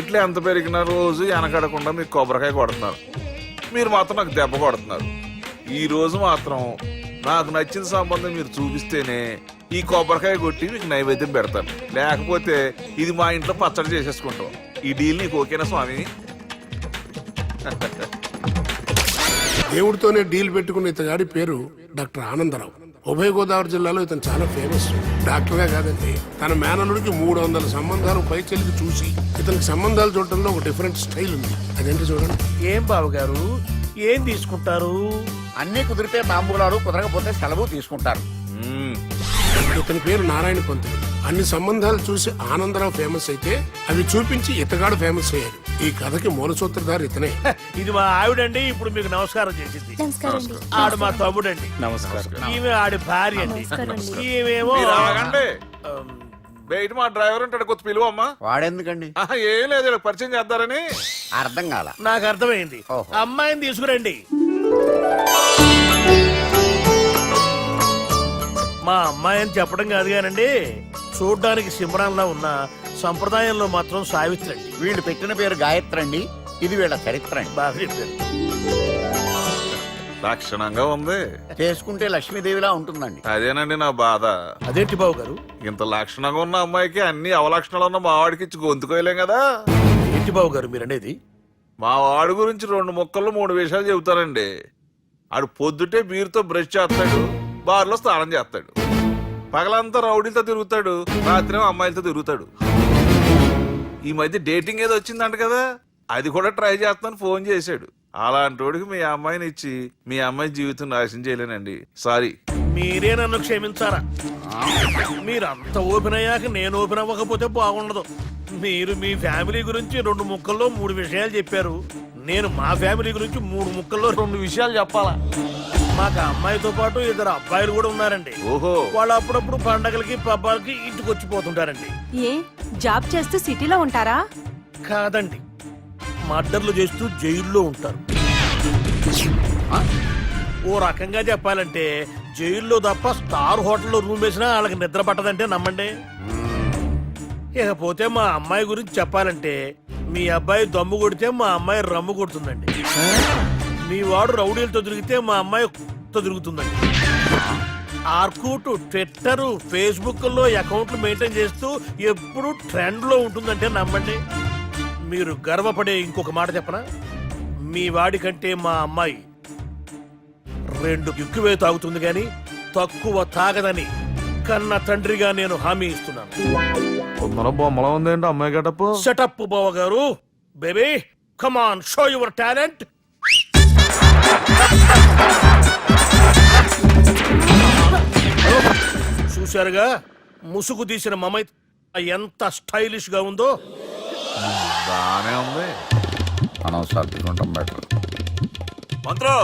రేట్లు ఎంత పెరిగినా రోజు వెనకడకుండా మీకు కొబ్బరికాయ కొడుతున్నారు. మీరు మాత్రం నాకు దెబ్బ కొడుతున్నారు. ఈ రోజు మాత్రం నాకు నచ్చిన సంబంధం మీరు చూపిస్తేనే ఈ కొబ్బరికాయ కొట్టి మీకు నైవేద్యం పెడతాను. లేకపోతే ఇది మా ఇంట్లో పచ్చడి చేసేసుకుంటాం. ఈ డీల్ నీకు ఓకేనా స్వామి? దేవుడితోనే డీల్ పెట్టుకున్న ఇతగాడి పేరు డాక్టర్ ఆనందరావు. ఉభయ గోదావరి జిల్లాలో ఇతను చాలా ఫేమస్. డాక్టర్గా కాదండి, తన మేనలుడికి 300 సంబంధాలు పైచెలికి చూసి ఇతనికి సంబంధాలు చూడటంలో ఒక డిఫరెంట్ స్టైల్ ఉంది. అదేంటి చూడండి. ఏం బావగారు, ఏం తీసుకుంటారు? అన్ని కుదిరితే తాంబూలాలు, కుదరకపోతే సెలవు తీసుకుంటారు. ఇతని పేరు నారాయణ పంతులు. అన్ని సంబంధాలు చూసి ఆనందరావు ఫేమస్ అయితే అవి చూపించి ఇతగాడు ఫేమస్ అయ్యాడు. ఈ కథకి మూల సూత్రధారి ఇతనే. ఇది మా ఆవిడండి, ఇప్పుడు మీకు నమస్కారం చేసింది. ఆడు మా తమ్ముడండి. నమస్కారం. ఈమె ఆడి భార్య అండి. ఈమెమో మీరు ఆగండి. బయట మా డ్రైవర్ ఉంటాడు, కొత్త పిలువమ్మా. వాడెందుకండి? ఏం లేదు, వీళ్ళకి పరిచయం చేద్దారని. అర్థం కాల. నాకు అర్థమైంది. ఓహో. అమ్మాయిని తీసుకురండి. మా అమ్మాయి అని చెప్పడం కాదు కానండి, చూడ్డానికి సింహరాన్లా ఉన్న సంప్రదాయంలో మాత్రం సావిత్రి అండి. వీళ్ళు పెట్టిన పేరు గాయత్రి అండి. ఇది వీళ్ళ చరిత్ర అండి. బాగా చెప్పారు. లక్షణంగా ఉంది. చేసుకుంటే లక్ష్మీదేవిలా ఉంటుందండి. అదేనండి నా బాధ. అదేంటి బాబు గారు? ఇంత లక్షణంగా ఉన్న అమ్మాయికి అన్ని అవలక్షణాలు ఉన్న మా వాడికి ఇచ్చి గొంతుకోయలేం కదా. ఏంటి బాబు గారు మీరు అనేది? మా వాడి గురించి 2 ముక్కల్లో 3 విషయాలు చెబుతానండి. ఆడు పొద్దుటే బీరుతో బ్రష్ చేస్తాడు, బార్లో స్నానం చేస్తాడు, పగలంతా రౌడీలతో తిరుగుతాడు, రాత్రి అమ్మాయిలతో తిరుగుతాడు. ఈ మధ్య డేటింగ్ ఏదో వచ్చిందంట కదా, అది కూడా ట్రై చేస్తాను ఫోన్ చేశాడు. అలాంటి వాడికి మీ అమ్మాయిని ఇచ్చి మీ అమ్మాయి జీవితం నాశనం చేయలేనండి. సారీ. మీరే నన్ను క్షమించారా? మీరంత ఓపెన్ అయ్యాక నేను ఓపెన్ అవ్వకపోతే బాగుండదు. మీరు మీ ఫ్యామిలీ గురించి 2 ముక్కల్లో 3 విషయాలు చెప్పారు. నేను మా ఫ్యామిలీ గురించి 3 ముక్కల్లో 2 విషయాలు చెప్పాలా? మాకు అమ్మాయితో పాటు 2 అబ్బాయిలు కూడా ఉన్నారండి. ఓహో. వాళ్ళు అప్పుడప్పుడు పండగలకి పబ్బాలకి ఇంటికి వచ్చిపోతుంటారండి. ఏ జాబ్ చేస్తూ సిటీలో ఉంటారా? కాదండి, మర్డర్లు చేస్తూ జైల్లో ఉంటారు. ఓ రకంగా చెప్పాలంటే జైల్లో తప్ప స్టార్ హోటల్లో రూమ్ వేసినా వాళ్ళకి నిద్ర పట్టదంటే నమ్మండి. ఇకపోతే మా అమ్మాయి గురించి చెప్పాలంటే మీ అబ్బాయి దమ్ము కొడితే మా అమ్మాయి రమ్ము కొడుతుందండి. మీ వాడు రౌడీలతో తిరిగితే మా అమ్మాయి తో తిరుగుతుందండి. ఆర్కూట్, ట్విట్టర్, ఫేస్బుక్ లో అకౌంట్లు మెయింటైన్ చేస్తూ ఎప్పుడు ట్రెండ్ లో ఉంటుందంటే నమ్మండి. మీరు గర్వపడే ఇంకొక మాట చెప్పనా? మీ వాడి కంటే మా అమ్మాయి 2 ఎక్కువే తాగుతుంది గాని తక్కువ తాగదని కన్న తండ్రిగా నేను హామీ ఇస్తున్నాను. బొమ్మలా ఉందేంటి అమ్మాయి గడప? సెటప్ బావ గారు. Baby come on, show your talent. చూశారుగా ముసుగు తీసిన మమై ఎంత స్టైలిష్ గా ఉందో. బానే ఉంది. మనం సర్దుకుంటాం బెటర్. మంత్రో,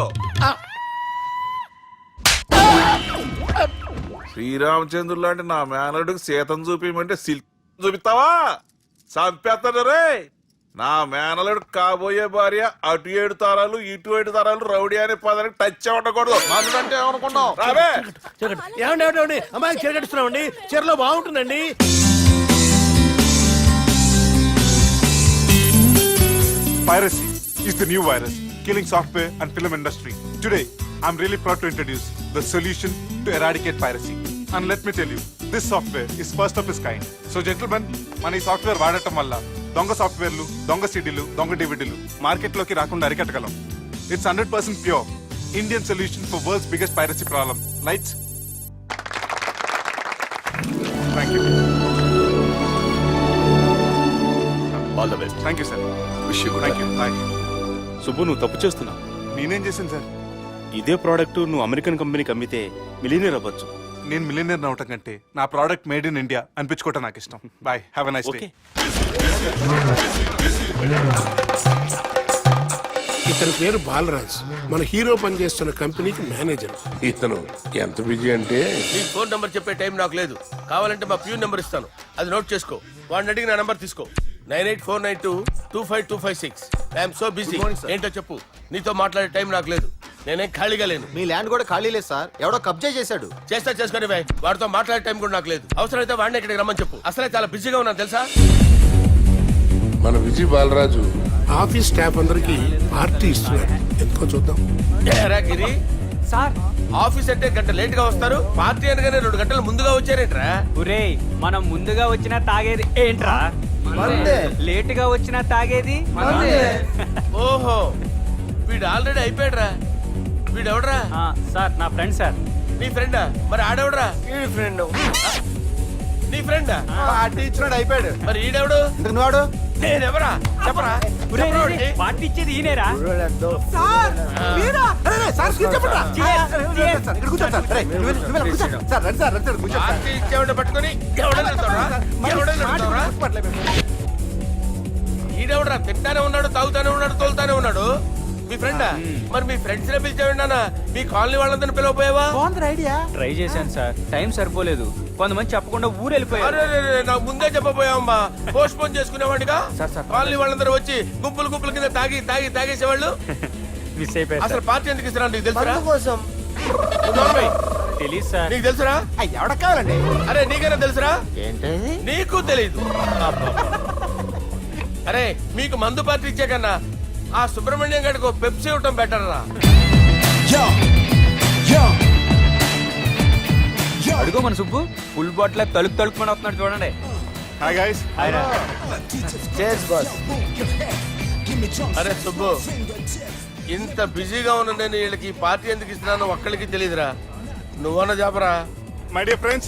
శ్రీరామచంద్రుడు లాంటి నా మేనలుడికి సీతను చూపించమంటే సిల్క్ చూపిస్తావా? చంపేస్తాడు రే. నా మేనలుడు కాబోయే భార్య అటు 7 తరాలు ఇటు 7 తరాలు రౌడీ అనే పదానికి టచ్ ఉండకూడదు. అంటే ఏమనుకున్నావు? రాబే. ఏమండి అమ్మాయి చీర కట్టుస్తున్నామండి, చీరలో బాగుంటుందండి. Piracy is the new virus killing software and film industry. Today, I'm really proud to introduce the solution to eradicate piracy. And let me tell you, this software is first of its kind. So gentlemen, మన ఈ software వాడటం వల్ల దొంగ సాఫ్ట్వేర్లు, దొంగ సీడీలు, దొంగ డివిడీలు మార్కెట్లోకి రాకుండా అరికట్టగలం. It's 100% pure Indian solution for world's biggest piracy problem. Lights. Thank you. All the best. Thank you, sir. Wish you good. Thank you. Bye. Subbu, నువ్వు తప్పు చేస్తున్నావు. నేనేం చేశాను సార్? ఇదే ప్రోడక్ట్ నువ్వు అమెరికన్ కంపెనీకి అమ్మితే మిలియనీర్ అవ్వచ్చు. నేను మిలియనర్ అవటం కంటే నా ప్రోడక్ట్ మేడ్ ఇన్ ఇండియా అనిపించుకోవటం నాకు ఇష్టం. Bye, have a nice day. Okay. ఇతని పేరు బాలరాజ్. మన హీరో పనిచేస్తున్న కంపెనీకి మేనేజర్. ఇతను ఎంత బిజీ అంటే నీ ఫోన్ నంబర్ చెప్పే టైం నాకు లేదు. కావాలంటే మా ప్యూన్ నంబర్ ఇస్తాను, అది నోట్ చేసుకో. వాడిని అడిగి నా నంబర్ తీసుకో. 9849225256. I'm so busy. ఏంటో చెప్పు. నీతో మాట్లాడే టైం నాకు లేదు. నేనేం ఖాళీగా లేను. మీ ల్యాండ్ కూడా ఖాళీ లేదు సార్, ఎవడో కబ్జా చేశాడు. చేస్తా చేసుకుని బాయ్. వాడితో మాట్లాడే టైం కూడా నాకు లేదు. అవసరమైతే వాడిని ఇక్కడికి రమ్మని చెప్పు. అసలే చాలా బిజీగా ఉన్నాను తెలుసా. మన విజయ్ బాలరాజు ఆఫీస్ స్టాఫ్ అందరికి పార్టీ ఇస్తున్నాడు. ఎందుకో చూద్దాం. ఏరా గిరి సార్ ఆఫీస్ అంటే గంట లేట్ గా వస్తారు, పార్టీ అనగానే 2 గంటలు ముందుగా వచ్చారేంట్రా? ఒరేయ్ మనం ముందుగా వచ్చినా తాగేది ఏంట్రా? లేట్ గా వచ్చినా తాగేది ఓహో వీడు ఆల్రెడీ అయిపోయాడురా. వీడెవడరా? సార్ నా ఫ్రెండ్ సార్. నీ ఫ్రెండా? మరి ఆడెవడరా? ఫ్రెండ్ నీ ఫ్రెండా? పార్టీ ఇచ్చినాడు అయిపోయాడు. మరి ఈడెవడు? ఎందుకు నువ్వాడు? నేనెవరా? చెప్పరా? ఒరేయ్, చెప్పరా ఒరేయ్, వాడికి? పార్టీ ఇచ్చేది ఈయనేరా? పార్టీ ఇచ్చేవాడిని పట్టుకొని ఎవడని అడుగుతావురా? ఎవడని అడుగుతావురా? ఈడెవడరా? తింటానే ఉన్నాడు, తాగుతానే ఉన్నాడు, తోలుతానే ఉన్నాడు. మీ ఫ్రెండా? మరి మీ ఫ్రెండ్స్ నే పిలిచావిన్నానా? మీ కాలనీ వాళ్ళందరినీ పిలవపోయావా? ట్రై చేశాను సార్, టైం సరిపోలేదు. కొంతమంది చెప్పకుండా ఊరు వెళ్ళిపోయారు. అరే రే, రే, నాకు ముందే చెప్పపోయావమ్మా. పోస్ట్ పోన్ చేసుకునేవాడిగా. Sir, sir. కాలనీ వాళ్ళందరూ వచ్చి గుంపులు గుంపుల కింద తాగేసేవాళ్ళు. మిస్ అయిపోయారు అసలు సార్. పార్టీ ఎందుకు ఇస్తున్నా నీకు తెలుసురా? కోసం తెలీదు సార్. నీకు తెలుసురా? ఎవడ కావాలండి? అరే నీకైనా తెలుసురా? ఏంటి నీకు తెలీదు. అరే మీకు మందు పార్టీ ఇచ్చే కన్నా ఆ సుబ్రహ్మణ్యం గడికి పెప్సీ ఇవ్వటం బెటర్ రా. అడుగు మన సుబ్బు ఫుల్ బాటిల్ తలుపుకొని వస్తున్నాడు చూడండి. Hi guys. ఆయరా. అరే సుబ్బు ఇంత బిజీగా ఉన్న నేను వీళ్ళకి ఈ పార్టీ ఎందుకు ఇస్తున్నాను ఒక్కడికి తెలియదురా. నువ్వన్న చెప్పరా? My dear friends,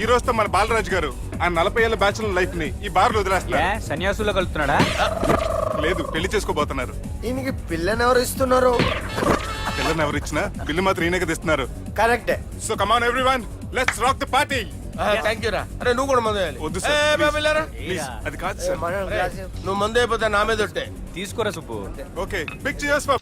ఈ రోజుతో మన బాలరాజు గారు ఆ 40 ఏళ్ల బ్యాచులర్ లైఫ్ ని ఈ బార్ లో ఏ వదిలేస్తున్నారు. సన్యాసుల్లో కలుపుతున్నాడా? లేదు, పెళ్లి చేసుకోబోతున్నారు. ఈయనకి పిల్లని ఎవరు ఇస్తున్నారు? పిల్లని ఎవరు ఇచ్చినా బిల్లు మాత్రం ఈయనకి తెస్తున్నారు. కరెక్టే. So come on everyone, let's rock the party. Thank you రా. అరే నువ్వు కూడా మందు వేయాలి. వద్దు ఏ, సార్, బాబు, వెళ్ళారా? ప్లీజ్. అది కాదు సార్. మనం అరే, గ్లాస్ నువ్వు మందు అయిపోతే నా మీద ఒట్టే. తీసుకోరా Subbu. Okay, big cheers for.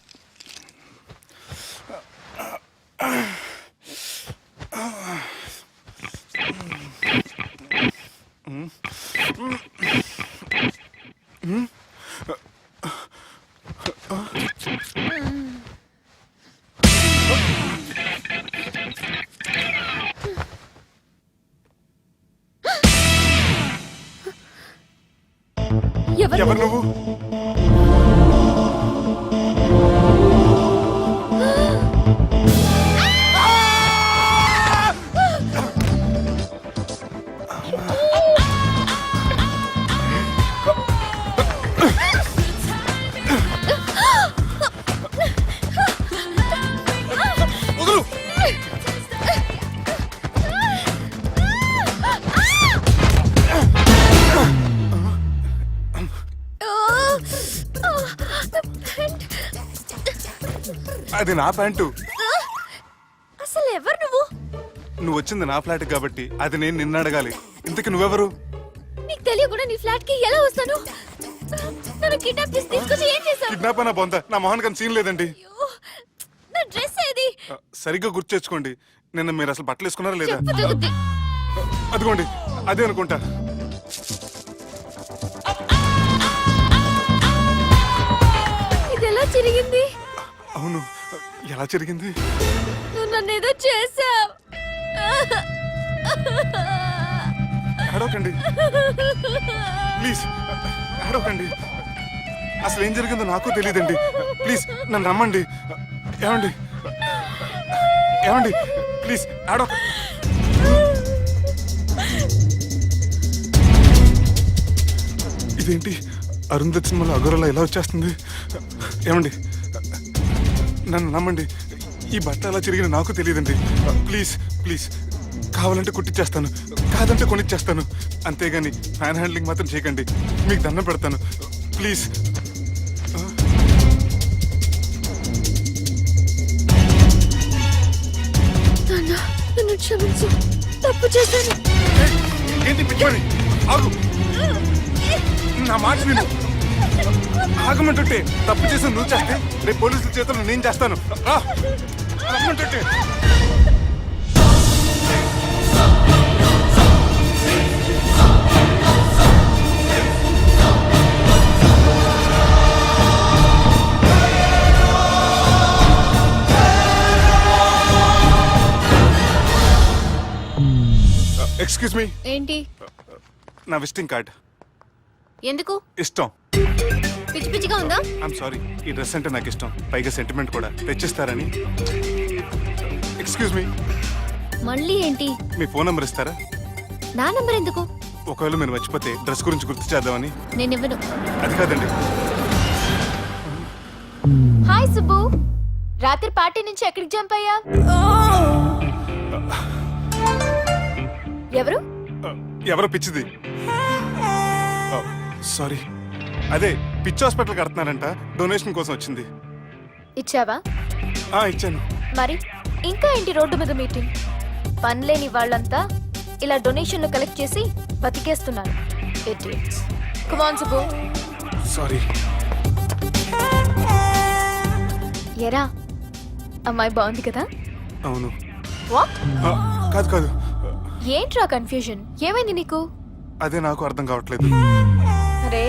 ఎవరు నువ్వు? వదులు. అది నా ప్యాంటు. అసలు ఎవరు నువ్వు? నువ్వు వచ్చింది నా ఫ్లాట్ కాబట్టి అది నేను నిన్ను అడగాలి. ఇంతకు నువ్వెవరు? నీకు తెలియకుండా నీ ఫ్లాట్ కి ఎలా వస్తాను? నన్ను కిడ్నాప్ చేసి తీసుకొచ్చి ఏం చేశావు? కిడ్నాప్ అన్న బొంద, నా మొహన్ కన్నా సీన్ లేదండి. నా డ్రెస్ ఏది? సరిగ్గా గుర్తు తెచ్చుకోండి. నిన్న మీరు అసలు బట్టలు వేసుకున్నారా లేదా? చెప్పు తగ్గుద్ది. అదిగోండి, అదే అనుకుంటా. ఇది ఎలా జరిగింది? అవును, ఎలా జరిగింది? నువ్వు నన్ను ఏదో చేసావు. ఏడవకండి ప్లీజ్, ఏడవకండి. అసలు ఏం జరిగిందో నాకు తెలియదండి. ప్లీజ్ నన్ను నమ్మండి. ఏమండి, ఏమండి, ప్లీజ్ ఏడవ. ఇదేంటి అరుంధతి సినిమాలో అగోరలా ఎలా వచ్చేస్తుంది? ఏమండి, నన్ను నమ్మండి. ఈ బట్ట ఎలా చిరిగిన నాకు తెలియదండి. ప్లీజ్ ప్లీజ్, కావాలంటే కుట్టిచ్చేస్తాను, కాదంటే కొనిచ్చేస్తాను. అంతేగాని హ్యాండ్ హ్యాండ్లింగ్ మాత్రం చేయకండి. మీకు దండం పెడతాను ప్లీజ్. నన్ను క్షమించు, తప్పు చేశాను. ఏంటి పిచ్చివాడి? ఆగు, నా మాట విను. ఆగమంటుంటే తప్పు చేసి నువ్వు చేస్తే రేపు పోలీసుల చేతుల్లో నేను చేస్తాను. రా, రమ్మంటుంటే. ఎక్స్క్యూజ్ మీ, ఏంటి? నా విజిటింగ్ కార్డ్. ఎందుకు? ఇష్టం. పిచ్చి పిచ్చిగా ఉందా? ఐఎమ్ సారీ, ఈ డ్రెస్ అంటే నాకు ఇష్టం, పైగా సెంటిమెంట్ కూడా. తెచ్చిస్తారని. ఎక్స్క్యూజ్ మీ, మళ్ళీ ఏంటి? మీ ఫోన్ నెంబర్ ఇస్తారా? నా నంబర్ ఎందుకు? ఒకవేళ మీరు మర్చిపోతే డ్రెస్ గురించి గుర్తు చేద్దామని. నేను ఇవ్వను. అది కాదండి. హాయ్ సుబ్బు, రాత్రి పార్టీ నుంచి ఎక్కడికి జంప్ అయ్యా? ఎవరు? ఎవరో పిచ్చిది. సారీ, అదే పిచ్చి హాస్పిటల్ కడుతున్నారంట, డొనేషన్ కోసం వచ్చింది. ఇచ్చావా? ఇచ్చాను. మరి ఇంకా ఏంటి రోడ్డు మీద మీటింగ్? పనిలేని వాళ్ళంతా ఇలా డొనేషన్లు కలెక్ట్ చేసి బతికేస్తున్నారు. Idiots. Come on, Subbu. Sorry. ఎరా, అమ్మాయి బాగుంది కదా? అవును. వాట్? కాదు కాదు, ఏంట్రా కన్ఫ్యూజన్? ఏమైంది నీకు? అదే నాకు అర్థం కావట్లేదు. అరే,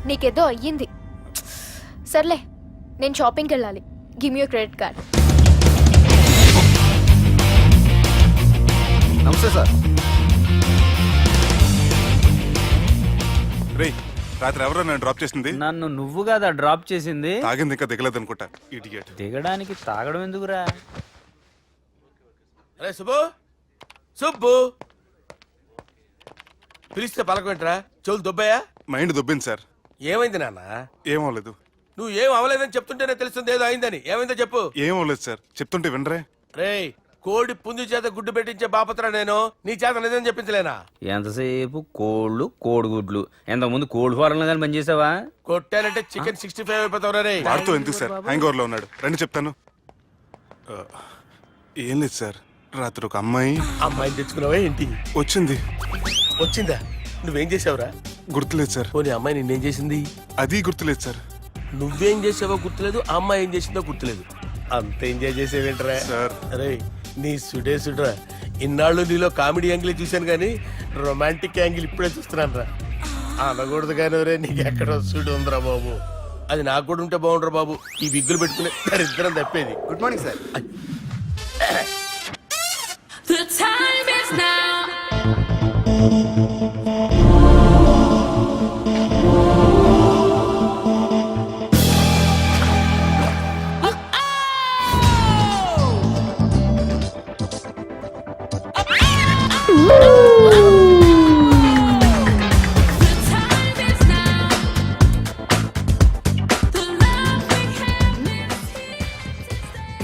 నీకేదో అయ్యింది. సర్లే, నేను షాపింగ్కి వెళ్ళాలి. Give me your credit card. నమస్తే సార్. రే, రాత్రి ఎవరో నన్ను డ్రాప్ చేసింది? నన్ను నువ్వు కదా డ్రాప్ చేసింది. తాగింది ఇంకా దిగలేదు అనుకుంటా. ఇడియట్. దిగడానికి తాగడం ఎందుకురా? అరే సుబ్బు, సుబ్బు పిలిస్తే పలకమేంట్రా? చెవులు దొబ్బాయా? Mind దొబ్బింది sir. ఏమైంది నాన్న? ఏమవలేదు. నువ్వు ఏం అవలేదని చెప్తుంటేనే తెలుస్తుంది ఏదో అయిందని. ఏమైందో చెప్పు. ఏమవలేదు సార్, చెప్తుంటే వినరే. రేయ్, కోడి పుంజు చేత గుడ్డు పెట్టించే బాపత్ర నేను. నీ చేత నిజం చెప్పించలేనా? ఎంతసేపు కోళ్ళు కోడిగుడ్లు. ఎంతకుముందు కోడి ఫారంలో కానీ పనిచేసావా? కొట్టానంటే చికెన్ 65 అయిపోతావు రే. వాడుతూ ఎందుకు సార్, హ్యాంగ్ ఓవర్ లో ఉన్నాడు. రండి చెప్తాను. ఏం లేదు సార్, రాత్రి ఒక అమ్మాయిని తెచ్చుకున్నావా ఏంటి? వచ్చింది. వచ్చిందా? నువ్వేం చేసావురా? గుర్తులేదు సార్. పోనీ అమ్మాయి నిన్నేం చేసింది? అది గుర్తులేదు సార్. నువ్వేం చేసావో గుర్తులేదు, ఆ అమ్మాయి ఏం చేసిందో గుర్తులేదు. అంత ఎంజాయ్ చేసేవేంట్రా సార్? అరే నీ సుడే సుడ్రా. ఇన్నాళ్ళు నీలో కామెడీ యాంగిల్ చూశాను కానీ రొమాంటిక్ యాంగిల్ ఇప్పుడే చూస్తున్నాను రా. అనకూడదు కానీ రే, నీకు ఎక్కడ సుడు ఉందిరా బాబు. అది నాకు కూడా ఉంటే బాగుండ్రా బాబు. ఈ విగ్గులు పెట్టుకునే దరిద్రం తప్పేది. Good morning sir. The time is now.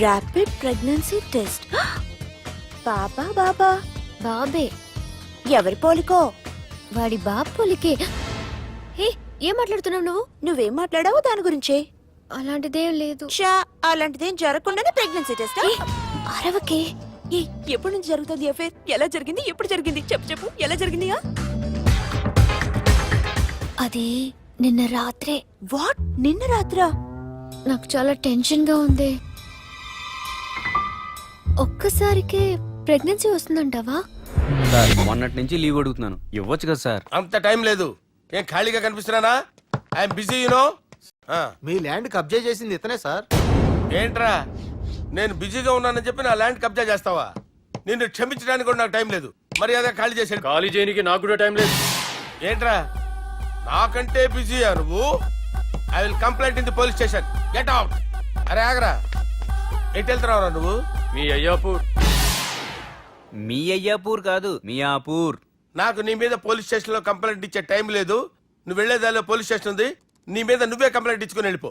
Rapid pregnancy test. బాబా బాబా బాబే. ఎవరి పోలికో? వాడి బాబు పోలికే. హే, ఏం మాట్లాడుతున్నావు నువ్వు? నువ్వేం మాట్లాడావు దాని గురించే? అలాంటిదేం లేదు. అలాంటిదేం జరగకుండానే ప్రెగ్నెన్సీ టెస్ట్? అరవకే. ఎప్పటి నుంచి జరుగుతుంది అఫేర్? ఎలా జరిగింది? ఎప్పుడు జరిగింది? చెప్పు చెప్పు, ఎలా జరిగింది? అది నిన్న రాత్రే. వాట్? నిన్న రాత్రా? నాకు చాలా టెన్షన్ గా ఉంది. ఒక్కసారికే ప్రెగ్నెన్సీ వస్తుందంటావా? సార్, మొన్నటి నుంచి లీవ్ అడుగుతున్నాను, ఇవ్వచ్చు కదా సార్? అంత టైం లేదు. ఏం ఖాళీగా కనిపిస్తున్నానా? I'm busy you know. మీ ల్యాండ్ కబ్జా చేసింది ఇతనే సార్. ఏంట్రా, నేను బిజీగా ఉన్నానని చెప్పి నా ల్యాండ్ కబ్జా చేస్తావా? నిన్ను క్షమించడానికి కూడా నాకు టైం లేదు. మర్యాద ఖాళీ చేసాడు. ఖాళీ చేయడానికి నాకు కూడా టైం లేదు. ఏంట్రా, నాకంటే బిజీయా నువ్వు? I will complaint in the police station. Get out. అరే ఆగరా, ఎటు వెళ్తున్నావురా నువ్వు? మీ అయ్యాపూర్. మీ అయ్యాపూర్ కాదు, మియాపూర్. నాకు నీ మీద పోలీస్ స్టేషన్ లో కంప్లైంట్ ఇచ్చే టైం లేదు. నువ్వు వెళ్లేదాలో పోలీస్ స్టేషన్ ఉంది. నీ మీద నువ్వే కంప్లైంట్ ఇచ్చుకుని వెళ్ళిపో.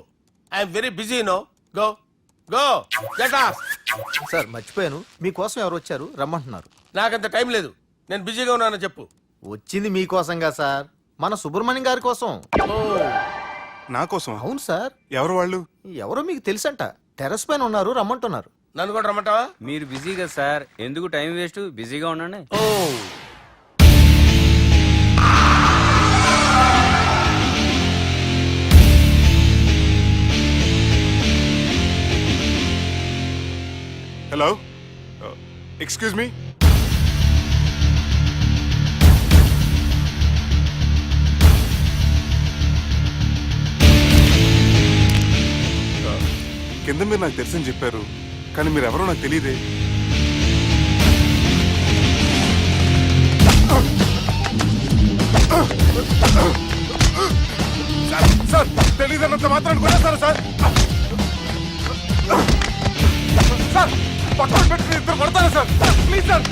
I'm very busy no. Go go get off. Sir మర్చిపోయాను, మీకోసం ఎవరు వచ్చారు, రమ్మంటున్నారు. నాకంత టైం లేదు, నేను బిజీగా ఉన్నానని చెప్పు. వచ్చింది మీకోసంగా సార్, మన సుబ్రహ్మణ్యం గారి కోసం. నా కోసం? అవును సార్. ఎవరు వాళ్ళు? ఎవరో మీకు తెలుసంట, టెర్రస్ పైన ఉన్నారు, రమ్మంటున్నారు. నన్ను కూడా రమ్మంటావా? మీరు బిజీ కదా సార్, ఎందుకు టైం వేస్ట్, బిజీగా ఉండండి. ఓ, హలో, ఎక్స్క్యూజ్ మీ. కింద మీరు నాకు తెలుసని చెప్పారు, కానీ మీరు ఎవరో నాకు తెలియదే. సార్ తెలీదన్నంత మాత్రం కొట్టేస్తారా సార్? సార్ పక్కన పెట్టి ఇద్దరు కొడతారా సార్? Please sir.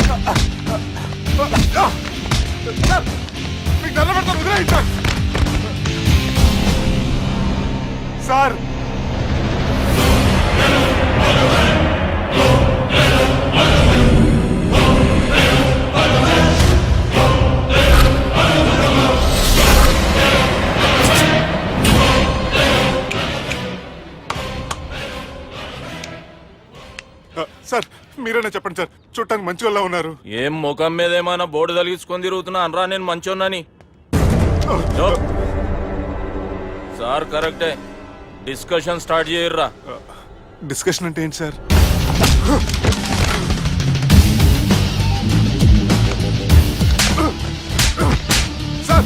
సార్ మీకు దండం పెడతాను, వదిలేయండి సార్. సార్ సార్ మీరైనా చెప్పండి సార్, చూడటానికి మంచి వాళ్ళ ఉన్నారు. ఏం ముఖం మీద ఏమైనా బోర్డు తలిగించుకొని తిరుగుతున్నా అనరా నేను మంచోన్నాని. సార్ కరెక్టే, డిస్కషన్ స్టార్ట్ చేయర్రా. డిస్కషన్ అంటే ఏంటి సార్? సార్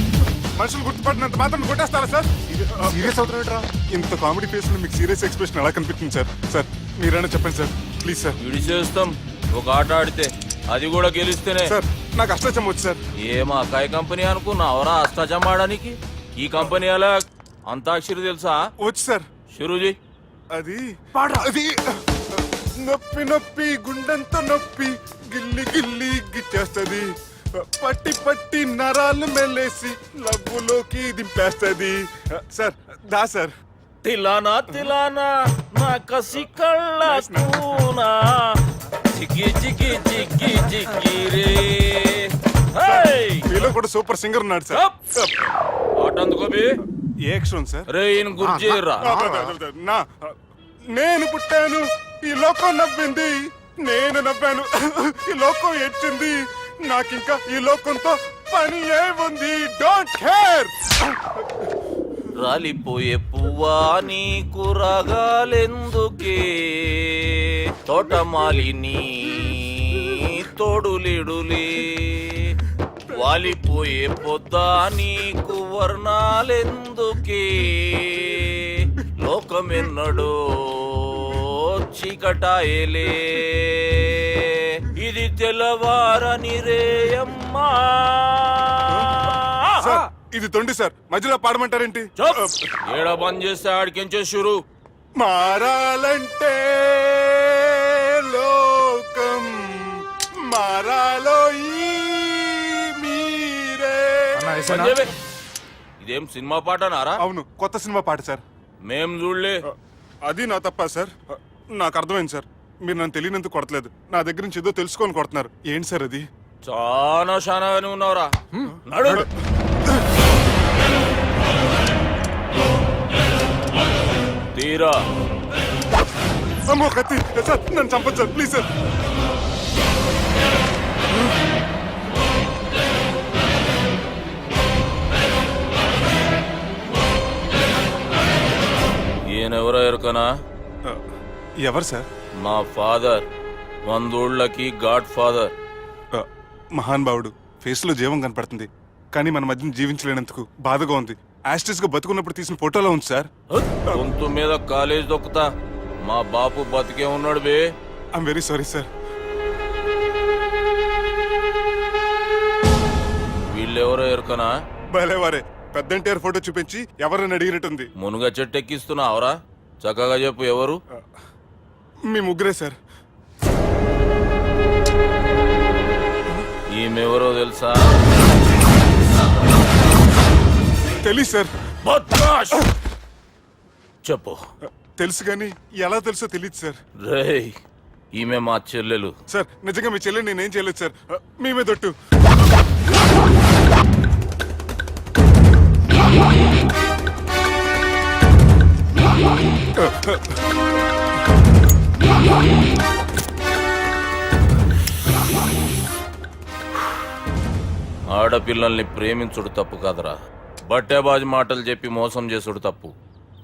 మనుషులు గుర్తుపట్టినంత మాత్రం కొట్టేస్తారా సార్? సీరియస్ అవుతున్నట్రా? ఇంత కామెడీ ఫేస్ లో మీకు సీరియస్ ఎక్స్ప్రెషన్ ఎలా కనిపిస్తుంది సార్? సార్ మీరైనా చెప్పండి సార్, ప్లీజ్ సార్. విడిచేస్తాం ఒక ఆట ఆడితే, అది కూడా గెలిస్తేనే. సార్ నాకు అష్టచం వచ్చు సార్. ఏం అకాయ కంపెనీ అనుకున్నావరా అష్టాచం ఆడడానికి? ఈ కంపెనీ అలా అంతాక్షరి తెలుసా? వచ్చు సార్. షురూజీ. అది అది నొప్పి నొప్పి గుండెంతో నొప్పి గిల్లి గిల్లి గిచ్చేస్తుంది, పట్టి పట్టి నరాలు మెల్లేసి లవ్వులోకి దింపేస్తుంది. సార్ దా సార్. తిలానా తిలానా నా కసి కళ్ళ కూనా చిక్కి చిక్కి చిక్కి చిక్కి రే. మీలో కూడా సూపర్ సింగర్ ఉన్నాడు సార్. ఆట అందుకోబి ఏ అక్షరం సార్? రే ఈయన గుర్తు చేయరా. నా నేను పుట్టాను ఈ లోకం నవ్వింది, నేను నవ్వాను ఈ లోకం ఏడ్చింది, నాకింకా ఈ లోకంతో పని ఏముంది? Don't care. రాలిపోయే పువ్వా నీకు రాగాలెందుకే, తోటమాలిని తోడులిడులే, వాలిపోయే పొద్దా నీకు వర్ణాలెందుకే, లోకమెన్నడో చీకటాయలే, ఇది తెల్లవారని రేయమ్మా. సార్ ఇది తొండి సార్, మధ్యలో పాడమంటారేంటి? ఏడా బంద్ చేస్తే ఆడికించే షురు. మారాలంటే లోకం మారాలో ఈ మీరే. ఇదేం సినిమా పాట నారా? అవును, కొత్త సినిమా పాట సార్. మేం చూడలే. అది నా తప్ప సార్. నాకు అర్థమైంది సార్, మీరు నన్ను తెలియనందుకు కొడతలేదు, నా దగ్గర నుంచి ఏదో తెలుసుకొని కొడుతున్నారు. ఏంటి సార్ అది? చాలా శానాగానే ఉన్నావురా. నడు. తీరా. అమ్మో కత్తి సార్, నన్ను చంపదు సార్, ప్లీజ్ సార్. ఈయనెవరో ఎరుకనా? ఎవరు సార్? మా ఫాదర్, 100 గాడ్ ఫాదర్. మహాన్ భావుడు, ఫేస్ లో జీవం కనపడుతుంది, కానీ మన మధ్యన జీవించలేనందుకు బాధగా ఉంది. యాస్టిస్ గా బతుకున్నప్పుడు తీసిన ఫోటోలో ఉంది సార్. గొంతు మీద కాలేజ్ దొక్కుతా, మా బాపు బతికే ఉన్నాడు బే. I'm very sorry sir. వీళ్ళెవరో ఎరుకనా? భలేవారే, పెద్ద ఎన్టీఆర్ ఫోటో చూపించి ఎవరని అడిగినట్టుంది. మునుగ చెట్టు ఎక్కిస్తున్నావురా? చక్కగా చెప్పు ఎవరు? మీ ముగ్గురే సార్. ఈమెవరో తెలుసా? తెలీదు సార్. చెప్పు. తెలుసు కానీ ఎలా తెలుసో తెలియదు సార్. రేయ్, ఈమె మా చెల్లెలు. సార్ నిజంగా మీ చెల్లెని నేనేం చేయలేదు సార్, మీ మీద ఒట్టు. ఆడపిల్లల్ని ప్రేమించుడు తప్పు కాదురా, బట్టేబాజు మాటలు చెప్పి మోసం చేసుడు తప్పు.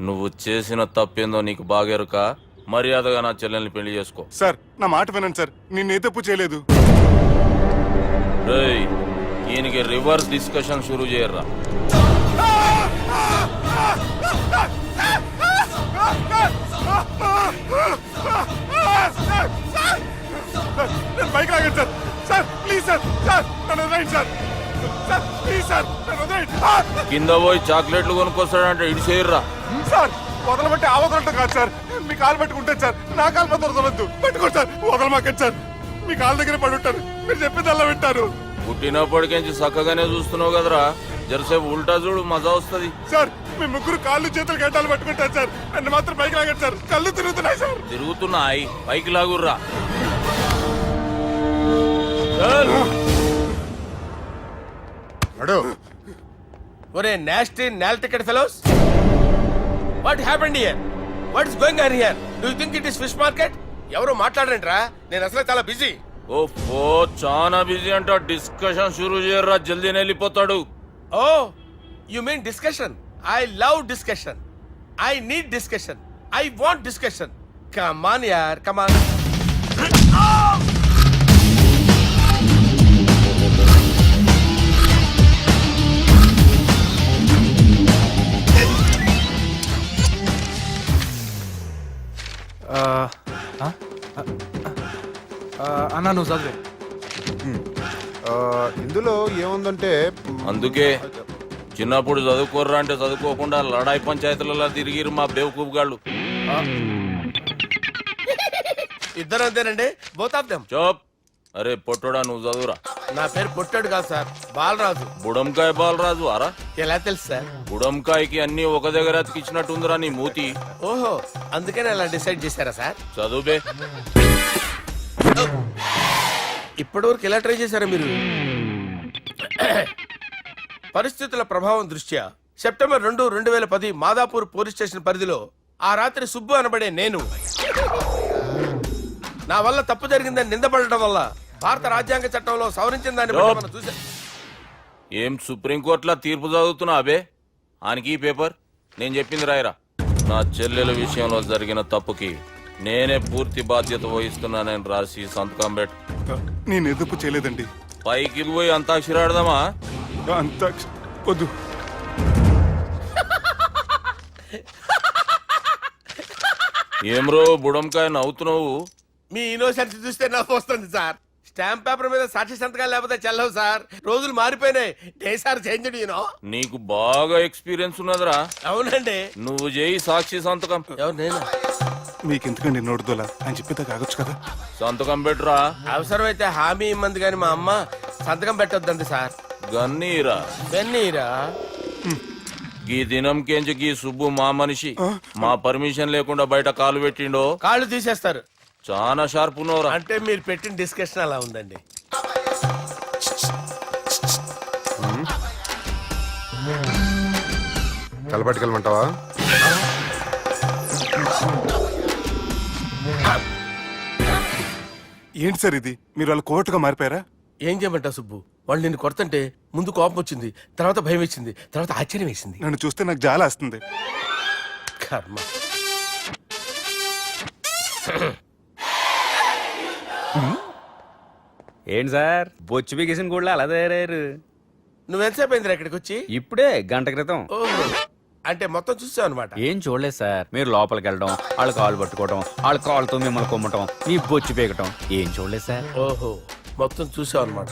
నువ్వు చేసిన తప్పేందో నీకు బాగెరుక. మర్యాదగా నా చెల్లెల్ని పెళ్లి చేసుకో. సార్ నా మాట వినండి సార్, నేనే తప్పు చేయలేదు. రేయ్, ఈయనకి రివర్స్ డిస్కషన్ షురూ చేయర్రా. బైక్ లాగండి sir. Sir please sir, sir నన్ను వదిలేయండి సార్. సార్ ప్లీజ్ సార్ నన్ను వదిలేయండి. కింద పోయి చాక్లెట్లు కొనుక్కొస్తాడంటే ఇటు చేయర్రా. సార్ వదలబట్టి ఆ వదలటం కాదు సార్, మీ కాలు పట్టుకుంటాను సార్, నా కాలు మాత్రం వదలొద్దు. పట్టుకోండి సార్, వదలమాకండి సార్, మీ కాలు దగ్గర పడి ఉంటారు, మీరు చెప్పింది అలా వింటారు. పుట్టినప్పటికేంచి చక్కగానే చూస్తున్నావు కదరా, జరసేపు ఉల్టా చూడు మజా వస్తుంది. సార్ మీ ముగ్గురు కాళ్ళు చేతులు గంటలు పట్టుకుంటారు సార్, నన్ను మాత్రం పైకి లాగండి సార్, కళ్ళు తిరుగుతున్నాయి సార్. తిరుగుతున్నాయి పైకి లాగుర్రా. ఒరే నాస్టీ నాల్ ticket fellows, what happened here? What is going on here? Do you think it is fish market? ఎవరు మాట్లాడరంట్రా, నేను అసలే చాలా బిజీ. ఓ చాలా బిజీ అంట, డిస్కషన్ షురూ చేయర్రా, జల్దీ వెళ్ళిపోతాడు. Oh you mean discussion? I love discussion, I need discussion, I want discussion. Come on యార్, కమ్ ఆన్. అన్నా నువ్వు చదివే. ఇందులో ఏముందంటే అందుకే చిన్నప్పుడు చదువుకోర్రా అంటే చదువుకోకుండా లడాయి పంచాయతీలలో తిరిగిరు మా బేవకూఫ్ గాళ్ళు. ఇద్దరు అంతేనండి, బోత్ ఆఫ్ దెమ్. చోప్. అరే పొట్టోడా నువ్వు చదువురా. నా పేరు పొట్టాడు కాదు సార్, బాలరాజు. బుడంకాయ బాలరాజు అరా? ఎలా తెలుసు సార్? బుడంకాయకి అన్ని ఒక దగ్గర అతికిచ్చినట్టుందిరా నీ మూతి. ఓహో, అందుకని అలా డిసైడ్ చేశారా సార్? చదువుబే. ఇప్పటి వరకు ఎలా ట్రై చేశారా మీరు? పరిస్థితుల ప్రభావం దృష్ట్యా సెప్టెంబర్ 2, 2010 మాదాపూర్ పోలీస్ స్టేషన్ పరిధిలో ఆ రాత్రి సుబ్బు అనబడే నేను నా వల్ల తప్పు జరిగిందని నిందపడటం వల్ల భారత రాజ్యాంగ చట్టంలో సవరించిన దాన్ని బట్టి మనం చూసా. ఏం సుప్రీంకోర్టులో తీర్పు చదువుతున్నా అబే? ఆనికి ఈ పేపర్ నేను చెప్పింది రాయరా. నా చెల్లెల విషయంలో జరిగిన తప్పుకి నేనే పూర్తి బాధ్యత వహిస్తున్నానని రాసి సంతకం పెట్టు. నేను ఎదుపు చేయలేదండి. పైకి పోయి అంతాక్షరి ఆడదామా? అంత వద్దు. ఏమ్రో బుడంకాయ నవ్వుతున్నావు? మీ ఇన్నోసెన్స్ చూస్తే నవ్వు వస్తుంది సార్. స్టాంప్ పేపర్ మీద సాక్షి సంతకాలు లేకపోతే చెల్లవు సార్. రోజులు మారిపోయినాయి, డేస్ ఆర్ చేంజ్డ్ యూనో. నీకు బాగా ఎక్స్పీరియన్స్ ఉన్నదిరా. అవునండి. నువ్వు చేయి సాక్షి సంతకం. ఎవరు? నేను? మీకు ఎందుకండి నోడుదోలా అని చెప్పేదా కాగొచ్చు కదా. సంతకం పెట్టురా. అవసరమైతే హామీ ఇమ్మంది కానీ మా అమ్మ సంతకం పెట్టొద్దండి సార్. గన్నీరా వెన్నీరా. గీ దినంకేంచి గీ సుబ్బు మా మనిషి. మా పర్మిషన్ లేకుండా బయట కాలు పెట్టిండో కాళ్ళు తీసేస్తారు. చాలా షార్ప్ ఉన్నవరా. అంటే మీరు పెట్టిన డిస్కషన్ అలా ఉందండి. తలపట్టుకెళ్ళమంటావా? ఏంటి సార్ ఇది, మీరు వాళ్ళు కోర్టుగా మారిపోయారా? ఏం చేయమంటావు సుబ్బు, వాళ్ళు నిన్ను కొడుతుంటే ముందు కోపం వచ్చింది, తర్వాత భయం వేసింది, తర్వాత ఆశ్చర్యం వేసింది. నన్ను చూస్తే నాకు జాల వస్తుంది. కర్మ. ఏంటి సార్ బొచ్చు బిగేసిన కూడా అలా తయారయ్యారు? నువ్వెంతసేపు అయిందిరా ఇక్కడికి వచ్చి? ఇప్పుడే గంట క్రితం. ఓహో, అంటే మొత్తం చూసావు అనమాట. ఏం చూడలేదు సార్. మీరు లోపలికి వెళ్ళడం, వాళ్ళ కాళ్ళు పట్టుకోవడం, వాళ్ళ కాళ్ళతో మిమ్మల్ని కొమ్మటం, మీ బొచ్చు పీకటం ఏం చూడలేదు సార్. ఓహో, మొత్తం చూసావు అనమాట.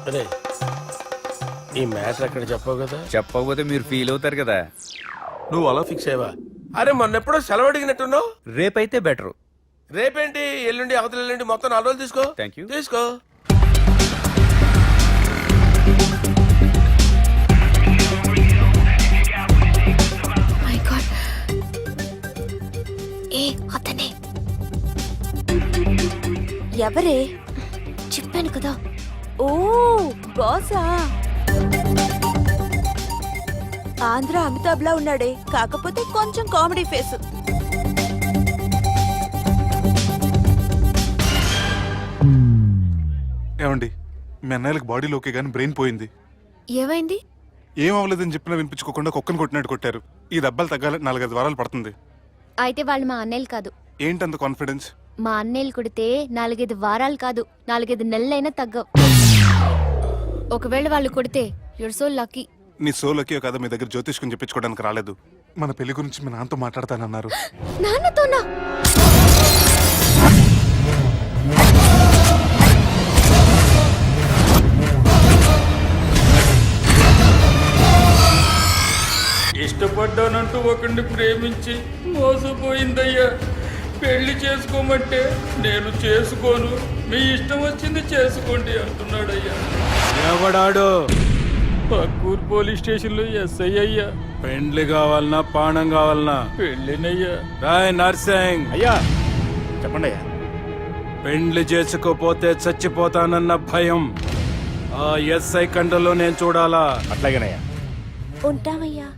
అరే ఈ మ్యాటర్ అక్కడ చెప్పావు కదా. చెప్పకపోతే మీరు ఫీల్ అవుతారు కదా. నువ్వు అలా ఫిక్స్ అయ్యవా? అరే మొన్నెప్పుడో సెలవు అడిగినట్టున్నావు. రేపైతే బెటరు. రేపేంటి, ఎల్లుండి, అవతల ఎల్లుండి, మొత్తం 4 రోజులు తీసుకో. Thank you. తీసుకో. మై గాడ్, ఏ అతనే ఎవరే? చెప్పాను కదా. ఓ బాసా. ఆంధ్ర అమితాబ్ లా ఉన్నాడే, కాకపోతే కొంచెం కామెడీ ఫేస్. ఏమండి, మీ అన్నయ్యలకు బాడీలో ఓకే కానీ బ్రెయిన్ పోయింది. ఏమైంది? ఏం అవ్వలేదని చెప్పినా వినిపించుకోకుండా కుక్కను కొట్టినట్టు కొట్టారు. ఈ దెబ్బలు తగ్గాలి 4-5 వారాలు పడుతుంది. అయితే వాళ్ళు మా అన్నయ్యలు కాదు. ఏంటంత కాన్ఫిడెన్స్? మా అన్నయ్యలు కొడితే 4-5 వారాలు కాదు, 4-5 నెలలైనా తగ్గవు. ఒకవేళ వాళ్ళు కొడితే యూర్ సో లక్కీ. నీ సోలోకి కదా మీ దగ్గర జ్యోతిష్కం చెప్పించుకోవడానికి రాలేదు. మన పెళ్లి గురించి మీ నాన్నతో మాట్లాడతానన్నారు. నాన్నతోనా? ఇష్టపడి ఇష్టపడ్డానంటూ ఒకరిని ప్రేమించి మోసపోయిందయ్యా. పెళ్లి చేసుకోమంటే నేను చేసుకోను, మీ ఇష్టం వచ్చింది చేసుకోండి అంటున్నాడయ్యా. ఎవడాడు? పక్కూరు పోలీస్ స్టేషన్ లో ఎస్ఐ అయ్యా. పెండ్లి కావాలనా పానం కావాలనా? పెళ్ళినయ్యా. రాయ్ నర్సింగ్, అయ్యా చెప్పండి అయ్యా. పెండ్లి చేసుకోపోతే చచ్చిపోతానన్న భయం ఆ ఎస్ఐ కండలో నేను చూడాలా? అట్లాగేనయ్యా. ఉంటామయ్యా.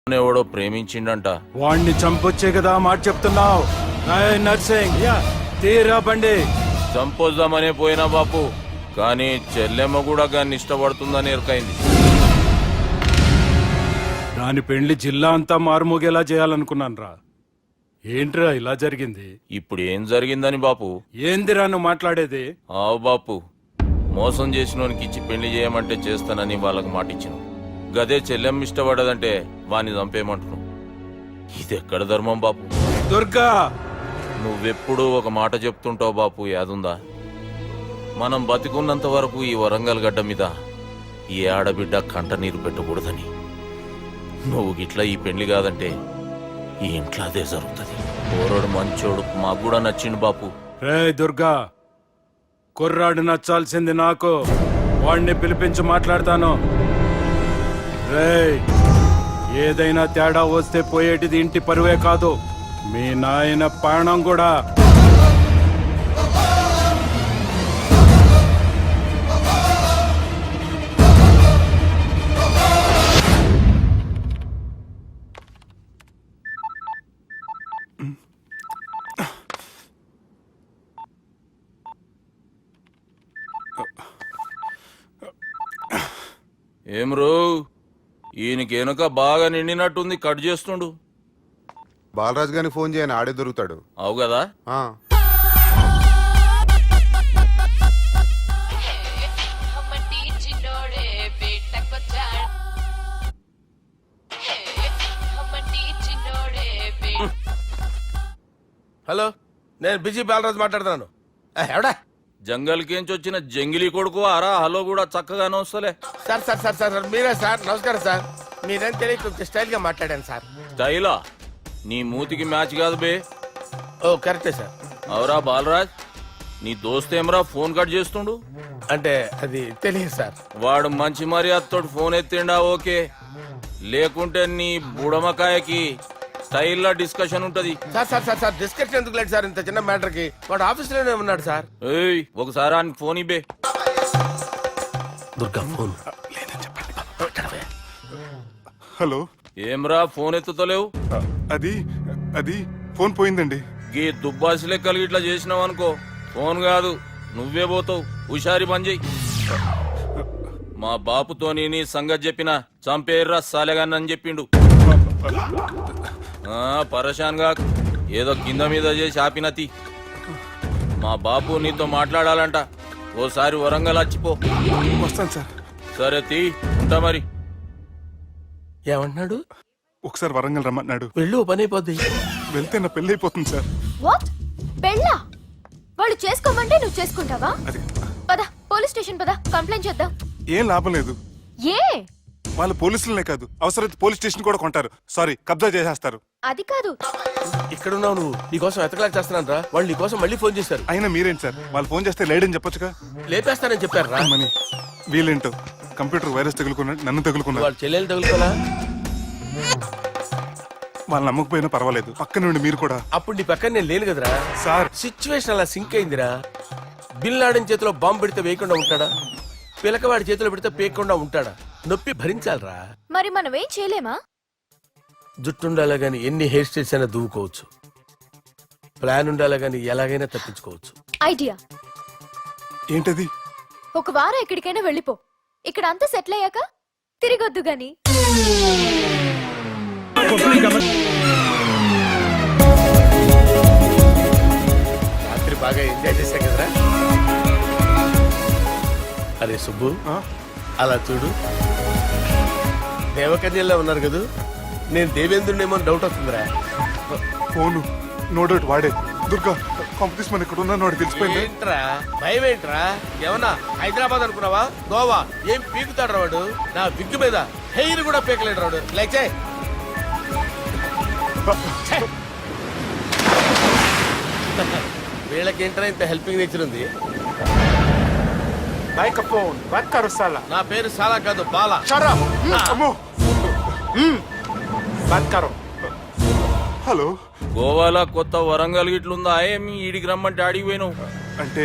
ఎవడో ప్రేమించిండంట. వాణ్ణి చంపొచ్చే కదా మాట చెప్తున్నావు? రాయ్ నర్సింగ్, తీరా బండి. చంపొద్దామనే పోయినా బాపు, కానీ చెల్లెమ్మ కూడా గాన్ని ఇష్టపడుతుందని ఎరకైంది. దాని పెండ్లి జిల్లా అంతా మారుమోగేలా చేయాలనుకున్నాను రా. ఏంట్రా ఇలా జరిగింది? ఇప్పుడు ఏం జరిగిందని బాపు? ఏందిరా నువ్వు మాట్లాడేది? ఆవు బాపు, మోసం చేసినోనికి ఇచ్చి పెళ్లి చేయమంటే చేస్తానని వాళ్ళకి మాటిచ్చిన. గదే చెల్లెమ్మ ఇష్టపడదంటే వాణ్ణి చంపేయమంటున్నావు. ఇది ఎక్కడ ధర్మం బాపు? దుర్గా, నువ్వెప్పుడూ ఒక మాట చెప్తుంటావు బాపు, యాదుందా? మనం బతికున్నంత వరకు ఈ వరంగల్ గడ్డ మీద ఈ ఆడబిడ్డ కంట నీరు పెట్టకూడదని. నువ్వు గిట్లా ఈ పెళ్లి కాదంటే ఈ ఇంట్లో అదే జరుగుతుంది. పోరోడు మంచోడు, మాకు కూడా నచ్చిండు బాపు. రే దుర్గా, కుర్రాడు నచ్చాల్సింది నాకు. వాణ్ణి పిలిపించి మాట్లాడతాను. రేయ్, ఏదైనా తేడా వస్తే పోయేటిది ఇంటి పరువే కాదు, మీ నాయన ప్రాణం కూడా. ఏం రో, ఈయనకి వెనుక బాగా నిండినట్టుంది, కట్ చేస్తుండు. బాలరాజు గారిని ఫోన్ చేయని, ఆడే దొరుకుతాడు. అవు కదా? ఆ. హలో, నేను బిజీ బాలరాజు మాట్లాడుతున్నాను. ఎవడా? జంగల్కేంచి వచ్చిన జంగిలీ కొడుకు అరా. హలో కూడా చక్కగానే వస్తలే. Sir sir sir sir sir, మీరే సార్? నమస్కారం సార్. మీరేం తెలియక కొంచెం స్టైల్ గా మాట్లాడాను సార్. స్టైలా? నీ మూతికి మ్యాచ్ కాదు బే. ఓ కరెక్టే సార్. అవరా బాలరాజ్, నీ దోస్తేమరా ఫోన్ కట్ చేస్తుండు? అంటే అది తెలియదు సార్. వాడు మంచి మర్యాదతో ఫోన్ ఎత్తిండా ఓకే, లేకుంటే నీ బుడమకాయకి స్టైల్లో డిస్కషన్ ఉంటది. Sir sir sir sir, discussion ఎందుకు లేదు సార్ ఇంత చిన్న మ్యాటర్ కి? వాడు ఆఫీస్ లోనే ఉన్నాడు సార్. ఏయ్, ఒకసారి ఆయన ఫోన్ ఇబ్బే. దుర్గా ఫోన్. హలో. ఏమ్రా ఫోన్ ఎత్తుతలేవు? అది అది ఫోన్ పోయిందండి. గీ దుబ్బాసి లెక్కలు ఇట్లా చేసినావు అనుకో, ఫోన్ కాదు నువ్వే పోతావు. హుషారి పని చెయ్యి. మా బాపుతో నీ సంగతి చెప్పిన చంపేర్రా సాలెగాన్ని చెప్పిండు. పరేషాన్ గా ఏదో కింద మీద చేసి ఆపినతి. మా బాపు నీతో మాట్లాడాలంట. ఓసారి వరంగల్ వచ్చిపో. వస్తాను సార్. సరే తీ, ఉంటా మరి. ఏమంటున్నాడు? ఒకసారి వరంగల్ రమ్మన్నాడు. వెళ్ళు, పని అయిపోద్ది. వెళ్తే నా పెళ్లి అయిపోతుంది సార్. వాట్? పెళ్ళా? వాళ్ళు చేసుకోమంటే నువ్వు చేసుకుంటావా? అది పద, పోలీస్ స్టేషన్ పద, కంప్లైంట్ చేద్దాం. ఏం లాభం లేదు. ఏ? వాళ్ళు పోలీసులనే కాదు, అవసరమైతే పోలీస్ స్టేషన్ కూడా కొంటారు. సారీ, కబ్జా చేసేస్తారు. అది కాదు. ఇక్కడున్నావు నువ్వు, నీకోసం ఎతకలేక చేస్తున్నాను రా. వాళ్ళు నీకోసం మళ్ళీ ఫోన్ చేశారు. అయినా మీరేంటి సార్, వాళ్ళు ఫోన్ చేస్తే లేడని చెప్పొచ్చుగా. లేపేస్తానని చెప్పారు రా. మనీ వీళ్ళేంటో కంప్యూటర్ వైరస్ తగులుకున్నాడు, నన్ను తగులుకున్నారు. వాళ్ళ చెల్లెలు తగులుకోలా? వాళ్ళు నమ్మకపోయినా పర్వాలేదు, పక్క నుండి మీరు కూడా. అప్పుడు నీ పక్కన నేను లేను కదరా సార్. సిచ్యువేషన్ అలా సింక్ అయిందిరా. బిల్ లాడన్ చేతిలో బాంబు పెడితే వేయకుండా ఉంటాడా? పిలకవాడి చేతిలో పెడితే పేయకుండా ఉంటాడా? నొప్పి భరించాలరా. మరి మనం ఏం చేయలేమా? జుట్టుండాలా గాని ఎన్ని హెయిర్ స్టైల్స్ అయినా దూవుకోవచ్చు. ప్లాన్ ఉండాలి కానీ ఎలాగైనా తప్పించుకోవచ్చు. ఐడియా. ఏంటది? ఒక వారం ఎక్కడికైనా వెళ్ళిపో. ఇక్కడ అంతా సెటిల్ అయ్యాక తిరిగొద్దు గాని. రాత్రి బాగా ఎంజాయ్ చేశాం కదరా. అరే సుబ్బు, అలా చూడు, దేవకన్యల్లో ఉన్నారు కదా. నేను దేవేంద్రుడేమో డౌట్ వస్తుందిరా. ఫోను నో డౌట్ వాడే. దుర్గా కాంపిటీస్ మన ఇక్కడ ఉన్నా వాడు తెలిసిపోయింది. ఏంట్రా భయం ఏంట్రా? ఏమన్నా హైదరాబాద్ అనుకున్నావా? గోవా ఏం పీకుతాడు వాడు. నా విగ్గు మీద హెయిర్ కూడా పీకలేడు రాడు. లేచే వీళ్ళకేంట్రా ఇంత హెల్పింగ్ నేచర్ ఉంది. మైక్రోఫోన్ బాత్ కరో సాలా. నా పేరు సాలా కాదు, బాలా. Shut up. అమ్మో. బాత్ కరో. హలో. గోవాలో కొత్త వరంగల్ గిట్లుందా? ఏమి ఈడికి రమ్మంటే ఆడికి పోయినావు? అంటే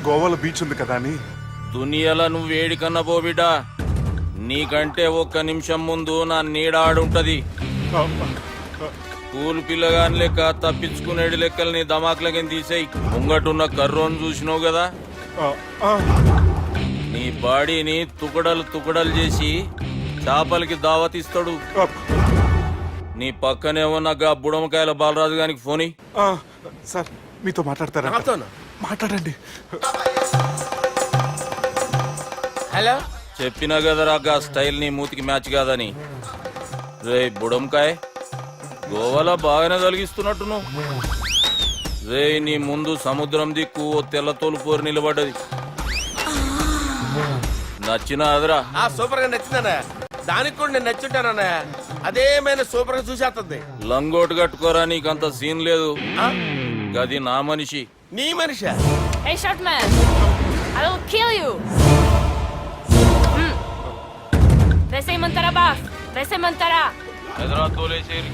గోవాలో బీచ్ ఉంది కదా అని. దునియాలో నువ్వు వేడికన్నా పో బిడ్డ. నీకంటే ఒక్క నిమిషం ముందు నా నీడ ఆడుంటది. స్కూల్ పిల్లగాని లెక్క తప్పించుకునేడు లెక్కల్ని దమాకులకి తీసేయి. ముంగటున్న కర్రోని చూసినావు కదా, నీ బాడీని తుకడలు తుకడలు చేసి చేపలకి దావతిస్తాడు. నీ పక్కనే ఉన్న గా బుడమకాయల బాలరాజు గారికి ఫోని. సార్ మీతో మాట్లాడతారా? మాట్లాడండి. హలో. చెప్పినా కదరా గా స్టైల్ నీ మూతికి మ్యాచ్ కాదని. రే బుడంకాయ, గోవాలో బాగానే తొలగిస్తున్నట్టు నువ్వు. రే నీ ముందు సముద్రం దిక్కు ఓ తెల్ల తోలుపోరు నిలబడ్డది. నచ్చినా అదరా? సూపర్ గా నచ్చిందన్నా. దానికి కూడా నేను నచ్చుంటానన్నా. అదేమైనా సూపర్ గా చూసేస్తుంది. లంగోటు కట్టుకోరా, నీకంత సీన్ లేదు. గది నా మనిషి. నీ Manisha? Hey short man, I will kill you. Vesemantara boss, Vesemantara. ఎదరా తోలేసేరి.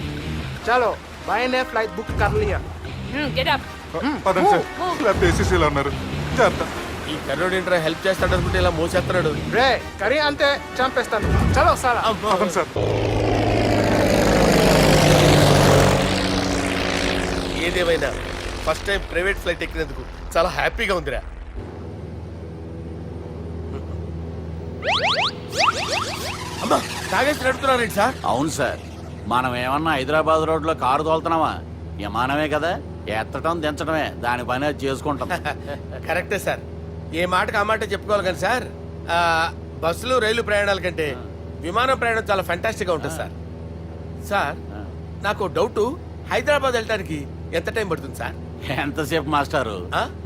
చలో బాయ్ ఫ్లైట్ బుక్ కర్ లియా. Get up. పదండి సార్. లేకపోతే ఏసీసీలో ఉన్నారు. జాగ్రత్త. ఈ కర్రోడు ఏంట్రా హెల్ప్ చేస్తాడు అనుకుంటే ఇలా మోసేస్తున్నాడు. రే కరీ అంతే చంపేస్తాను. చలో సాలా. పదండి సార్. ఏదేమైనా ఫస్ట్ టైం ప్రైవేట్ ఫ్లైట్ ఎక్కినందుకు చాలా హ్యాపీగా ఉందిరా. అమ్మా తాగేసి నడుపుతున్నారండి సార్. అవును సార్, మనం ఏమన్నా హైదరాబాద్ రోడ్ లో కారు తోలుతున్నామా? విమానమే కదా, ఎత్తటం దించడమే, దాని పని అది చేసుకుంటాం. కరెక్టే సార్. ఏ మాటకు ఆ మాట చెప్పుకోవాలి కానీ సార్, బస్సులు రైలు ప్రయాణాల కంటే విమానం ప్రయాణం చాలా ఫ్యాంటాస్టిక్ గా ఉంటుంది సార్. సార్ నాకు డౌట్, హైదరాబాద్ వెళ్ళడానికి ఎంత టైం పడుతుంది సార్? ఎంతసేపు మాస్టారు,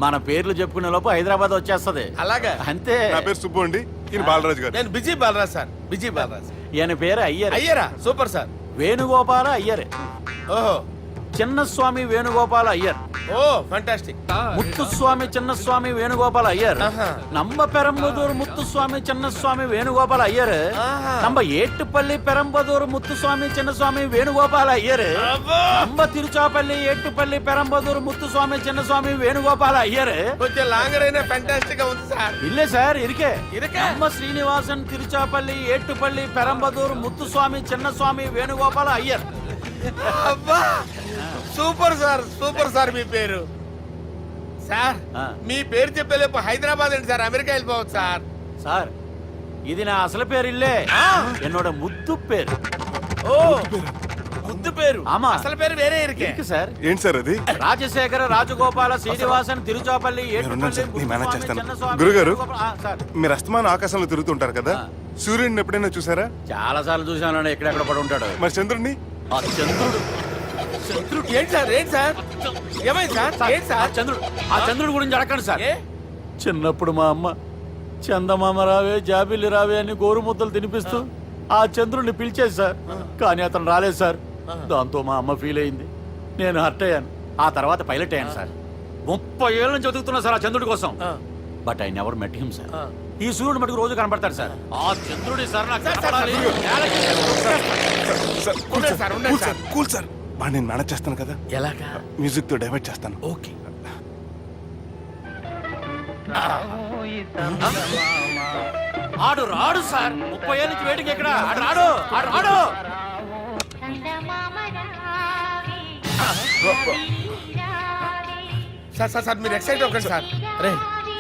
మన పేర్లు చెప్పుకునే లోపు హైదరాబాద్ వచ్చేస్తది. అలాగా? అంతే. నా పేరు సుబ్బు అండి, ఈయన బాలరాజు గారు. నేను busy Balaraj sir. Busy Balaraj. ఈయన పేరు అయ్యర్. అయ్యరా? Super sir. వేణుగోపాల అయ్యర్. ఓహో. చిన్నస్వామి వేణుగోపాల అయ్యర్. Oh fantastic. ముత్తుస్వామి చిన్నస్వామి వేణుగోపాల అయ్యర్. நம்ம பெரம்பதூர் முத்துசுவாமி சின்னசுவாமி வேணுகோபால ஐயர். நம்ம ஏட்டுப்பள்ளி பெரம்பதூர் முத்துசுவாமி சின்னசுவாமி வேணுகோபால ஐயர். நம்ம తిరుచాపల్లి ఏట్టుపల్లి పెరంబదూర్ ముత్తుస్వామి చిన్నస్వామి వేణుగోపాల అయ్యర్. కొంచెం లాంగర్ అయినా ఫంటాస్టిక్ గా ఉంది సార్. ఇల్లే సార్ ఇరికే. ఇరికే. நம்ம శ్రీనివాసన్ తిరుచాపల్లి ఏట్టుపల్లి పెరంబదూర్ ముత్తుస్వామి చిన్నస్వామి వేణుగోపాల అయ్యర్. అబ్బా సూపర్ సార్, సూపర్ సార్. మీ పేరు సార్, మీ పేరు చెప్పేలేపు హైదరాబాద్ అండి సార్, అమెరికా వెళ్ళిపోవచ్చు సార్. సార్ ఇది నా అసలు పేరు ఇల్లే, என்னோட ముద్దు పేరు. ఓ ముద్దు పేరు. ఆమా. అసలు పేరు వేరే ఇరికే సార్. ఏంటి సార్ అది? రాజశేఖర రాజగోపాల శ్రీనివాసన్ తిరుచాపల్లి గురుగారు, మీరు అస్తమానం ఆకాశంలో తిరుగుతుంటారు కదా, సూర్యుడిని ఎప్పుడైనా చూసారా? చాలా సార్లు చూసాను, ఎక్కడెక్కడ పడి ఉంటాడు. మరి చంద్రుడిని? ఆ చంద్రుడు. చంద్రుడు ఏంటి సార్? ఏంటి సార్? ఏమైంది సార్? ఏంటి సార్? ఆ చంద్రుడి గురించి అడగండి సార్. చిన్నప్పుడు మా అమ్మ చందమామ రావే జాబిల్లి రావే అని గోరు ముద్దలు తినిపిస్తూ ఆ చంద్రుడిని పిలిచేది సార్. కానీ అతను రాలేదు సార్. దాంతో మా అమ్మ ఫీల్ అయింది, నేను హర్ట్ అయ్యాను. ఆ తర్వాత పైలట్ అయ్యాను సార్. 30 ఏళ్ళ నుంచి చదువుతున్నా సార్ ఆ చంద్రుడి కోసం. But I never met him sir. ఈ సూర్యుడు మటుకు రోజు కనపడతాడు సార్. ఆ చంద్రుడి సార్ నాకు కనపడాలి. కూల్ సార్, బాగా నేను మేనేజ్ చేస్తాను కదా. ఎలాగా? మ్యూజిక్ తో డైవర్ట్ చేస్తాను. ఓకే. ఆడు రాడు సార్. 30 ఏళ్ళ నుంచి వేడికి ఎక్కడ ఆడు రాడు. ఆడు రాడు. సార్ మీరు ఎక్సైట్ అవ్వకండి సార్. అరే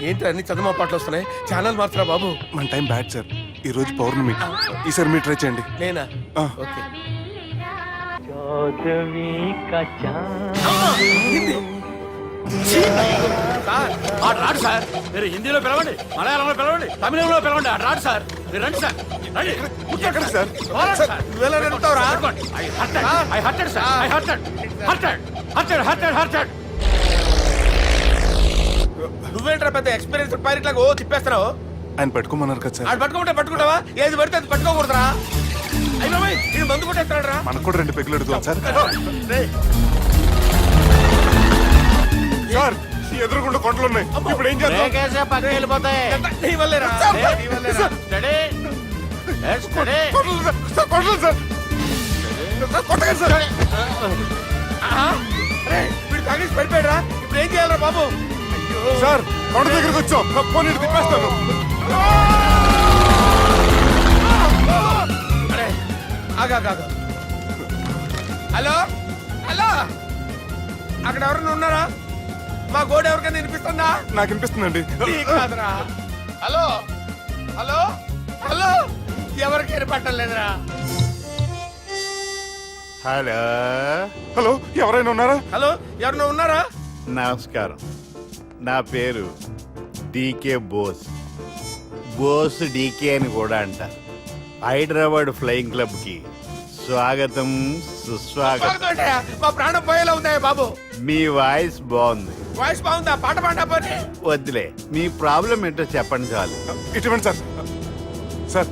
ఏంటి అన్ని చదువు పాటలు వస్తున్నాయి, ఛానల్ మార్చరా బాబు. మన టైం బ్యాడ్ సార్. ఈ రోజు పౌర్ణమి. ఈసారి మీరు ట్రై చేయండి. నేనా? ఆ. ఓకే. సార్ ఆడు రాడు సార్. మీరు హిందీలో పిలవండి, మలయాళంలో పిలవండి, తమిళంలో పిలవండి, ఆడు రాడు సార్. మీరు రండి సార్, రండి. ఎక్కడ సార్? పోరాడు సార్. నువ్వెలా నడుపుతావురా? పట్టుకోండి. I hurted, sir. I hurted. నువ్వేంట్రా పెద్ద ఎక్స్పీరియన్స్ పైరెట్ లాగా ఓ తిప్పేస్తున్నావు? ఆయన పెట్టుకోమన్నారు కదా సార్. ఆడు పట్టుకుంటే పట్టుకుంటావా? ఏది పడితే అది పట్టుకోకూడదురా. అయ్యో ఇది మందు కొట్టేస్తాడు రా. మనకు కూడా 2 పెగ్గులు అడుగుతాం సార్. సార్ ఎదురుగుండా కొండలు ఉన్నాయి. ఇప్పుడు ఏం చేద్దాం? లేకేసే పక్కకి వెళ్ళిపోతాయి. నీ వల్లేరా? నీ వల్లేరా? Steady. Let's steady. కొండలు సార్. సార్, కొండలు సార్. సార్, కొట్టకండి సార్. ఆహా. రేయ్, వీడు తాగేసి పడిపోయాడురా. ఇప్పుడు ఏం చేయాలరా బాబు? సార్ కొండ దగ్గరికి వచ్చాం. పోనీ తిప్పేస్తాను. అరే, ఆగు. హలో హలో, అక్కడ ఎవరైనా ఉన్నారా? మా గోడ ఎవరికైనా వినిపిస్తుందా? నాకు అనిపిస్తుందండి. నీకు కాదురా. హలో హలో హలో, ఎవరికి ఏర్పట్టలేదురా. హలో హలో, ఎవరైనా ఉన్నారా? హలో, ఎవరైనా ఉన్నారా? నమస్కారం. నా పేరు డీకే బోస్. బోస్ డీకే అని కూడా అంటారు. హైదరాబాద్ ఫ్లయింగ్ క్లబ్ కి స్వాగతం, సుస్వాగతం. స్వాగతం. మా ప్రాణం పోయేలా ఉందా బాబు? మీ వాయిస్ బాగుంది. వాయిస్ బాగుందా? పాట పాడా పోనీ. వద్దులే, మీ ప్రాబ్లం ఏంటో చెప్పండి చాలు. ఇటువంటి సార్. సార్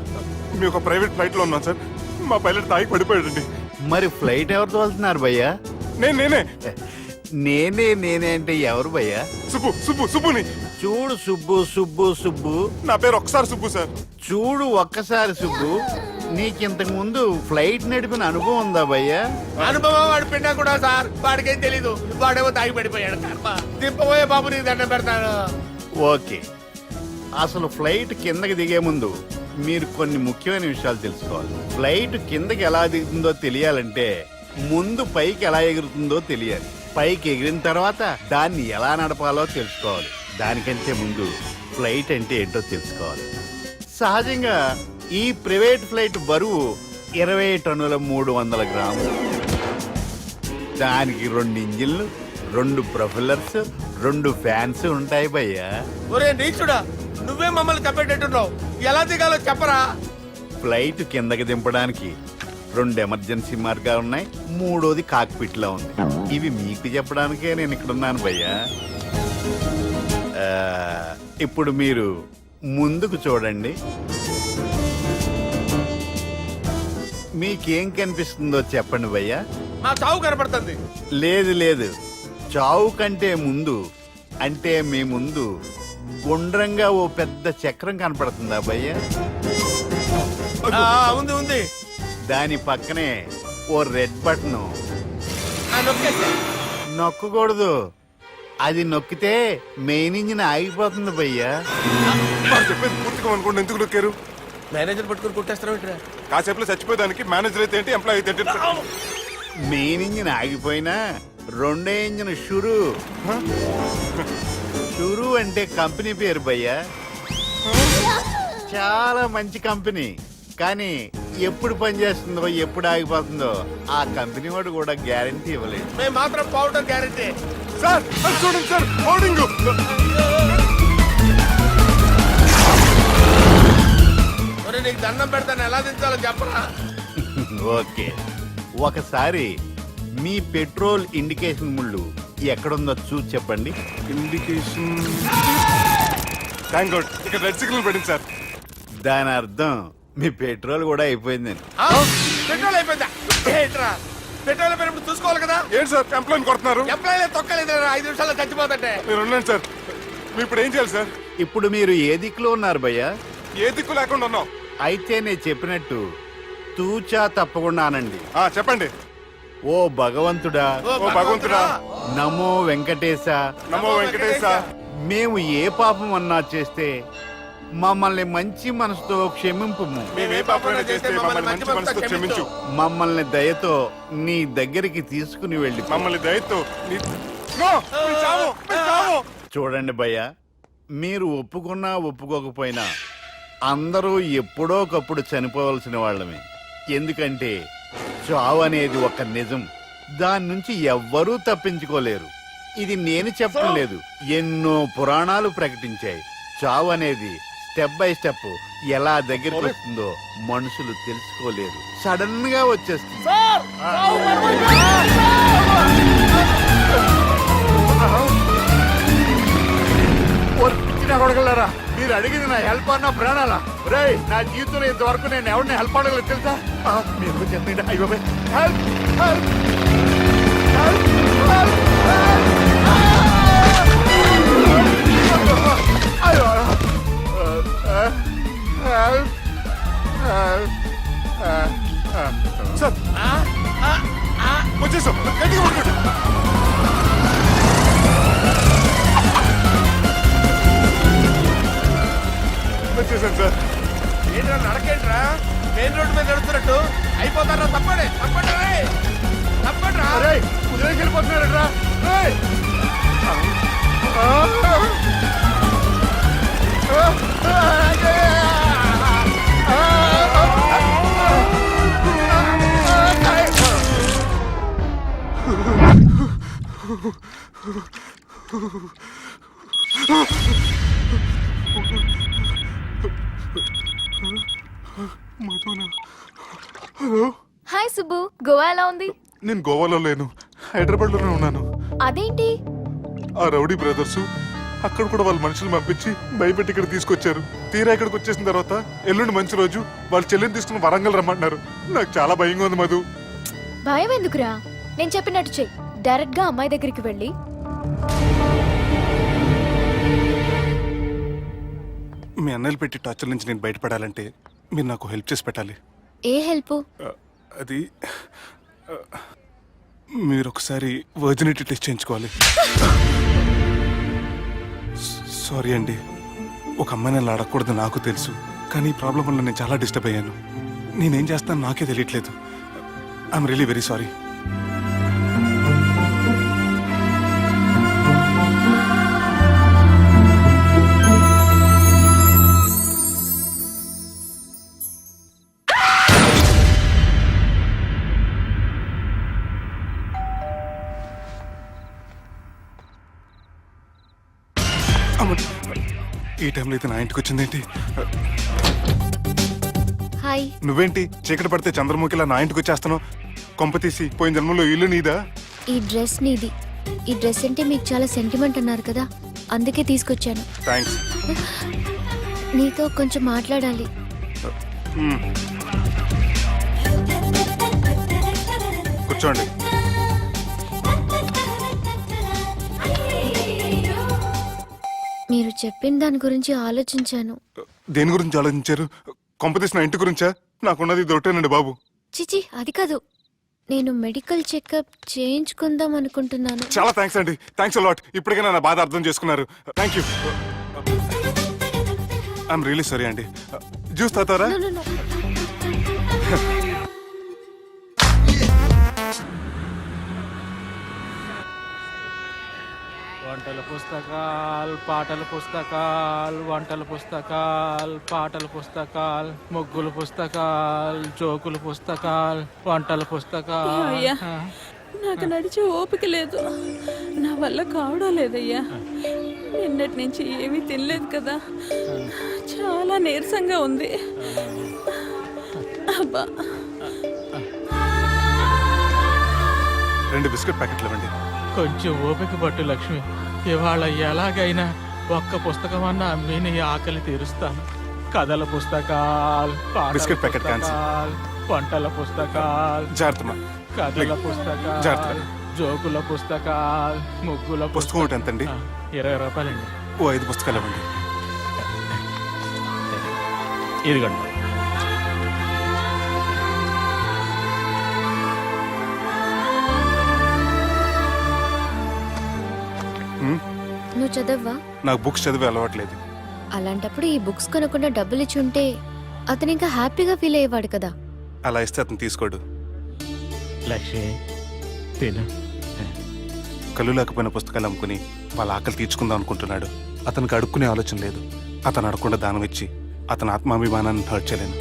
మీ ఒక ప్రైవేట్ ఫ్లైట్ లో ఉన్నాం సార్. మా పైలట్ తాగి పడిపోయాడండి. మరి ఫ్లైట్ ఎవరు తోలుతున్నారు భయ్యా? నేనే నేనే అంటే ఎవరు భయ్యా? సుబ్బుని. చూడు సుబ్బు. నా పేరు ఒకసారి సుబ్బు సార్. చూడు ఒక్కసారి సుబ్బు, నీకింతకు ముందు ఫ్లైట్ నడిపిన అనుభవం ఉందా భయ్యా? అనుభవం వాడు పిండా కూడా సార్. వాడికేం తెలీదు. వాడేమో తాగి పడిపోయాడు. కర్మ. దింపబోయే బాబు నీకు దండం పెడతాను. ఓకే, అసలు ఫ్లైట్ కిందకి దిగే ముందు మీరు కొన్ని ముఖ్యమైన విషయాలు తెలుసుకోవాలి. ఫ్లైట్ కిందకి ఎలా దిగుతుందో తెలియాలంటే ముందు పైకి ఎలా ఎగురుతుందో తెలియాలి. పైకి ఎగిరిన తర్వాత దాన్ని ఎలా నడపాలో తెలుసుకోవాలి. దానికంటే ముందు ఫ్లైట్ అంటే ఏంటో తెలుసుకోవాలి. సహజంగా ఈ ప్రైవేట్ ఫ్లైట్ బరువు 20 టన్నుల 300 గ్రాములు. దానికి 2 ఇంజిన్లు, 2 ప్రొఫెల్లర్స్, 2 ఫ్యాన్స్ ఉంటాయి భయ్యా. ఒరే నీచుడా, నువ్వే మమ్మల్ని తప్పేటట్టున్నావు. ఎలా దిగాలో చెప్పరా? ఫ్లైట్ కిందకి దింపడానికి 2 ఎమర్జెన్సీ మార్గాలు ఉన్నాయి. 3వది కాక్పిట్ లో ఉంది. ఇవి మీకు చెప్పడానికే నేను ఇక్కడ ఉన్నాను భయ్యా. ఇప్పుడు మీరు ముందుకు చూడండి. మీకేం కనిపిస్తుందో చెప్పండి భయ్యా. మా చావు కనపడుతుంది. లేదు, చావు కంటే ముందు అంటే మీ ముందు గుండ్రంగా ఓ పెద్ద చక్రం కనపడుతుందా భయ్యా? ఉంది. దాని పక్కనే ఓ రెడ్ బటన్. నొక్కేసా. నొక్కకూడదు, అది నొక్కితే మెయిన్ ఇంజిన్ ఆగిపోతుంది భయ్యా. చెప్పేది పూర్తిగా అనుకోండి. ఎందుకు నొక్కారు? మేనేజర్ పట్టుకుని కుట్టేస్తారా? కాసేపులో చచ్చిపోయేదానికి మేనేజర్ అయితే ఏంటి, ఎంప్లాయ్ అయితే ఏంటి? మెయిన్ ఇంజిన్ ఆగిపోయినా 2వ ఇంజిన్ షురు అంటే కంపెనీ పేరు భయ్యా. చాలా మంచి కంపెనీ. కానీ ఎప్పుడు పనిచేస్తుందో ఎప్పుడు ఆగిపోతుందో ఆ కంపెనీ వాడు కూడా గ్యారంటీ ఇవ్వలేదు. మేము మాత్రం పౌడర్ గ్యారంటీ. సార్ చూడండి సార్, హోర్డింగ్. నీకు దండం పెడతాను, ఎలా దించాలో చెప్పరా? ఓకే, ఒకసారి మీ పెట్రోల్ ఇండికేషన్ ముళ్ళు ఎక్కడుందో చూసి చెప్పండి. ఇండికేషన్. థ్యాంక్ గాడ్, ఇక్కడ రెడ్ సిగ్నల్ పడింది సార్. దాని అర్థం మీ పెట్రోల్ కూడా అయిపోయిందని. పెట్రోల్ అయిపోయిందా? ఏంట్రా పెట్రోల్ అయిపోయినప్పుడు చూసుకోవాలి కదా. ఏంటి సార్ ఎంప్లాయ్ కొడుతున్నారు? ఎంప్లాయీ తొక్కలేదు. 5 నిమిషాల్లో చచ్చిపోతుంటే. మీరు ఉండండి సార్. మీరు ఇప్పుడు ఏం చేయాలి సార్? ఇప్పుడు మీరు ఏ దిక్కులో ఉన్నారు భయ్యా? ఏ దిక్కు లేకుండా ఉన్నాం. అయితే నేను చెప్పినట్టు తూచా తప్పకుండా అనండి. చెప్పండి. ఓ భగవంతుడా, ఓ భగవంతుడా, నమో వెంకటేశ, నమో వెంకటేశ. మేము ఏ పాపం అన్నా చేస్తే మమ్మల్ని మంచి మనసుతో క్షమింపు. మేము ఏ పాపమైనా చేస్తే మమ్మల్ని మంచి మనసుతో క్షమించు. మమ్మల్ని దయతో నీ దగ్గరికి తీసుకుని వెళ్ళి. మమ్మల్ని దయతో చూడండి భయ్య, మీరు ఒప్పుకున్నా ఒప్పుకోకపోయినా అందరూ ఎప్పుడో ఒకప్పుడు చనిపోవలసిన వాళ్ళమే. ఎందుకంటే చావు అనేది ఒక నిజం, దాని నుంచి ఎవ్వరూ తప్పించుకోలేరు. ఇది నేను చెప్పడం లేదు, ఎన్నో పురాణాలు ప్రకటించాయి. చావు అనేది స్టెప్ బై స్టెప్ ఎలా దగ్గరికి వస్తుందో మనుషులు తెలుసుకోలేరు, సడన్ గా వచ్చేస్తుంది. కొడగలరా, మీరు అడిగింది నా హెల్ప్ అన్న ప్రాణాలా? రేయ్, నా జీవితంలో ఇంతవరకు నేను ఎవరిని హెల్ప్ అడగలేదు తెలుసా? మీరు చెప్పండి. అయ్యో హెల్ప్ హెల్ప్ సార్ వచ్చేసాం. గట్టిగా పట్టుకోండి. వచ్చేసాను సార్. ఏంట్రా నడకేంట్రా? మెయిన్ రోడ్డు మీద నడుస్తున్నట్టు అయిపోతారా? తప్పండి తప్పండి తప్పండి రా. కుదిరేసి వెళ్ళిపోతున్నారా? హాయ్ సుబ్బు, గోవా ఎలా ఉంది? నేను గోవాలో లేను, హైదరాబాద్ లోనే ఉన్నాను. అదేంటి? ఆ రౌడీ బ్రదర్స్ అక్కడ కూడా వాళ్ళ మనుషులు పంపించి భయపెట్టి ఇక్కడ తీసుకొచ్చారు. తీరా ఇక్కడికి వచ్చేసిన తర్వాత ఎల్లుండి మంచి రోజు వాళ్ళ చెల్లిని తీసుకుని వరంగల్ రమ్మంటున్నారు. నాకు చాలా భయంగా ఉంది మధు. భయం ఎందుకురా? నేను చెప్పినట్టు చెయ్యి. డైరెక్ట్ గా అమ్మాయి దగ్గరికి వెళ్ళి మీ అన్నయ్యలు పెట్టి టార్చర్ నుంచి నేను బయటపడాలంటే మీరు నాకు హెల్ప్ చేసి పెట్టాలి. ఏ హెల్ప్? అది మీరు ఒకసారి వర్జినిటీ టెస్ట్ చేయించుకోవాలి. సారీ అండి, ఒక అమ్మాయిని అలా అడగకూడదు నాకు తెలుసు, కానీ ఈ ప్రాబ్లం వల్ల నేను చాలా డిస్టర్బ్ అయ్యాను. నేనేం చేస్తాను నాకే తెలియట్లేదు. I'm really very sorry. ఈ టైంలో అయితే నా ఇంటికి వచ్చిందేంటి? హాయ్. నువ్వేంటి చీకటి పడితే చంద్రముఖిలా నా ఇంటికి వచ్చేస్తాను? కొంప తీసి పోయిన జన్మలో ఇల్లు నీదా? ఈ డ్రెస్ నీది. ఈ డ్రెస్ అంటే మీకు చాలా సెంటిమెంట్ అన్నారు కదా, అందుకే తీసుకొచ్చాను. థ్యాంక్స్. నీతో కొంచెం మాట్లాడాలి. కూర్చోండి. మీరు చెప్పిన దాని గురించి ఆలోచించాను. దేని గురించి ఆలోచించారు? కొంపతీసి నా ఇంటి గురించా? నాకున్నది దొరకనండి బాబు. చిచి, అది కాదు. నేను మెడికల్ చెకప్ చేయించుకుందాం అనుకుంటున్నాను. చాలా థ్యాంక్స్ అండి, థ్యాంక్స్ అలాట్. ఇప్పటికైనా నా బాధ అర్థం చేసుకున్నారు. Thank you. I'm really sorry అండి. జ్యూస్ తాతారా? No, no, no. వంటల పుస్తకాలు, పాటల పుస్తకాలు, వంటల పుస్తకాలు, పాటల పుస్తకాలు, ముగ్గుల పుస్తకాలు, జోకుల పుస్తకాలు, వంటల పుస్తకాలు. అయ్యా, నాకు నడిచే ఓపిక లేదు, నా వల్ల కావడం లేదయ్యా. నిన్నటి నుంచి ఏమీ తినలేదు కదా, చాలా నీరసంగా ఉంది. అబ్బా, 2 బిస్కెట్ ప్యాకెట్లు ఇవ్వండి. కొంచెం ఓపిక పట్టు లక్ష్మి, ఇవాళ ఎలాగైనా ఒక్క పుస్తకం అన్నా అమ్మి నీ ఆకలి తీరుస్తాను. కథల పుస్తకాలు, బిస్కెట్ ప్యాకెట్ పుస్తకాలు, వంటల పుస్తకాలు, జాగ్రత్త. కథల పుస్తకాలు, జోకుల పుస్తకాలు, ముగ్గుల పుస్తకం ఒకటి ఎంతండి? 20 రూపాయలండి. ఓ 5 పుస్తకాలు ఇవ్వండి. ఇదిగండి. నువ్వు చదవ్వా? నాకు బుక్స్ చదివే అలవాట్లేదు. అలాంటప్పుడు ఈ బుక్స్ కొనకుండా డబ్బులు ఇచ్చి ఉంటే అతను ఇంకా హ్యాపీగా ఫీల్ అయ్యేవాడు కదా. అలా ఇస్తే అతను తీసుకోడు. లక్ష్మి తిను. కళ్ళు లేకపోయిన పుస్తకాలు అమ్ముకుని వాళ్ళ ఆకలి తీర్చుకుందాం అనుకుంటున్నాడు. అతనికి అడుక్కునే ఆలోచన లేదు. అతను అడగకుండా దానం ఇచ్చి అతని ఆత్మాభిమానాన్ని హర్ట్ చేయలేను.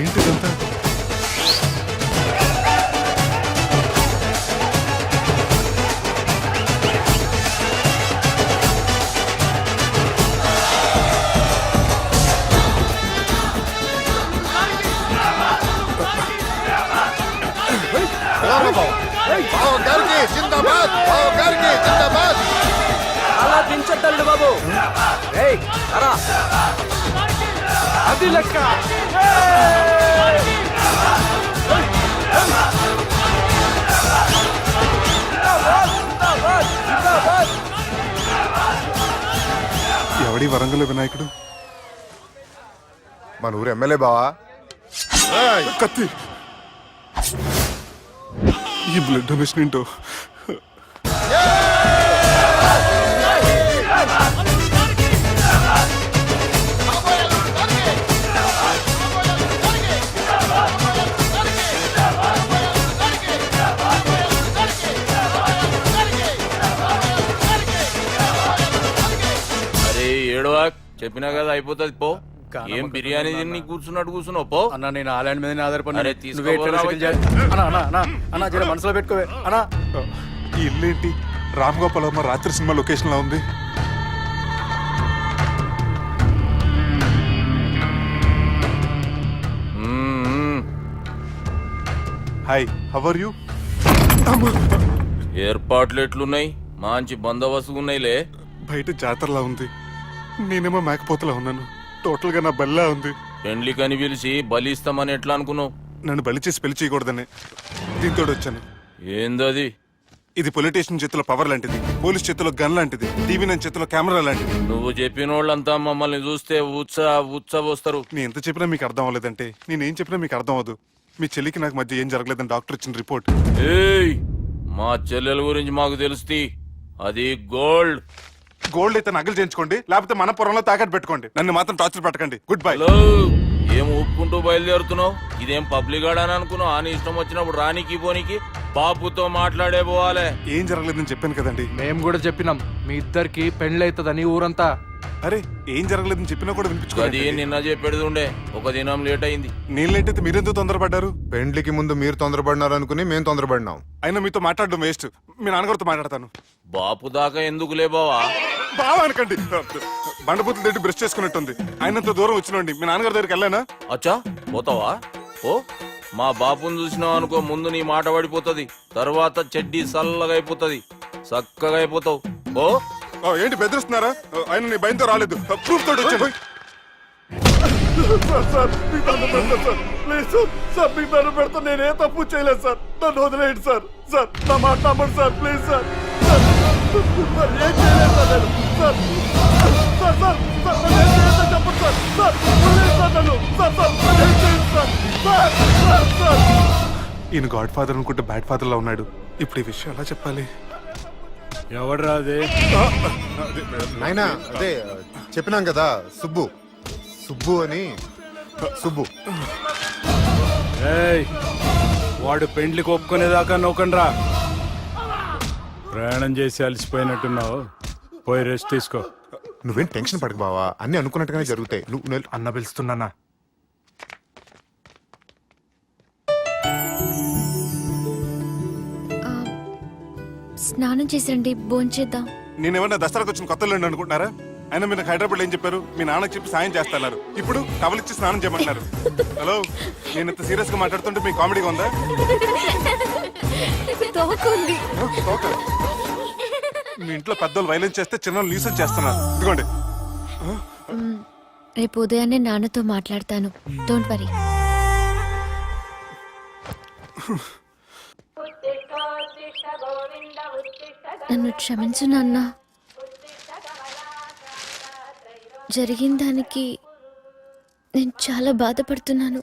ఏంటిదంతా? అలా దించద్దండి బాబు. అది లెక్క. ఎవడి వరంగల్ వినాయకుడు? మన ఊరు ఎమ్మెల్యే బావా. కత్తి. ఈ బ్లడ్ డొనేషన్ ఏంటో. అరే ఏడవా, చెప్పినా కదా అయిపోతుంది పో. ఏం బిర్యానీ తిని కూర్చున్నట్టు కూర్చున్నావు పో. అన్న నేను ఆలాండ్ మీద ఆధారపడి అరే తీసుకోపోరా జర మనసులో పెట్టుకోవే అన్నా. ఈ ఇల్లేంటి రామ్ గోపాల్ వర్మ రాత్రి సినిమా లొకేషన్ లా ఉంది. Hi, how are you? ఏర్పాట్లు ఎట్లున్నాయి? మంచి బందోబస్తు ఉన్నాయిలే. బయట జాతరలా ఉంది, నేనేమో మేకపోతలా ఉన్నాను. టోటల్ గా నా బల్లా ఉంది. పెండ్లి కని పిలిచి బలి ఇస్తామని ఎట్లా అనుకున్నావు? నన్ను బలి చేసి పెళ్లి చేయకూడదని దీంతో వచ్చాను. ఏందది? ఇది పొలిటీషియన్ చేతిలో పవర్ లాంటిది, పోలీస్ చేతిలో గన్ లాంటిది, టీవీ నైన్ చేతిలో కెమెరా లాంటిది. నువ్వు చెప్పిన వాళ్ళంతా మమ్మల్ని చూస్తే ఉత్సవస్తారు. నేను ఎంత చెప్పినా మీకు అర్థం అవ్వలేదంటే నేనేం చెప్పినా మీకు అర్థం అవ్వదు. మీ చెల్లికి నాకు మధ్య ఏం జరగలేదని డాక్టర్ ఇచ్చిన రిపోర్ట్. ఏయ్, మా చెల్లెల గురించి మాకు తెలుస్తుంది. అది గోల్డ్. గోల్డ్ అయితే నగలు చేయించుకోండి, లేకపోతే మన పొరంలో తాకట్టు పెట్టుకోండి. నన్ను మాత్రం టార్చర్ పెట్టకండి. Good bye. హలో, ఏం ఒప్పుకుంటూ బయలుదేరుతున్నావు? ఇదేం పబ్లిక్ గాడని అనుకున్నావు? అని ఇష్టం వచ్చినప్పుడు రానికి పోనీకి బాపుతో మాట్లాడే పోవాలే. ఏం జరగలేదని చెప్పాను కదండి. మేము కూడా చెప్పినాం మీ ఇద్దరికి పెళ్ళైతుందని ఊరంతా. అరే ఏం జరగలేదని చెప్పినా కూడా అది వినిపించుకోండి. నిన్న చెప్పేది ఉండే, ఒక దినం లేట్ అయింది. నేను లేట్ అయితే మీరెందుకు తొందరపడ్డారు? పెండ్లికి ముందు మీరు తొందరపడినారు అనుకుని మేము తొందరపడినాం. అయినా మీతో మాట్లాడడం వేస్ట్. మీ నాన్నగారితో మాట్లాడతాను. బాపు దాకా ఎందుకులే బావా? బావా అనకండి, బండబూతులు తిట్టి బ్రష్ చేసుకున్నట్టుంది. ఆయనంత దూరం వచ్చినండి. మీ నాన్నగారి దగ్గరికి వెళ్ళానా? అచ్చా, పోతావా? ఓ, మా బాపుని చూసినావు అనుకో, ముందు నీ మాట పడిపోతుంది, తర్వాత చెడ్డీ చల్లగా అయిపోతుంది, చక్కగా అయిపోతావు. ఓ ఏంటి బెదిరిస్తున్నారా? ఆయన నీ భయంతో రాలేదు, ప్రూఫ్ తోటి వచ్చాను. నేనే తప్పు చేయలేదు సార్, నన్ను వదిలేయండి సార్. సార్ నా మాట నమ్మండి సార్, ప్లీజ్ సార్. ఏం చేయలేదు సార్ నేను. సార్ సార్ సార్ సార్ నన్ను ఏం చేయలేదు చెప్పండి సార్. సార్ వదిలేయండి సార్ నన్ను. సార్ సార్ నన్ను ఏం చేయలేదు సార్. Sir sir sir. ఈయన గాడ్ ఫాదర్ అనుకుంటే బ్యాడ్ ఫాదర్ లా ఉన్నాడు. ఇప్పుడు ఈ విషయం ఎలా చెప్పాలి? ఎవడరా అదే? నాయనా అదే చెప్పినాం కదా, సుబ్బు. సుబ్బు అని. సుబ్బు. ఏయ్, వాడు పెండ్లికి ఒప్పుకునేదాకా నోకండ్రా. ప్రయాణం చేసి అలసిపోయినట్టున్నావు, పోయి రెస్ట్ తీసుకో. నువ్వేం టెన్షన్ పడకు బావా, అన్ని అనుకున్నట్టుగానే జరుగుతాయి. నువ్వు అన్న పిలుస్తున్నానా? స్నానం చేసిరండి, భోంచేద్దాం. నేనేమన్నా దసరాకు వచ్చిన కొత్త లేండి అనుకుంటున్నారా? అయినా మీరు హైదరాబాద్ ఏం చెప్పారు? మీ నాన్నకి చెప్పి సాయం చేస్తున్నారు, ఇప్పుడు కవలిచ్చి స్నానం చేయమంటున్నారు. హలో, నేను ఇంత సీరియస్ గా మాట్లాడుతుంటే మీ కామెడీగా ఉందా? మీ ఇంట్లో పెద్దోళ్ళు వైలెన్స్ చేస్తే చిన్న న్యూసెన్స్ చేస్తున్నారు. ఇదిగోండి. రేపు ఉదయాన్నే నాన్నతో మాట్లాడతాను, డోంట్ వరీ. నన్ను క్షమించు నాన్న. జరిగిన దానికి నేను చాలా బాధపడుతున్నాను.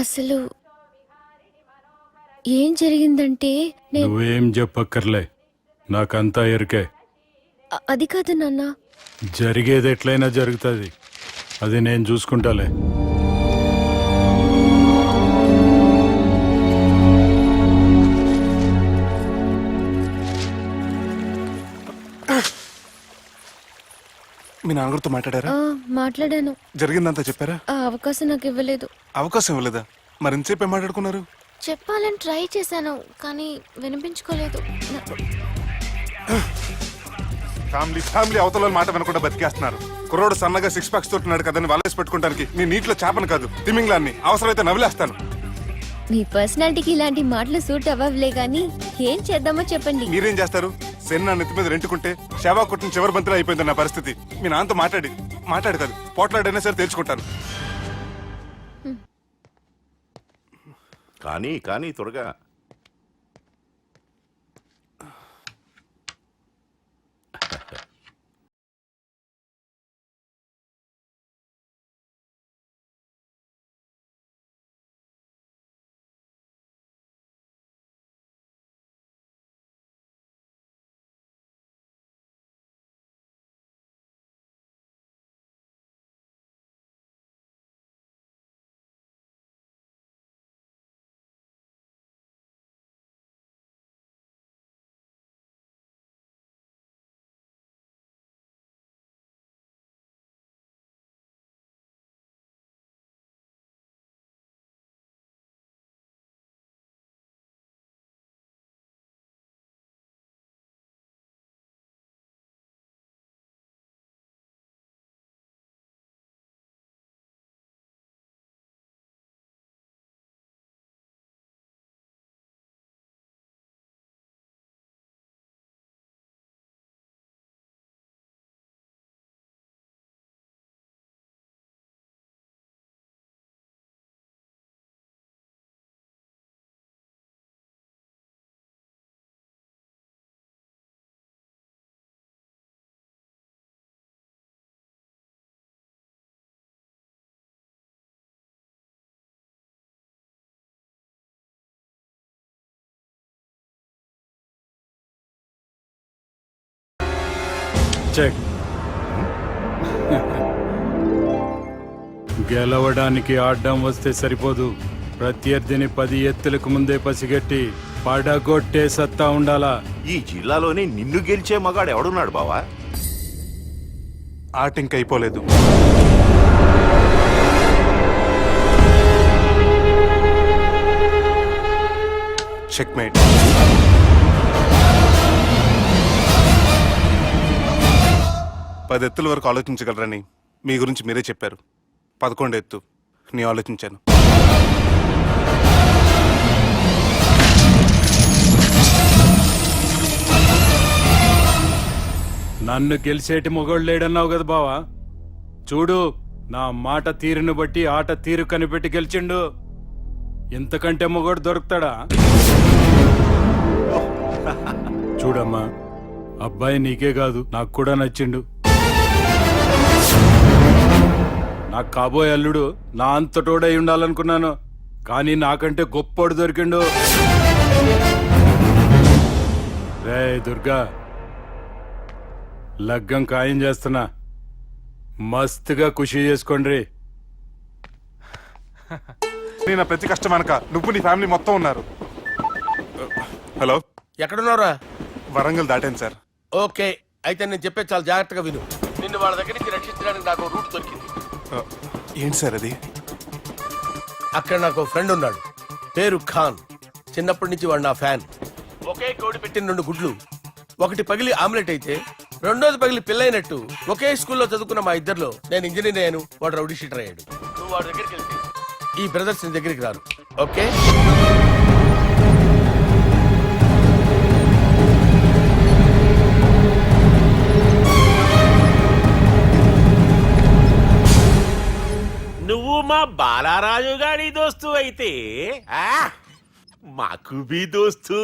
అసలు ఏం జరిగిందంటే నేను నువ్వేం చెప్పక్కర్లే, నాకంతా ఎరికే. అది కాదు నాన్న. జరిగేది ఎట్లయినా జరుగుతుంది, అది నేను చూసుకుంటాలే. మీ నాన్నగారితో మాట్లాడారా? మాట్లాడాను. జరిగిందంతా చెప్పారా? ఆ అవకాశం నాకు ఇవ్వలేదు. అవకాశం ఇవ్వలేదా? మరి ఇంతసేపు ఏం మాట్లాడుకున్నారు? చెప్పాలని ట్రై చేశాను కానీ వినిపించుకోలేదు. ఫ్యామిలీ అవతల మాట వినకుండా బతికేస్తున్నారు. కుర్రోడు సన్నగా 6 ప్యాక్స్ తోటి కదని వాళ్ళేసి పెట్టుకోవడానికి నీ నీటిలో చేపను కాదు తిమింగ్లాన్ని అవసరమైతే నవ్వులేస్తాను. మీ పర్సనాలిటీకి ఇలాంటి మాటలు సూట్ అవ్వలే గానీ ఏం చేద్దామో చెప్పండి. మీరేం చేస్తారు? సెన్న నెత్తి మీద రెంటుకుంటే శవా కొట్టిన చివరి బంతిలో అయిపోయింది నా పరిస్థితి. మీ నాన్నతో మాట్లాడి కాదు పోట్లాడైనా సరే తేల్చుకుంటాను. కానీ త్వరగా. చెక్. గెలవడానికి ఆడడం వస్తే సరిపోదు, ప్రత్యర్థిని 10 ఎత్తులకు ముందే పసిగట్టి పడగొట్టే సత్తా ఉండాలా. ఈ జిల్లాలోనే నిన్ను గెలిచే మగాడు ఎవడున్నాడు బావా? ఆట ఇంక అయిపోలేదు. చెక్మేట్. పది ఎత్తుల వరకు ఆలోచించగలరని మీ గురించి మీరే చెప్పారు. 11 ఎత్తు నీ ఆలోచించాను. నన్ను గెలిచేటి మొగోడు లేడన్నావు కదా బావా, చూడు నా మాట తీరును బట్టి ఆట తీరు కనిపెట్టి గెలిచిండు. ఇంతకంటే మొగోడు దొరుకుతాడా? చూడమ్మా, అబ్బాయి నీకే కాదు నాకు కూడా నచ్చిండు. నాకు కాబోయే అల్లుడు నా అంతటోడై ఉండాలనుకున్నాను, కానీ నాకంటే గొప్పోడు దొరికిండు. రే దుర్గా, లగ్గం ఖాయం చేస్తున్నా, మస్తుగా ఖుషి చేసుకోండి. నేను ప్రతి కష్టం అనక నువ్వు నీ ఫ్యామిలీ మొత్తం ఉన్నారు. హలో, ఎక్కడున్నారా? వరంగల్ దాటాను సార్. ఓకే, అయితే నేను చెప్పే చాలా జాగ్రత్తగా విను. నిన్ను వాళ్ళ దగ్గర నుంచి రక్షించడానికి నాకు రూట్ దొరికింది. ఏంటి సార్ అది? అక్కడ నాకు ఫ్రెండ్ ఉన్నాడు, పేరు ఖాన్. చిన్నప్పటి నుంచి వాడు నా ఫ్యాన్. ఒకే కోడి పెట్టిన 2 గుడ్లు, ఒకటి పగిలి ఆమ్లెట్ అయితే రెండోది పగిలి పిల్లైనట్టు ఒకే స్కూల్లో చదువుకున్న మా ఇద్దరిలో నేను ఇంజనీర్ అయ్యాను, వాడు రౌడీ షీటర్ అయ్యాడు. నువ్వు వాడి దగ్గరికి వెళ్తే ఈ బ్రదర్స్ నీ దగ్గరికి రారు. ఓకే, నువ్వు మా బాలారాజు గారి దోస్తు అయితే మాకు బి దోస్తు.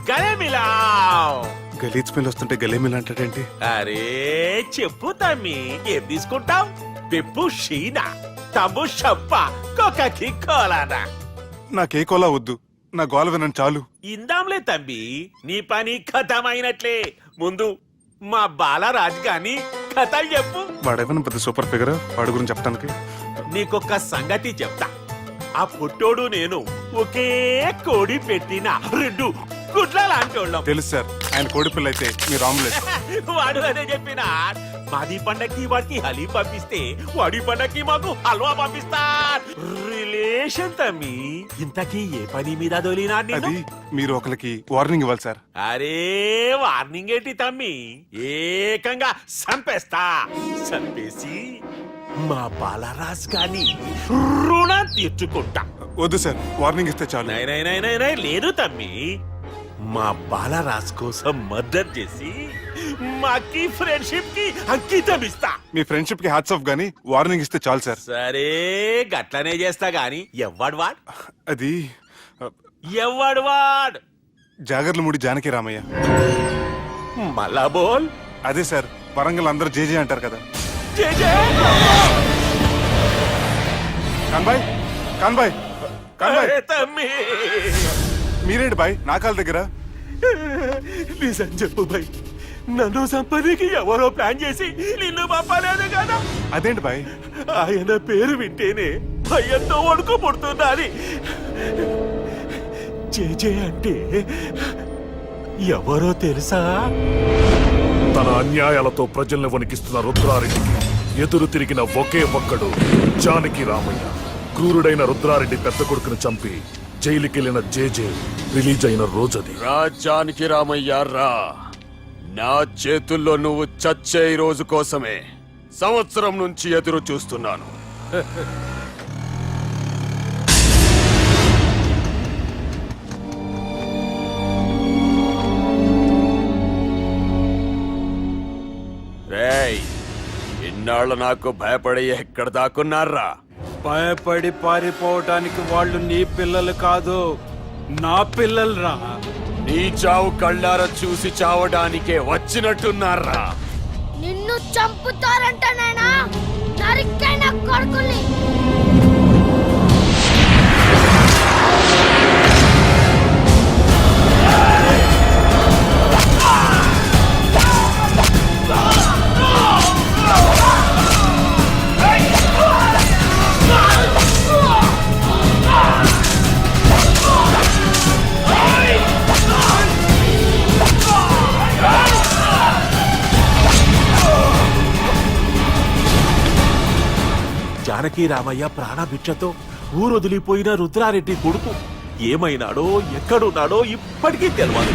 గలే మిలావ్ గలీజ్ స్మెల్ వస్తుంటే గలేమిల్ అంటాడేంటి? అరే చెప్పు తమ్మి, ఏం తీసుకుంటావు? పెప్పు షీనా, తమ్ము షప్ప, కొకకి కోలానా? నాకే కోలా వద్దు, నా గోల వినండి చాలు. ఇందాంలే తమ్మి, నీ పని ఖతమైనట్లే. ముందు మా బాలరాజ్ గాని కథలు చెప్పు. వాడేమైనా పెద్ద సూపర్ ఫిగర్, వాడి గురించి చెప్పడానికి. నీకొక్క సంగతి చెప్తా. ఆ పుట్టోడు నేను ఒకే కోడి పెట్టిన రెండు గుడ్ల లాంటోళ్ళం. తెలుసు సార్, ఆయన కోడిపిల్ల అయితే మీరు ఆమ్లెట్. వాడు అదే చెప్పిన. మాది పండక్కి వాడికి హలీ పంపిస్తే వాడి పండక్కి మాకు హల్వా పంపిస్తా. రిలేషన్ తమ్మి. ఇంతకీ ఏ పని మీద దొలినా అది మీరు ఒకరికి వార్నింగ్ ఇవ్వాలి సార్. అరే వార్నింగ్ ఏంటి తమ్మి, ఏకంగా సంపేస్తా. సంపేసి మా బాలరాజ్ గాని రుణం తీర్చుకుంటా. వద్దు సార్, వార్నింగ్ ఇస్తే చాలు. నై లేదు తమ్మి, మా బాలరాజ్ కోసం మర్డర్ చేసి మాకి ఫ్రెండ్షిప్ కి అంకితం ఇస్తా. మీ ఫ్రెండ్షిప్ కి హ్యాట్స్ ఆఫ్ గానీ వార్నింగ్ ఇస్తే చాలు సార్. సరే గట్లనే చేస్తా గాని ఎవ్వడు వాడ్? అది ఎవ్వడు వాడ్? జాగర్లమూడి జానకి రామయ్య. మళ్ళా బోల్. అదే సార్, వరంగల్ అందరూ జేజే అంటారు కదా. కాన్బాయ్, కాన్బాయ్, కాన్బాయ్. తమ్మి మీరేంటి బాయ్ నా కాళ్ళ దగ్గర? నిజం చెప్పు బాయ్, నన్ను సంపదికి ఎవరో ప్లాన్ చేసి నిన్ను పంపలేదు కదా? అదేంటి బాయ్? ఆయన పేరు వింటేనే భయంతో వణుకు పుడుతున్నది. జేజే అంటే ఎవరో తెలుసా? తన అన్యాయాలతో ప్రజల్ని వణికిస్తున్న రుద్రారెడ్డికి ఎదురు తిరిగిన ఒకే ఒక్కడు జానకి రామయ్య. క్రూరుడైన రుద్రారెడ్డి పెద్ద కొడుకును చంపి జైలుకెళ్లిన జేజే రిలీజ్ అయిన రోజది. రాజ్యానికి రామయ్య రా, నా చేతుల్లో నువ్వు చచ్చే ఈ రోజు కోసమే సంవత్సరం నుంచి ఎదురు చూస్తున్నాను. రేయ్, ఇన్నాళ్ళు నాకు భయపడి ఎక్కడ దాక్కున్నారా? భయపడి పారిపోవటానికి వాళ్ళు నీ పిల్లలు కాదు, నా పిల్లలు రా. నీ చావు కళ్ళారా చూసి చావడానికే వచ్చినట్టున్నారా? నిన్ను చంపుతారంట నేనా? నరికైన కొడుకుల్ని. జానకి రామయ్య ప్రాణభిక్షతో ఊరొదిలిపోయిన రుద్రారెడ్డి కొడుకు ఏమైనాడో ఎక్కడున్నాడో ఇప్పటికీ తెలియదు.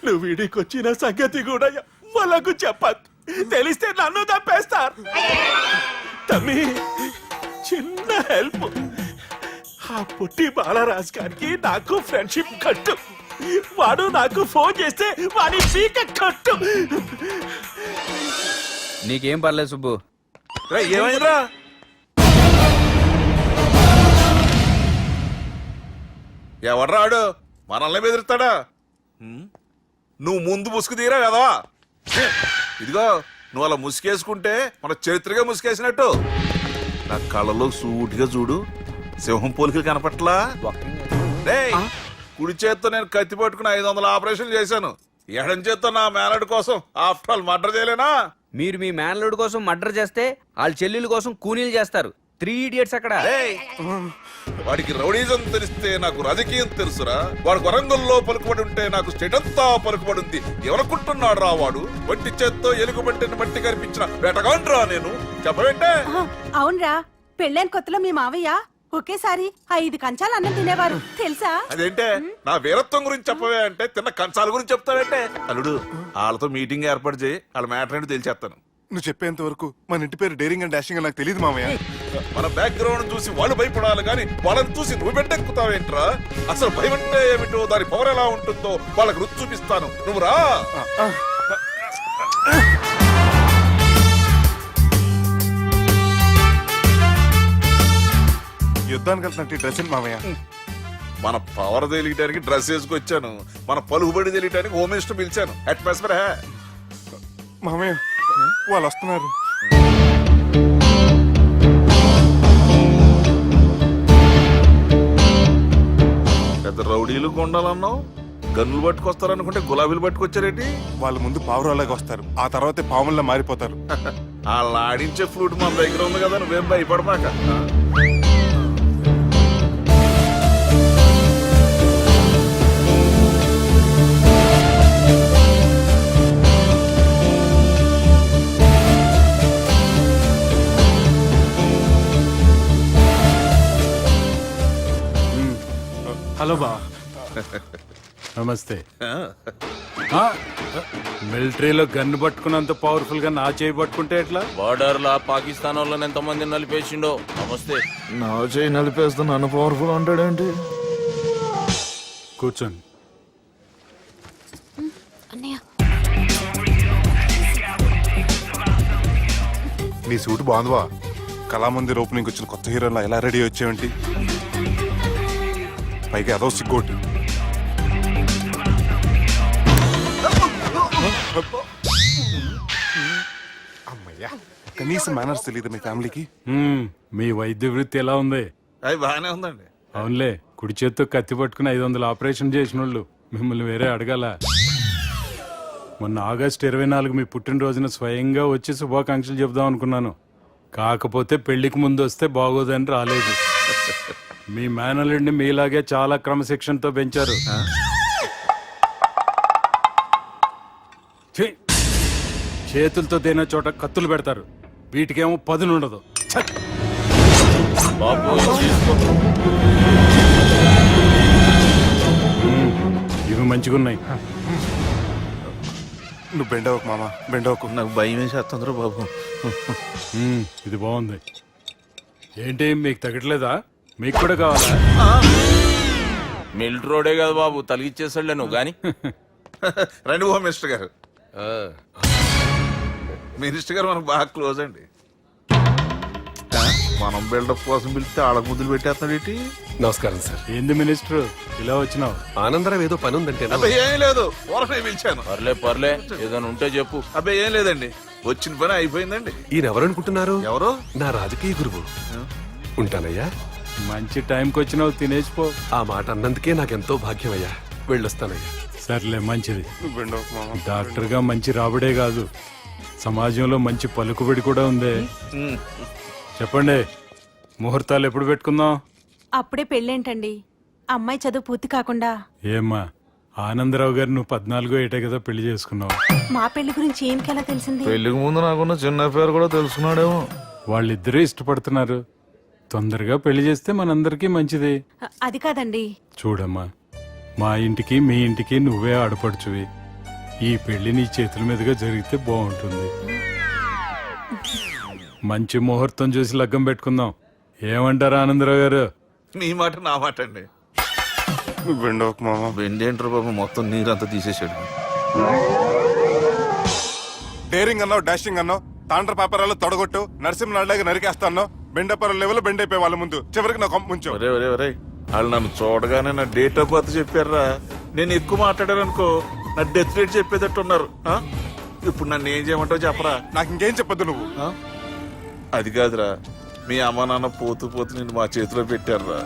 నువ్వు వీడికొచ్చిన సంగతి కూడా వాళ్ళకు చెప్పద్దు, తెలిస్తే నన్ను తప్పేస్తారు. తమ్మి చిన్న హెల్ప్, ఆ పుట్టి బాలరాజ్ గారికి నాకు ఫ్రెండ్షిప్ కట్టు. వాడు నాకు ఫోన్ చేస్తే వాడి పీక కట్టు. నీకేం పర్లేదు సుబ్బు. ఏమైందిరా? ఎవడ్రాడు మనల్ని బెదిరిస్తాడా? నువ్వు ముందు ముసుగు తీరా కదా. ఇదిగో నువ్వు అలా ముసుకేసుకుంటే మన చరిత్రగా ముసుకేసినట్టు. నా కళ్ళలో సూటిగా చూడు, సింహం పోలికలు కనపట్లా? కుడి చేత్తో నేను కత్తి పట్టుకుని 500 ఆపరేషన్లు చేశాను. ఎడం చేత్తో నా మేనడు కోసం ఆఫ్టర్ ఆల్ మర్డర్ చేయలేనా? మీరు మీ మేనల్లుడు కోసం మర్డర్ చేస్తే వాళ్ళ చెల్లెల కోసం కూనీలు చేస్తారు. 3 ఇడియట్స్ అక్కడ. వాడికి రౌడీజం తెలిస్తే నాకు రాజకీయం తెలుసురా. వాడు వరంగల్లో పలుకుబడి ఉంటే నాకు స్టేట్ అంతా పలుకుబడి ఉంది. ఎవరనుకుంటున్నాడు రా వాడు? వట్టి చేత్తో ఎలుగుబంటిని మట్టి కనిపించిన వేటగాండ్రా నేను. చెప్పబెట్టే. అవునరా, పెళ్ళైన కొత్తలో మీ మావయ్య ఒకేసారి 5 కంచాలు అన్నం తినేవారు తెలుసా? అదేంటే నా వీరత్వం గురించి చెప్పవే అంటే తిన్న కంచాల గురించి చెప్తావేంటే? అల్లుడు వాళ్ళతో మీటింగ్ ఏర్పాటు చేయి, వాళ్ళ మ్యాటర్ ఏంటో తెలిచేస్తాను. నువ్వు చెప్పేంత వరకు మన ఇంటి పేరు డేరింగ్ అండ్ డాషింగ్ నాకు తెలియదు మామయ్య. మన బ్యాక్గ్రౌండ్ చూసి వాళ్ళు భయపడాలి కానీ వాళ్ళని చూసి నువ్వు బిడ్డెక్కుతావేంట్రా? అసలు భయం అంటే ఏమిటో, దాని పవర్ ఎలా ఉంటుందో వాళ్ళకి రుచి చూపిస్తాను. నువ్వు రా. యుద్ధానికి వెళ్తున్నట్టు డ్రెస్ మామయ్య. మన పవర్ తెలియటానికి డ్రెస్ వేసుకొచ్చాను, మన పలుకుబడి తెలియటానికి హోమ్ మినిస్టర్ పిలిచాను. అట్మాస్ఫియర్ హే. మామయ్య వాళ్ళు వస్తున్నారు. పెద్ద రౌడీలు కొండాలన్నావు, గన్నులు పట్టుకొస్తారనుకుంటే గులాబీలు పట్టుకొచ్చారేంటి? వాళ్ళ ముందు పావురాలాగా వస్తారు, ఆ తర్వాతే పాముల్లా మారిపోతారు. వాళ్ళని ఆడించే ఫ్లూట్ మన దగ్గర ఉంది కదా, నువ్వేం భయపడమాక. హలో బా. నమస్తే. మిలిటరీలో గన్ను పట్టుకున్నంత పవర్ఫుల్ గా నా చేయి పట్టుకుంటే ఎట్లా? బార్డర్ లా పాకిస్తాన్ వాళ్ళని ఎంతమంది నలిపేసిండో. నమస్తే. నా చేయి నలిపేస్తా నన్ను పవర్ఫుల్ అంటాడేంటి? కూర్చోండి. అన్నయ్య నీ సూట్ బాగుందివా. కళామందిర్ ఓపెనింగ్ వచ్చిన కొత్త హీరోలా ఎలా రెడీ వచ్చేవంటి? పైగా అదో సిగ్గోటి. అమ్మయ్యా, కనీసం మేనర్స్ తెలియదు మీ ఫ్యామిలీకి. మీ వైద్య వృత్తి ఎలా ఉంది? అది బాగానే ఉందండి. అవునులే, కుడి చేత్తో కత్తి పట్టుకుని 500 ఆపరేషన్ చేసిన వాళ్ళు మిమ్మల్ని వేరే అడగాల. మొన్న ఆగస్టు 24 మీ పుట్టినరోజున స్వయంగా వచ్చి శుభాకాంక్షలు చెబుదాం అనుకున్నాను. కాకపోతే పెళ్లికి ముందు వస్తే బాగోదని రాలేదు. మీ మేనల్లుడిని మీలాగే చాలా క్రమశిక్షణతో పెంచారు. ఛీ! చేతులతో తినే చోట కత్తులు పెడతారు, వీటికేమో పదునుండదు. ఛ! బాబు ఇవి మంచిగున్నాయి. నువ్వు బెండవకు మామ, బెండవకు. నాకు భయం వేసేస్తుందిరా బాబు. ఇది బాగుంది. ఏంటి మీకు తగ్గట్లేదా? మీకు కూడా కావాలా? మిలిటరీ రోడే కదా బాబు, తలిగిచ్చేసాడులే నువ్వు గాని. రండి హోమ్ మినిస్టర్ గారు. మినిస్టర్ గారు మనకు బాగా క్లోజ్ అండి. మనం బిల్డప్ కోసం పిలిస్తే ఆళ్ళ ముద్దులు పెట్టేస్తున్నాడు ఏంటి? నమస్కారం సార్. ఏంది మినిస్టర్ ఇలా వచ్చినావు? ఆనందరావు ఏదో పని ఉందంటే. అబ్బాయి ఏం లేదు, ఊరనే పిలిచాను. పర్లే ఏదైనా ఉంటే చెప్పు. అబ్బాయి ఏం లేదండి, వచ్చిన పని అయిపోయిందండి. ఈయన ఎవరనుకుంటున్నారు? ఎవరు? నా రాజకీయ గురువు. ఉంటానయ్యా. మంచి టైంకి వచ్చినావు, తినేసిపో. ఆ మాట అన్నందుకే నాకెంతో భాగ్యమయ్యా. వెళ్ళొస్తానయ్యా. సర్లే, మంచిది. నువ్వు బెండవకు మామ. డాక్టర్ గా మంచి రాబడే కాదు, సమాజంలో మంచి పలుకుబడి కూడా ఉంది. చెప్పండి, ముహూర్తాలు ఎప్పుడు పెట్టుకుందాం? అప్పుడే పెళ్ళేంటండి, అమ్మాయి చదువు పూర్తి కాకుండా. ఏమ్మా, ఆనందరావు గారు నువ్వు 14 ఏటే కదా పెళ్లి చేసుకున్నావు. మా పెళ్లి గురించి ఏమికెలా తెలిసింది? పెళ్లికి ముందు నాకున్న చిన్న పేరు కూడా తెలుసుకున్నాడేమో. వాళ్ళిద్దరూ ఇష్టపడుతున్నారు, తొందరగా పెళ్లి చేస్తే మనందరికీ మంచిది. అది కాదండి. చూడమ్మా, మా ఇంటికి మీ ఇంటికి నువ్వే ఆడపడుచువి. ఈ పెళ్లి నీ చేతుల మీదుగా జరిగితే బాగుంటుంది. మంచి ముహూర్తం చూసి లగ్గం పెట్టుకుందాం. ఏమంటారు ఆనందరావు గారు? మీ మాట నా మాట అండి. నువ్వు బెండవకు మామ. వెండేంటర్ బాబు మొత్తం నీరంతా తీసేసాడు. డేరింగ్ అన్నావు, డాషింగ్ అన్నావు, తాండ్ర పాపరాలు తొడగొట్టు, నరసింహనాయుడులాగా నరికేస్తా అన్నావు. బెండపర లెవెల్ బెండ్ అయిపోయి వాళ్ళ ముందు చివరికి నా కొంప ముంచావు. ఒరే ఒరే ఒరే, వాళ్ళు నన్ను చూడగానే నా డేట్ ఆఫ్ బర్త్ చెప్పారా? నేను ఎక్కువ మాట్లాడాను అనుకో, నా డెత్ రేట్ చెప్పేటట్టు ఉన్నారు. ఇప్పుడు నన్ను ఏం చేయమంటావు చెప్పరా? నాకు ఇంకేం చెప్పొద్దు నువ్వు. అది కాదురా, మీ అమ్మ నాన్న పోతూ పోతూ నిన్ను మా చేతిలో పెట్టారురా.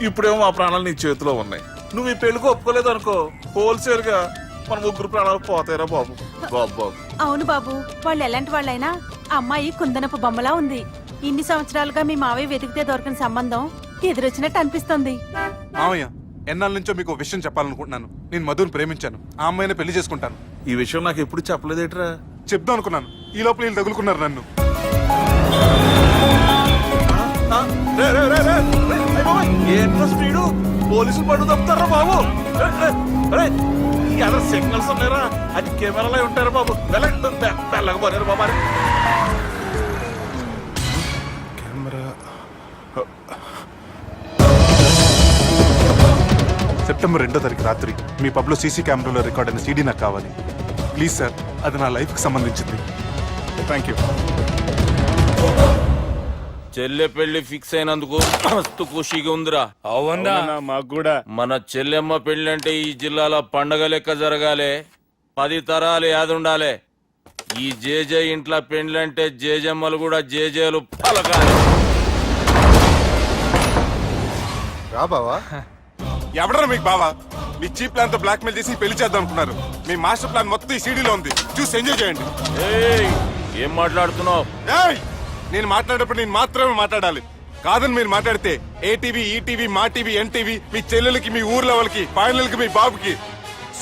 ఇప్పుడేమో మా ప్రాణాలు నీ చేతిలో ఉన్నాయి. నువ్వు ఈ పెళ్లికి ఒప్పుకోలేదు అనుకో, హోల్సేల్ గా మన ముగ్గురు ప్రాణాలు పోతాయిరా బాబు. బాబు బాబు. అవును బాబు, వాళ్ళు ఎలాంటి వాళ్ళైనా అమ్మాయి కుందనపు బొమ్మలా ఉంది. ఇన్ని సంవత్సరాలుగా మీ మావయ్య వెతికితే దొరకని సంబంధం ఎదురొచ్చినట్టు అనిపిస్తుంది. మామయ్య, ఎన్నాళ్ళ నుంచో మీకు విషయం చెప్పాలనుకుంటున్నాను. నేను మధుని ప్రేమించాను, ఆ అమ్మాయిని పెళ్లి చేసుకుంటాను. ఈ విషయం నాకు ఎప్పుడు చెప్పలేదేట్రా? చెప్దాం అనుకున్నాను, ఈ లోపల వీళ్ళు తగులుకున్నారు నన్ను. ఏంట్రా స్పీడు? పోలీసులు పడు తప్పుతారా బాబు? ఎలా సిగ్నల్స్ ఉన్నారా? అది కెమెరాలో ఉంటారా బాబు? వెళ్ళకపోయారు బాబా. సెప్టెంబర్ 2వ తారీఖు రాత్రి మీ పబ్లో సీసీ కెమెరాలో రికార్డ్ అయిన సీడీ నాకు కావాలి ప్లీజ్ సార్. అది నా లైఫ్కి సంబంధించింది. Thank you. చెల్లె పెళ్లి ఫిక్స్ అయినందుకు మస్తు ఖుషిగా ఉందిరా. అవునా మాకు కూడా. మన చెల్లెమ్మ పెళ్లి అంటే ఈ జిల్లాలో పండగ లెక్క జరగాలి, 10 తరాలు యాదుండాలి. ఈ జేజే ఇంట్లో పెండ్లంటే జేజమ్మలు కూడా జేజేలు పలకాలి. రా బావా. ఎవడరా మీకు బావా? మీ చీప్ ప్లాన్ తో బ్లాక్ మెయిల్ చేసి పెళ్లి చేద్దాం అనుకున్నారు. మీ మాస్టర్ ప్లాన్ మొత్తం ఈ సీడీలో ఉంది, చూసి ఎంజాయ్ చేయండి. ఏయ్, ఏం మాట్లాడుతున్నావు? ఏయ్, నేను మాట్లాడేటప్పుడు నేను మాత్రమే మాట్లాడాలి. కాదని మీరు మాట్లాడితే ఏటీవీ, ఈటీవీ, మా టీవీ, ఎన్టీవీ మీ చెల్లెలకి, మీ ఊర్లో వాళ్ళకి, ఫైనల్ కి మీ బాబుకి,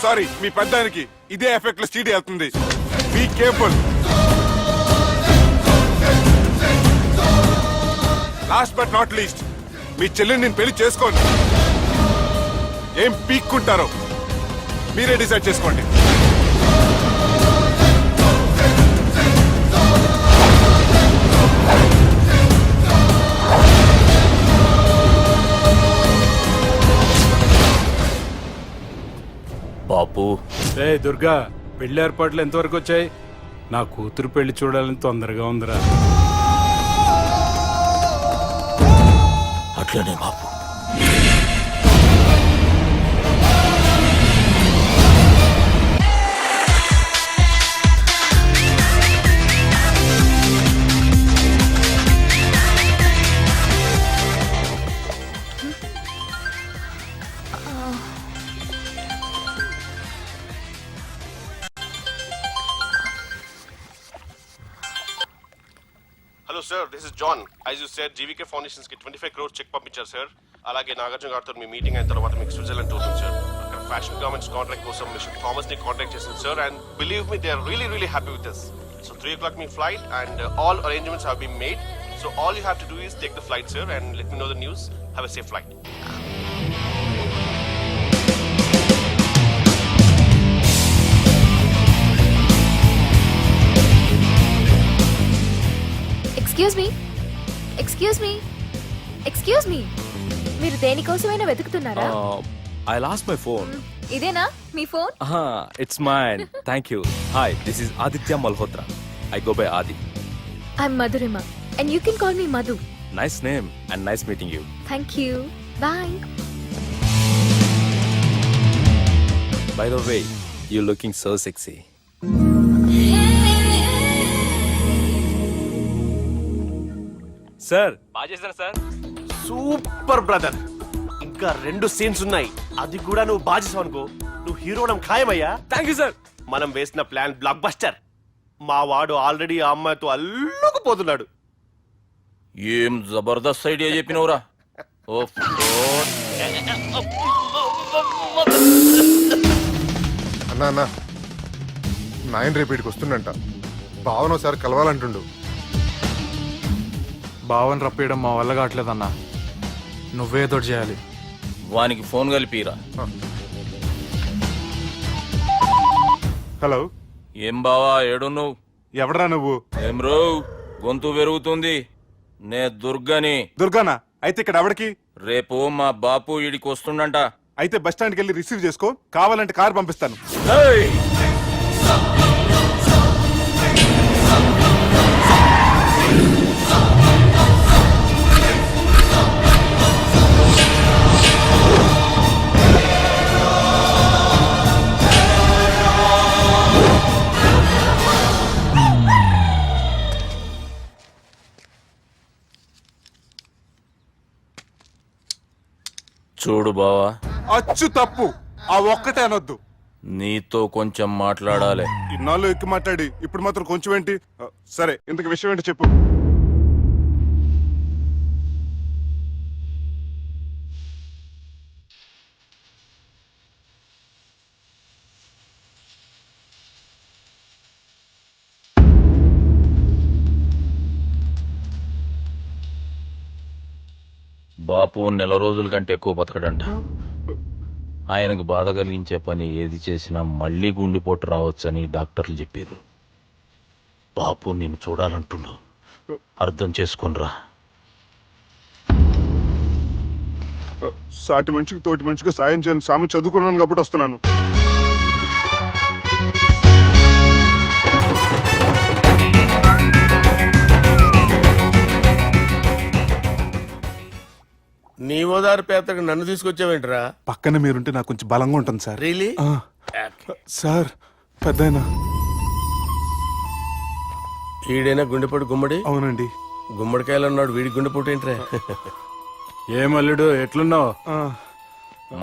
సారీ మీ పెద్దానికి ఇదే ఎఫెక్ట్ లో సీడీ వెళ్తుంది. Be careful. Last but not least, మీ చెల్లెని నేను పెళ్లి చేసుకోండి. ఏం పీక్కుంటారో మీరే డిసైడ్ చేసుకోండి. బాపు, రే దుర్గా, పెళ్లి ఏర్పాట్లు ఎంతవరకు వచ్చాయి? నా కూతురు పెళ్లి చూడాలని తొందరగా ఉందిరా. అట్లనే బాపు. Hello sir, this is John. As you said GVK foundations కి 25 crores చెక్ పంపించారు సార్. అలాగే నాగార్జున గారితో మీ మీటింగ్ అయిన తర్వాత మీకు స్విట్జర్లాండ్ టూర్ ఉంది సార్. అక్కడ ఫ్యాషన్ గార్మెంట్స్ కాంట్రాక్ట్ కోసం మిస్టర్ థామస్ ని కాంటాక్ట్ చేసింది sir. And believe me, they are really happy with this. So 3 o'clock మీ flight and all arrangements have been made. So all you have to do is take the flight sir and let me know the news. Have a safe flight. Excuse me, మీరు దేనికోసమైనా వెతుకుతున్నారా? I lost my phone. ఇదేనా మీ phone? It's mine. Thank you. Hi, this is Aditya Malhotra. I go by Adi. I'm Madhurima and you can call me Madhu. Nice name and nice meeting you. Thank you. Bye. By the way, you looking so sexy. Sir, బాగా చేశారు sir. Super brother. ఇంకా 2 scenes ఉన్నాయి, అది కూడా నువ్వు బాగా చేసావు అనుకో, నువ్వు హీరో అవడం ఖాయమయ్యా. Thank you sir. మనం వేసిన ప్లాన్ బ్లాక్ బస్టర్. మా వాడు ఆల్రెడీ ఆ అమ్మాయితో అల్లుకుపోతున్నాడు. ఏం జబర్దస్త్ ఐడియా చెప్పినవురా. అన్నా నాయన రేపు ఇక్కడికి వస్తుండంట. భావన ఒకసారి కలవాలంటుండు. భావన రప్పేయడం మా వల్ల కావట్లేదన్నా, నువ్వేదో చేయాలి. వానికి ఫోన్ కలిపిరా. హలో. ఏం బావా, ఏడు నువ్వు? ఎవడరా నువ్వు? ఏం రో, గొంతు పెరుగుతుంది. నే దుర్గని. దుర్గానా? అయితే ఇక్కడ ఎవడికి? రేపు మా బాపు ఈడికి వస్తుండంట. అయితే బస్ స్టాండ్కి వెళ్ళి రిసీవ్ చేసుకో, కావాలంటే కార్ పంపిస్తాను. చూడు బావా, అచ్చు తప్పు, ఆ ఒక్కటే అనొద్దు. నీతో కొంచెం మాట్లాడాలి. ఇన్నాళ్ళు ఎక్కి మాట్లాడి ఇప్పుడు మాత్రం కొంచెం ఏంటి? సరే, ఇంతకు విషయం ఏంటి చెప్పు. బాపు 4 రోజుల కంటే ఎక్కువ బతకడంట. ఆయనకు బాధ కలిగించే పని ఏది చేసినా మళ్ళీ గుండెపోటు రావచ్చని డాక్టర్లు చెప్పారు. బాపు నేను చూడాలంటుండు, అర్థం చేసుకునిరా. సాటి మనిషికి తోటి మనిషికి సాయం చేయని సామె చదువుకున్నాను కాబట్టి వస్తున్నాను. నీ ఓదారు పేతకు నన్ను తీసుకొచ్చావేంట్రా? పక్కన మీరుంటే నాకు కొంచెం బలంగా ఉంటుంది సార్. రియలీ? సార్ పెద్దయినా. ఈడైనా గుండెపోటు గుమ్మడి? అవునండి. గుమ్మడికాయలు ఉన్నాడు, వీడి గుండెపోటు ఏంట్రా? ఏమల్లుడు ఎట్లున్నావు?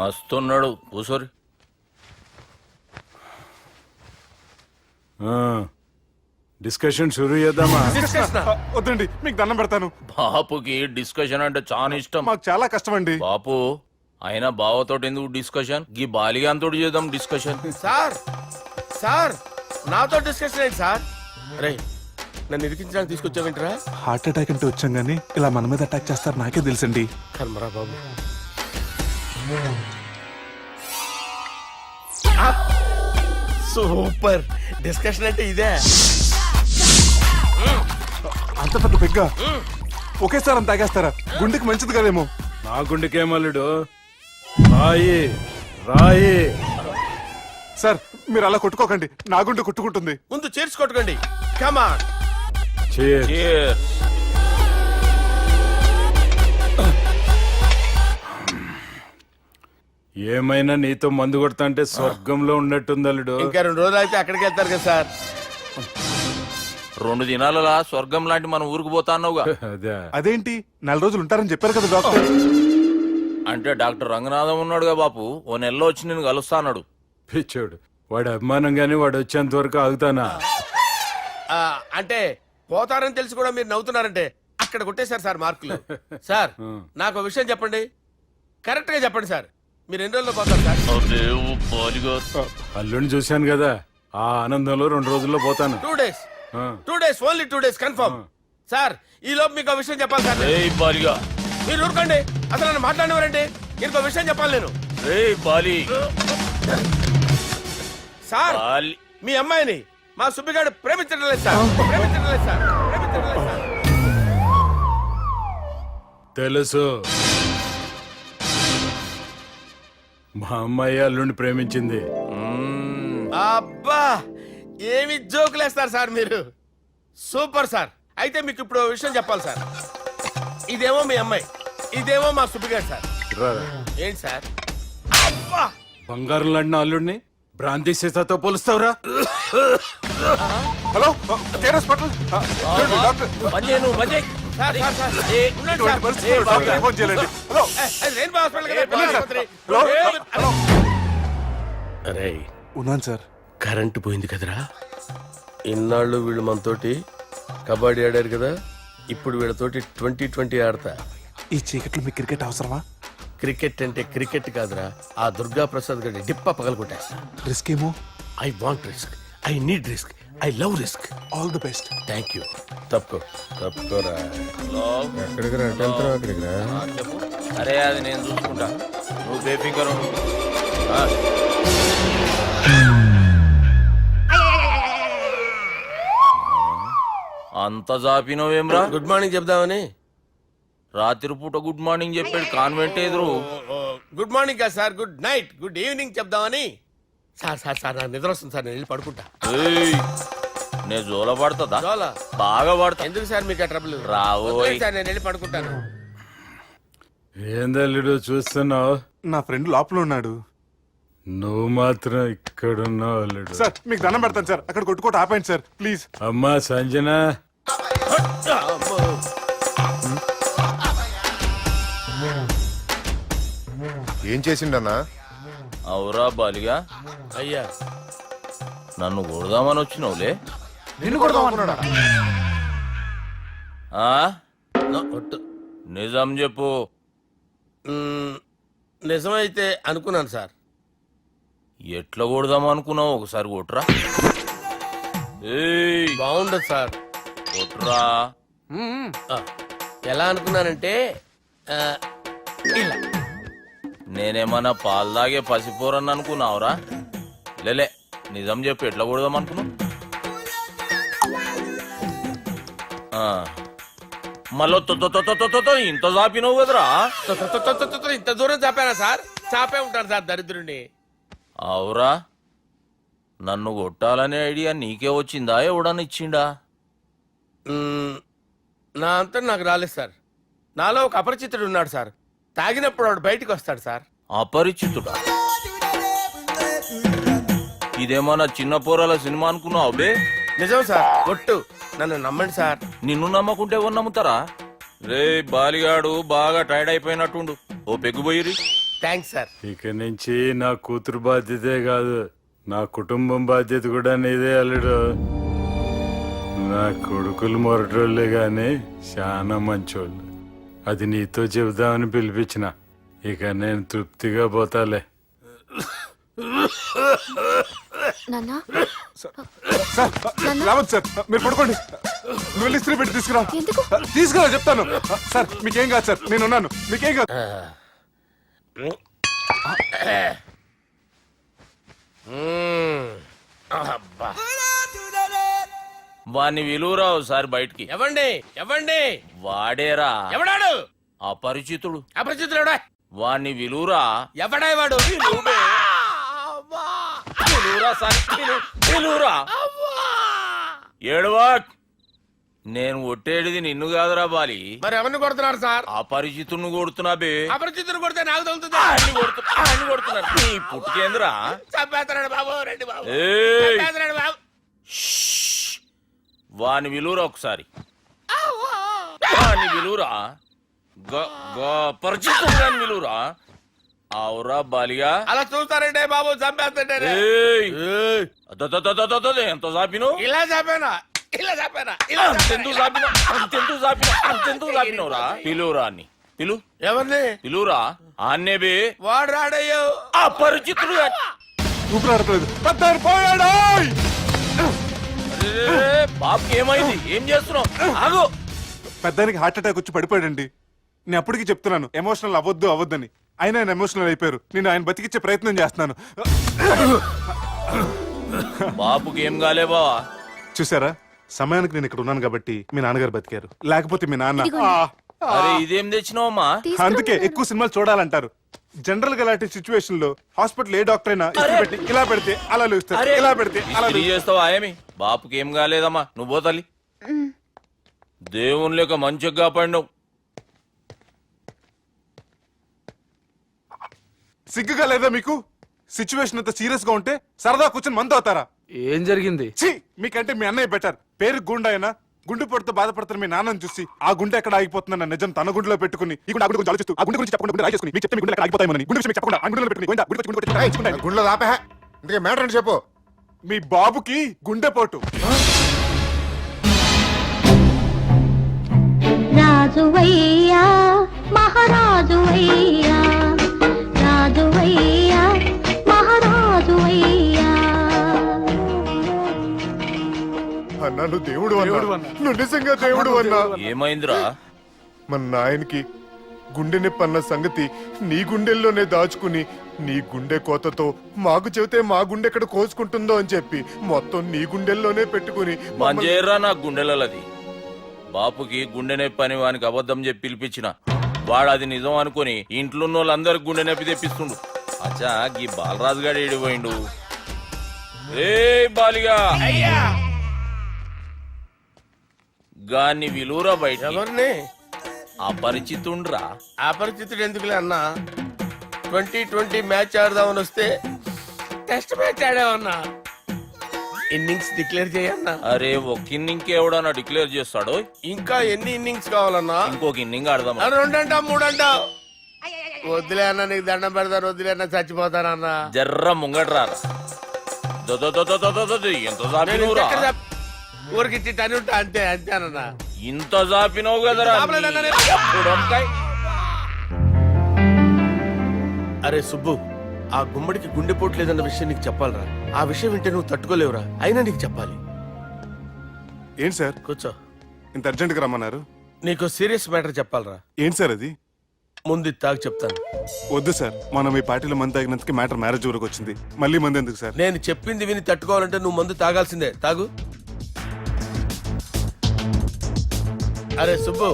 మస్తున్నాడు కూసోరి. డిస్కషన్ షురూ చేద్దామా? వద్దండి, మీకు దండం పెడతాను. బాపుకి డిస్కషన్ అంటే చాలా ఇష్టం. మాకు చాలా కష్టం అండి. బాపు అయినా బావతోటి ఎందుకు డిస్కషన్? గీ బాలిగాంతోటి చేద్దాం డిస్కషన్. సార్ సార్ నాతో డిస్కషన్ ఏంటి సార్? రే నన్ను ఇరికించడానికి తీసుకొచ్చావేంట్రా? హార్ట్ అటాక్ అంటే వచ్చాం గానీ ఇలా మన మీద అటాక్ చేస్తారు నాకే తెలుసండి. కర్మరా బాబు. సూపర్ డిస్కషన్ అంటే ఇదే. అంత పెద్ద పెగ్గ ఒకేసారి అంత తాగేస్తారా? గుండెకి మంచిది కదేమో. నా గుండెకేమల్లుడు రాయి రాయి. సార్ మీరు అలా కొట్టుకోకండి, నా గుండె కొట్టుకుంటుంది. ముందు చేర్చి కొట్టుకోండి. కమాన్. Cheers. ఏమైనా నీతో మందు కొడతా అంటే స్వర్గంలో ఉన్నట్టుంది అల్లుడు. ఇంకా 2 రోజులు అయితే అక్కడికి వెళ్తారు కదా సార్. 2 దినాలలా స్వర్గం లాంటి మన ఊరికి పోతాన్నావుగా. అదే అదేంటి 4 రోజులు ఉంటారని చెప్పారు కదా డాక్టర్. అంటే డాక్టర్ రంగనాథం ఉన్నాడుగా బాపు, ఓ నెలలో వచ్చి నేను కలుస్తా అన్నాడు. పిచ్చోడు వాడు అభిమానం గాని వాడు వచ్చేంత వరకు ఆగుతానా? అంటే పోతారని తెలిసి కూడా మీరు నవ్వుతున్నారంటే అక్కడ కొట్టేశారు సార్ మార్కులు. సార్ నాకు విషయం చెప్పండి, కరెక్ట్ గా చెప్పండి సార్. మీరు ఎన్ని రోజుల్లో పోతారు సార్? అల్లుడిని చూశాను కదా, ఆ ఆనందంలో 2 రోజుల్లో పోతాను. 2 days. 2 days, only 2 days confirm. Sir ఈ లోపు మీకు ఒక విషయం చెప్పాలి సార్. మీరు ఊరుకోండి, అసలు నన్ను మాట్లాడినవారండి. ఇంకో విషయం చెప్పాలి నేను. సార్ మీ అమ్మాయిని మా సుబ్బిగాడు ప్రేమించడం లేదు సార్. ప్రేమించడం లేదు సార్. ప్రేమించడం లేదు సార్. తెలుసు, మా అమ్మాయి అల్లుడిని ప్రేమించింది. అబ్బా ఏమి జోకులేస్తారు సార్ మీరు. Super sir. అయితే మీకు ఇప్పుడు ఓ విషయం చెప్పాలి సార్. ఇదేమో మీ అమ్మాయి, ఇదేమో మా సుబ్బిగాడు సార్. ఏంటి సార్? అబ్బా బంగారం లాంటి అల్లుడిని భ్రాంతి సీతతో పోలుస్తావురా? Hello care hospital. Sir, sir, sir. ఉండండి సార్. ఫోన్ చేయాలండి. హలో రెయిన్బో హాస్పిటల్ కదా, వెళ్ళండి సార్. ఆసుపత్రి. హలో అరే ఉన్నాను సార్. కరెంటు పోయింది కదరా. ఇన్నాళ్ళు వీళ్ళు మనతోటి కబడ్డీ ఆడారు కదా, ఇప్పుడు వీళ్ళతోటి 2020 ఆడతా. ఈ చీకట్లో మీకు క్రికెట్ అవసరమా? క్రికెట్ అంటే క్రికెట్ కాదురా, ఆ దుర్గా ప్రసాద్ గారి డిప్ప పగలగొట్టేస్తా. రిస్క్ ఏమో. I want risk, I need risk, I love risk. All the best. Thank you. తప్పుకోరా. ఎక్కడికి రా? అక్కడికి రా. చెప్పు. అరే అది నేను చూసుకుంటా, నువ్వు బేఫికర్ ఉండు. అంత జాపినవేమ్రా? గుడ్ మార్నింగ్ చెప్దామని. రాత్రి పూట గుడ్ మార్నింగ్ చెప్పాడు కాన్వెంట్ ఎదురు. గుడ్ మార్నింగ్ కాదు sir, good night, good evening చెప్దామని. సార్ సార్ సార్ నాకు నిద్ర వస్తుంది సార్, నేను వెళ్ళి పడుకుంటా. నేను జోల పడుతుందా? జోలా బాగా పడతా. ఎందుకు సార్ మీకు ఆ ట్రబుల్? రావోయ్ సార్ నేను వెళ్ళి పడుకుంటాను. ఏందల్లుడు చూస్తున్నావు? నా ఫ్రెండ్ లోపల ఉన్నాడు. నువ్వు మాత్రం ఇక్కడున్నావు అల్లుడు. సార్ మీకు దండం పెడతాను సార్, అక్కడ కొట్టుకోట ఆపండి సార్ ప్లీజ్. అమ్మా సంజన, ఏం చేసిండన్నా? అవురా బాలిగా, అయ్యా నన్ను కొడదామని వచ్చినావులే. నిన్ను కొడదామన్నాడా? ఆ? నిజం చెప్పు. నిజమైతే అనుకున్నాను సార్. ఎట్లా కొడదాం అనుకున్నావు? ఒకసారి కొట్రా. బాగుండదు సార్. కొట్రా. ఎలా అనుకున్నానంటే ఇలా. నేనేమన్నా పాలు తాగే పసిపోరని అనుకున్నావురా? లేలే, నిజం చెప్పు, ఎట్లా కొడదాం అనుకున్నావు? మళ్ళీ ఇంత చాపినవు కదరా? ఇంత దూరం చాపానా సార్? చాపే ఉంటాను సార్ దరిద్రుడిని. అవురా, నన్ను కొట్టాలనే ఐడియా నీకే వచ్చిందా? ఎవడన్నా ఇచ్చిండా? నా అంతా నాకు రాలేదు సార్. నాలో ఒక అపరిచితుడు ఉన్నాడు సార్. తాగినప్పుడు వాడు బయటికి వస్తాడు సార్. అపరిచితుడా? ఇదేమన్నా చిన్న పోరాల సినిమా అనుకున్నావు బే? నిజం సార్, ఒట్టు, నన్ను నమ్మండి సార్. నిన్ను నమ్మకుంటే ఎవరు నమ్ముతారా? రే బాలిగాడు బాగా టైర్డ్ అయిపోయినట్టుండు, ఓ పెగ్గుబోయిరి. Thanks sir. ఇక నుంచి నా కూతురు బాధ్యతే కాదు, నా కుటుంబం బాధ్యత కూడా నీదే అల్లుడు. నా కొడుకులు మొరటోళ్ళే గాని చాలా మంచోళ్ళు. అది నీతో చెబుదామని పిలిపించిన. ఇక నేను తృప్తిగా పోతాలే. నాన్నా సార్ రావద్దు సార్, మీరు పడుకోండి. నువ్వు వెళ్ళి ఇస్త్రీ పెట్టి తీసుకురా. తీసుకురా చెప్తాను. సార్ మీకేం కాదు సార్, నేను ఉన్నాను, మీకేం కాదు. అబ్బా. వాణ్ణి విలువరావు సార్ బయటికి. ఎవండి ఎవండి? వాడేరా ఎవడాడు? అపరిచితుడు. అపరిచితుడా? వాణ్ణి విలువరా. ఎవడా వాడు? విలువరా సార్, విలువరా. ఏడవా, నేను ఒట్టేడిది నిన్ను కాదురా బాలి. మరి ఎవరిని కొడుతున్నారు సార్? అపరిచితుడిని కొడుతున్నా బే. అపరిచితుడు కొడితే నాకు తగులుతుంది. అన్ని కొడుతున్నారు. నీ పుట్టుకేంద్రా? చంపేస్తున్నాడు బాబు, రండి బాబు. ఏయ్, చంపేస్తున్నాడు బాబు. వాని విలువరా ఒకసారి. వాని విలువరా. పరిచితుడు విలువరా. అవురా బాలిగా. అలా చూస్తారంటే బాబు, చంపేస్తాడే. ఎంత చాపిను? ఇలా చంపేనా? ఇలా చంపేనా? అంతెందుకు చాపిన? అంతెందుకు చాపిన? అంతెందుకు చాపినవురా? పిలువురా అని. పిలు. ఎవరిని? పిలువురా. ఆన్నే బే. వాడు రాడయ్యో. అపరిచితుడు. ఊపిరాడట్లేదు. పెద్దాయన పోయాడు. బాబుకి ఏమైంది? ఏం చేస్తున్నావు? ఆగు. పెద్దానికి హార్ట్ అటాక్ వచ్చి పడిపోయాడండి. నేను అప్పటికి చెప్తున్నాను ఎమోషనల్ అవ్వద్దని. ఆయన ఎమోషనల్ అయిపోయారు. నేను ఆయన బతికిచ్చే ప్రయత్నం చేస్తున్నాను. బాబుకి ఏం కాలే బావా? చూసారా, సమయానికి నేను ఇక్కడ ఉన్నాను కాబట్టి మీ నాన్నగారు బతికారు. లేకపోతే మీ నాన్న. అరే ఇదేం తెచ్చినావమ్మా? అందుకే ఎక్కువ సినిమాలు చూడాలంటారు. జనరల్ గా అలాంటి సిచ్యువేషన్ లో హాస్పిటల్ ఏ డాక్టర్ అయినా ఇస్త్రీ పెట్టి ఇలా పెడితే అలా లూస్తారు, ఇలా పెడితే అలా చేస్తావా? ఏమి బాపుకి ఏం కాలేదమ్మా, నువ్వు పోతల్లి. దేవుని లేక మంచిగా కాపాడినావు. సిగ్గుగా లేదా మీకు? సిచ్యువేషన్ అంత సీరియస్ గా ఉంటే సరదా కూర్చొని మందు అవుతారా? ఏం జరిగింది? ఛీ, మీకంటే మీ అన్నయ్య బెటర్. పేరు గుండె అయినా గుండె పొడితో బాధపడుతున్న మీ నాన్నని చూసి ఆ గుండె ఎక్కడ ఆగిపోతుందన్న నిజం తన గుండెలో పెట్టుకుని ఈ గుండె గురించి ఆలోచిస్తూ ఆ గుండె గురించి చెప్పకుండా రాయి చేసుకుని మీకు చెప్తే మీ గుండె ఎక్కడ ఆగిపోతాయని గుండె విషయం చెప్పకుండా ఆ గుండెలో పెట్టుకుని గుండెలో దాపే ఇందుకే మ్యాటర్ అని చెప్పు. మీ బాబుకి గుండెపోటు. రాజువయ్యా మహారాజువయ్యా, రాజువయ్యా మహారాజువయ్యా. అన్నా నువ్వు దేవుడు అన్నా, నువ్వు నిజంగా దేవుడు అన్నా. ఏమైందిరా? మన నాయనకి గుండె నొప్పి అన్న సంగతి నీ గుండెల్లోనే దాచుకుని నీ గుండె కోతతో మాకు చెబితే మా గుండె ఎక్కడ కోసుకుంటుందో అని చెప్పి మొత్తం నీ గుండెల్లోనే పెట్టుకుని మంజేర్రా నా గుండెలది. బాపుకి గుండె నొప్పి అని వానికి అబద్ధం చెప్పి పిలిపించిన వాడు అది నిజం అనుకుని ఇంట్లో ఉన్న వాళ్ళందరికి గుండె నొప్పి తెప్పిస్తుండు. అచ్చా గీ బాలరాజు గారు ఏడిపోయిండు. రే బాలిగా, గాన్ని విలువరా బయట. ఎవరిని? అపరిచితుండ్రా. అపరిచితుడు ఎందుకులే అన్నా? 2020 మ్యాచ్ ఆడదామని వస్తే టెస్ట్ మ్యాచ్ ఆడామన్నా. ఇన్నింగ్స్ డిక్లేర్ చేయన్నా. అరే ఒక ఇన్నింగ్ ఎవడన్నా డిక్లేర్ చేస్తాడు? ఇంకా ఎన్ని ఇన్నింగ్స్ కావాలన్నా? ఇంకొక ఇన్నింగ్ ఆడదాం. 2 అంటావు 3 అంటావు. వద్దులే అన్న, నీకు దండం పెడతాను. వద్దులే అన్న, చచ్చిపోతానన్నా. జర్ర ముంగట్రా. ఎంత జాపినవురా? ఊరికి టని ఉంటా అంతే అంతేనన్నా. ఇంత జాపినవు కదరా. అరే సుబ్బు, ఆ గుమ్మడికి గుండెపోటు లేదన్న విషయం నీకు చెప్పాలరా. ఆ విషయం వింటే నువ్వు తట్టుకోలేవురా. అయినా నీకు చెప్పాలి. ఏంటి సార్? కూర్చో. ఇంత అర్జెంట్ గా రమ్మన్నారు? నీకు సీరియస్ మ్యాటర్ చెప్పాలరా. ఏంటి సార్ అది? ముందు తాగు చెప్తాను. వద్దు సార్, మనం ఈ పార్టీలో మంది తాగినందుకు మ్యాటర్ మ్యారేజ్ వరకు వచ్చింది. మళ్ళీ మంది ఎందుకు సార్? నేను చెప్పింది విని తట్టుకోవాలంటే నువ్వు మందు తాగాల్సిందే. తాగు. అరే సుబ్బు,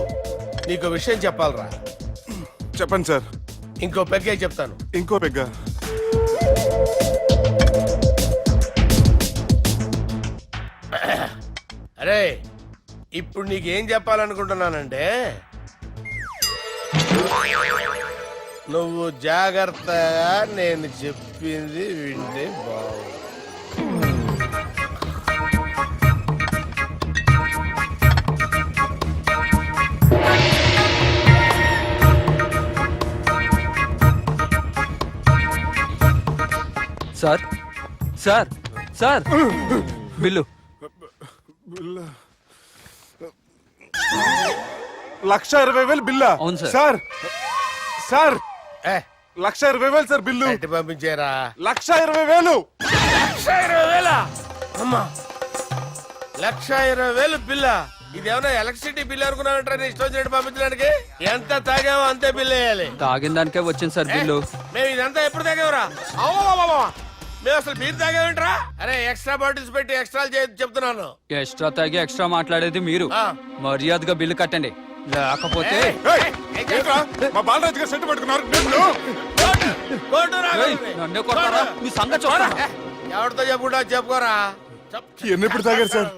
నీకు విషయం చెప్పాలరా. చెప్పండి సార్. ఇంకో పెగ్గే చెప్తాను. ఇంకో పెగ్గా? అరే ఇప్పుడు నీకేం చెప్పాలనుకుంటున్నానంటే నువ్వు జాగ్రత్తగా నేను చెప్పింది వింటే బాగు. సార్ సార్ సార్ బిల్లు 1,20,000 బిల్లా? అవును సార్. సార్ సార్ ఏ, 1,20,000 సార్ బిల్లు. ఎట్టి పంపించారా? 1,20,000. 1,20,000 అమ్మా, 1,20,000 బిల్లా? ఇదేమన్నా ఎలక్ట్రిసిటీ బిల్ అనుకున్నానంటారా నీ ఇష్టం వచ్చినట్టు పంపించడానికి? ఎంత తాగామో అంతే బిల్ వేయాలి. తాగిన దానికే వచ్చింది సార్ బిల్లు. మేము ఇదంతా ఎప్పుడు తాగామరా? అవ్వ, మేము అసలు మీరు తాగామంటరా? అరే ఎక్స్ట్రా బాటిల్స్ పెట్టి ఎక్స్ట్రా చెప్తున్నాను. ఎక్స్ట్రా తాగి ఎక్స్ట్రా మాట్లాడేది మీరు. ఆ. మర్యాదగా బిల్లు కట్టండి, లేకపోతే ఏయ్, ఏంట్రా? మా బాలరాజు గారు సెట్ పట్టుకున్నారు. నిన్ను. ఏయ్, నన్నే కొడతారా? మీ సంగతి చూస్తాను. ఎవరితో చెప్పుకుంటా చెప్పుకోరా. ఎన్నెప్పుడు తాగారు సార్?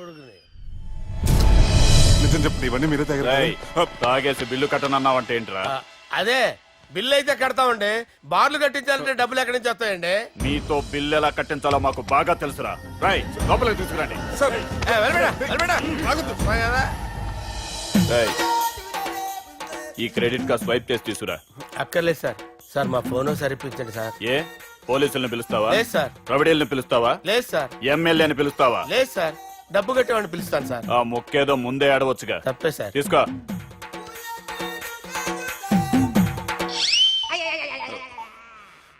నిజం చెప్పండి, ఇవన్నీ మీరే తాగారు. తాగేసి బిల్లు కట్టనన్నావంటే ఏంట్రా? అదే బిల్లు అయితే కడతామండి, బార్లు కట్టించాలంటే డబ్బులు ఎక్కడి నుంచి వస్తాయండి? నీతో బిల్లు ఎలా కట్టించాలో మాకు బాగా తెలుసురా. రై లోపలికి తీసుకురండి. రేయ్, ఈ క్రెడిట్ కార్డ్ స్వైప్ చేసి తీసుకురా. అక్కర్లేదు సార్. సార్ మా ఫోన్ సరిపించండి సార్. ఏ పోలీసుల్ని పిలుస్తావా? లేదు సార్. ప్రొవిడీల్ని పిలుస్తావా? లేదు సార్. ఎమ్మెల్యేని పిలుస్తావా? లేదు సార్. డబ్బు కట్టేవాడిని పిలుస్తాను సార్. ఆ ముక్కేదో ముందే ఆడవచ్చుగా. తప్పే సార్. తీసుకో.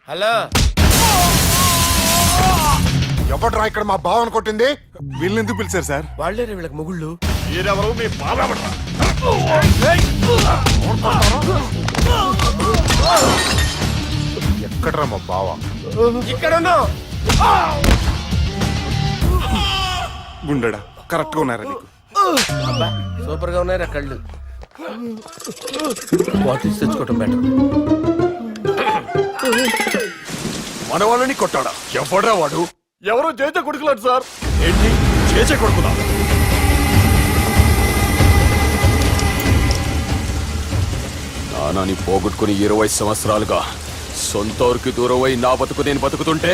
హలో, ఎవడ్రా ఇక్కడ మా బావని కొట్టింది? వీళ్ళని ఎందుకు పిలిచారు సార్? వాళ్ళే వీళ్ళకి మొగుళ్ళు. మీరెవరు? మీ బాబా? ఎక్కడ్రా మా బావ? ఇక్కడ ఉన్నావు. గుండెడా కరెక్ట్ గా ఉన్నారా నీకు? సూపర్ గా ఉన్నారా కళ్ళు? బాటిల్స్ తెచ్చుకోవటం బెటర్. మన వాళ్ళని కొట్టాడా? ఎవడ్రా వాడు? ఎవరో చేత కొడుకులాడు సార్. ఏంటి చేచే కొడుకున్నా? నానాని పోగొట్టుకుని 20 సంవత్సరాలుగా సొంత ఊరికి దూరమై నా బతుకు నేను బతుకుతుంటే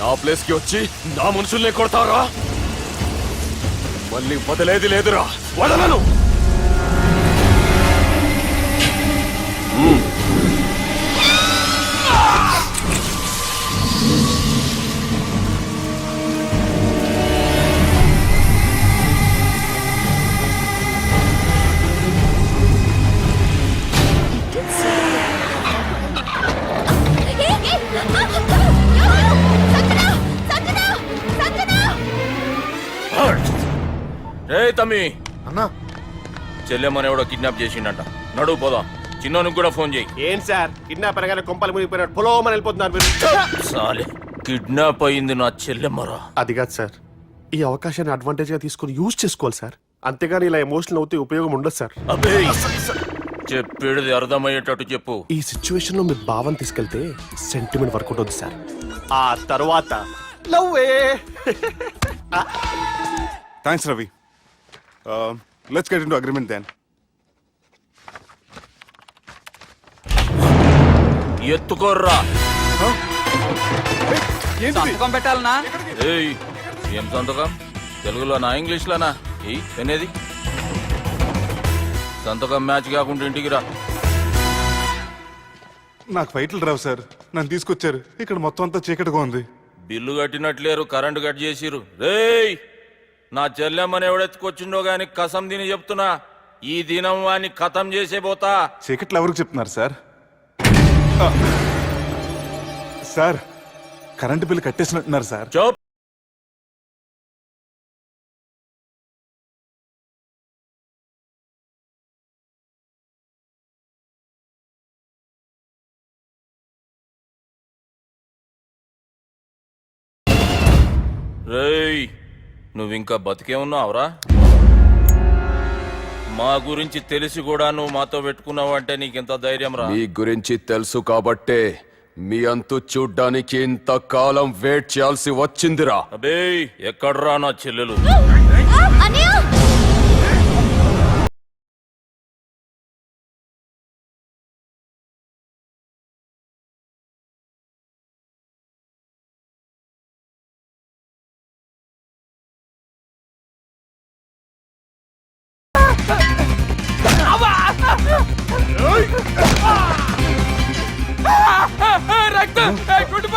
నా ప్లేస్ కి వచ్చి నా మనుషుల్ని కొడతారా? మళ్ళీ వదిలేది లేదురా, వదలను. రే తమ్మి, అన్నా చెల్లెమ్మని ఎవడో కిడ్నాప్ చేసిండట. నడువు పోదాం. చిన్నోనికి కూడా ఫోన్ చేయి. ఏంటి సార్ కిడ్నాప్ అనగానే కొంపలు మునిగిపోయినాడు పొలోమని వెళ్ళిపోతున్నారు మీరు. సాలే, కిడ్నాప్ అయింది నా చెల్లెమ్మరా. అది కాదు సార్, ఈ అవకాశాన్ని అడ్వాంటేజ్ గా తీసుకొని యూజ్ చేసుకోవాలి సార్. అంతేగాని ఇలా ఎమోషనల్ అవుతే ఉపయోగం ఉండదు సార్. అబ్బే, చెప్పేది అర్థమయ్యేటట్టు చెప్పు. ఈ సిచ్యువేషన్ లో మీ భావం తీసుకెళ్తే సెంటిమెంట్ వర్కౌట్ అవుతుంది సార్. ఆ తర్వాత లవ్వే. Thanks Ravi. Let's get into agreement then. ఎత్తుకోర్రా. సంతకం పెట్టాలనా? ఏయ్, ఏం సంతకం? తెలుగులోనా ఇంగ్లీష్లోనా? ఏయ్ అనేది సంతకం మ్యాచ్ కాకుండా ఇంటికి రా. నాకు ఫైట్లు రావు సార్, నన్ను తీసుకొచ్చారు. ఇక్కడ మొత్తం అంతా చీకటిగా ఉంది. బిల్లు కట్టినట్లేరు, కరెంటు కట్ చేసిరు. రేయ్, నా చెల్లెమ్మని ఎవడెత్తుకొచ్చిండో గాని కసం తిని చెప్తున్నా, ఈ దినం వాని ఖతం చేసే పోతా. చీకట్లు ఎవరికి చెప్తున్నారు సార్? సార్, కరెంటు బిల్లు కట్టేసినట్టున్నారు సార్. చోప్. రేయ్, నువ్వింకా బతికే ఉన్నావురా? మా గురించి తెలిసి కూడా నువ్వు మాతో పెట్టుకున్నావంటే నీకెంత ధైర్యం రా? మీ గురించి తెలుసు కాబట్టే మీ అంతు చూడ్డానికి ఇంతకాలం వెయిట్ చేయాల్సి వచ్చిందిరా. అబే, ఎక్కడ్రా నా చెల్లెలు? అన్నయ్య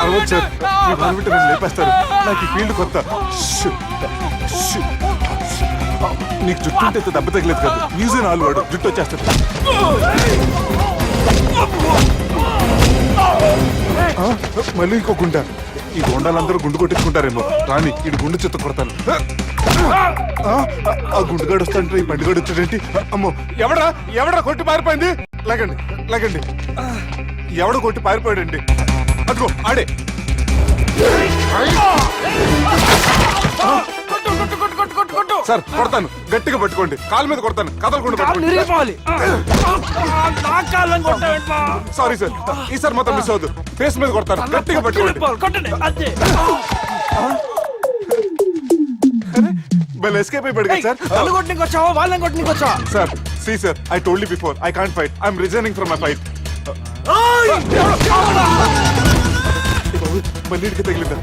అరవద్దు సార్, మీ బాధ వింటే నన్ను లేపేస్తారు. నాకు ఈ ఫీల్డ్ కొత్త. Shoe, shoe. నీకు జుట్టు ఉంటే దెబ్బ తగలేదు కదా, మ్యూజియం ఆలు వాడు జుట్టు వచ్చేస్తాడు. మళ్ళీ ఇంకో గుండ. ఈ గొండాలందరూ గుండు కొట్టించుకుంటారేమో. రాని ఇటు గుండు చెత్త కొడతాను. ఆ గుండుగాడు వస్తాంటే ఈ బండిగాడు వచ్చాడేంటి? అమ్మో, ఎవడా కొట్టి పారిపోయింది? లాగండి. ఎవడ కొట్టి పారిపోయాడండి? అదిగో ఆడే. సార్ కొడతాను, గట్టిగా పట్టుకోండి. కాలు మీద కొడతాను, కదలకుండా పట్టుకోండి. సారీ సార్, ఈసారి మొత్తం మిస్ అవద్దు. ఫేస్ మీద కొడతాను, గట్టిగా పట్టుకోండి. ఎస్కేప్ అయిపోయాడు కదా సార్. వాళ్ళని కొట్టుకొచ్చావా? Sir, see sir, I told you before, I can't fight. I'm resigning from my fight. మళ్ళీ ఇడికి తగిలిందా?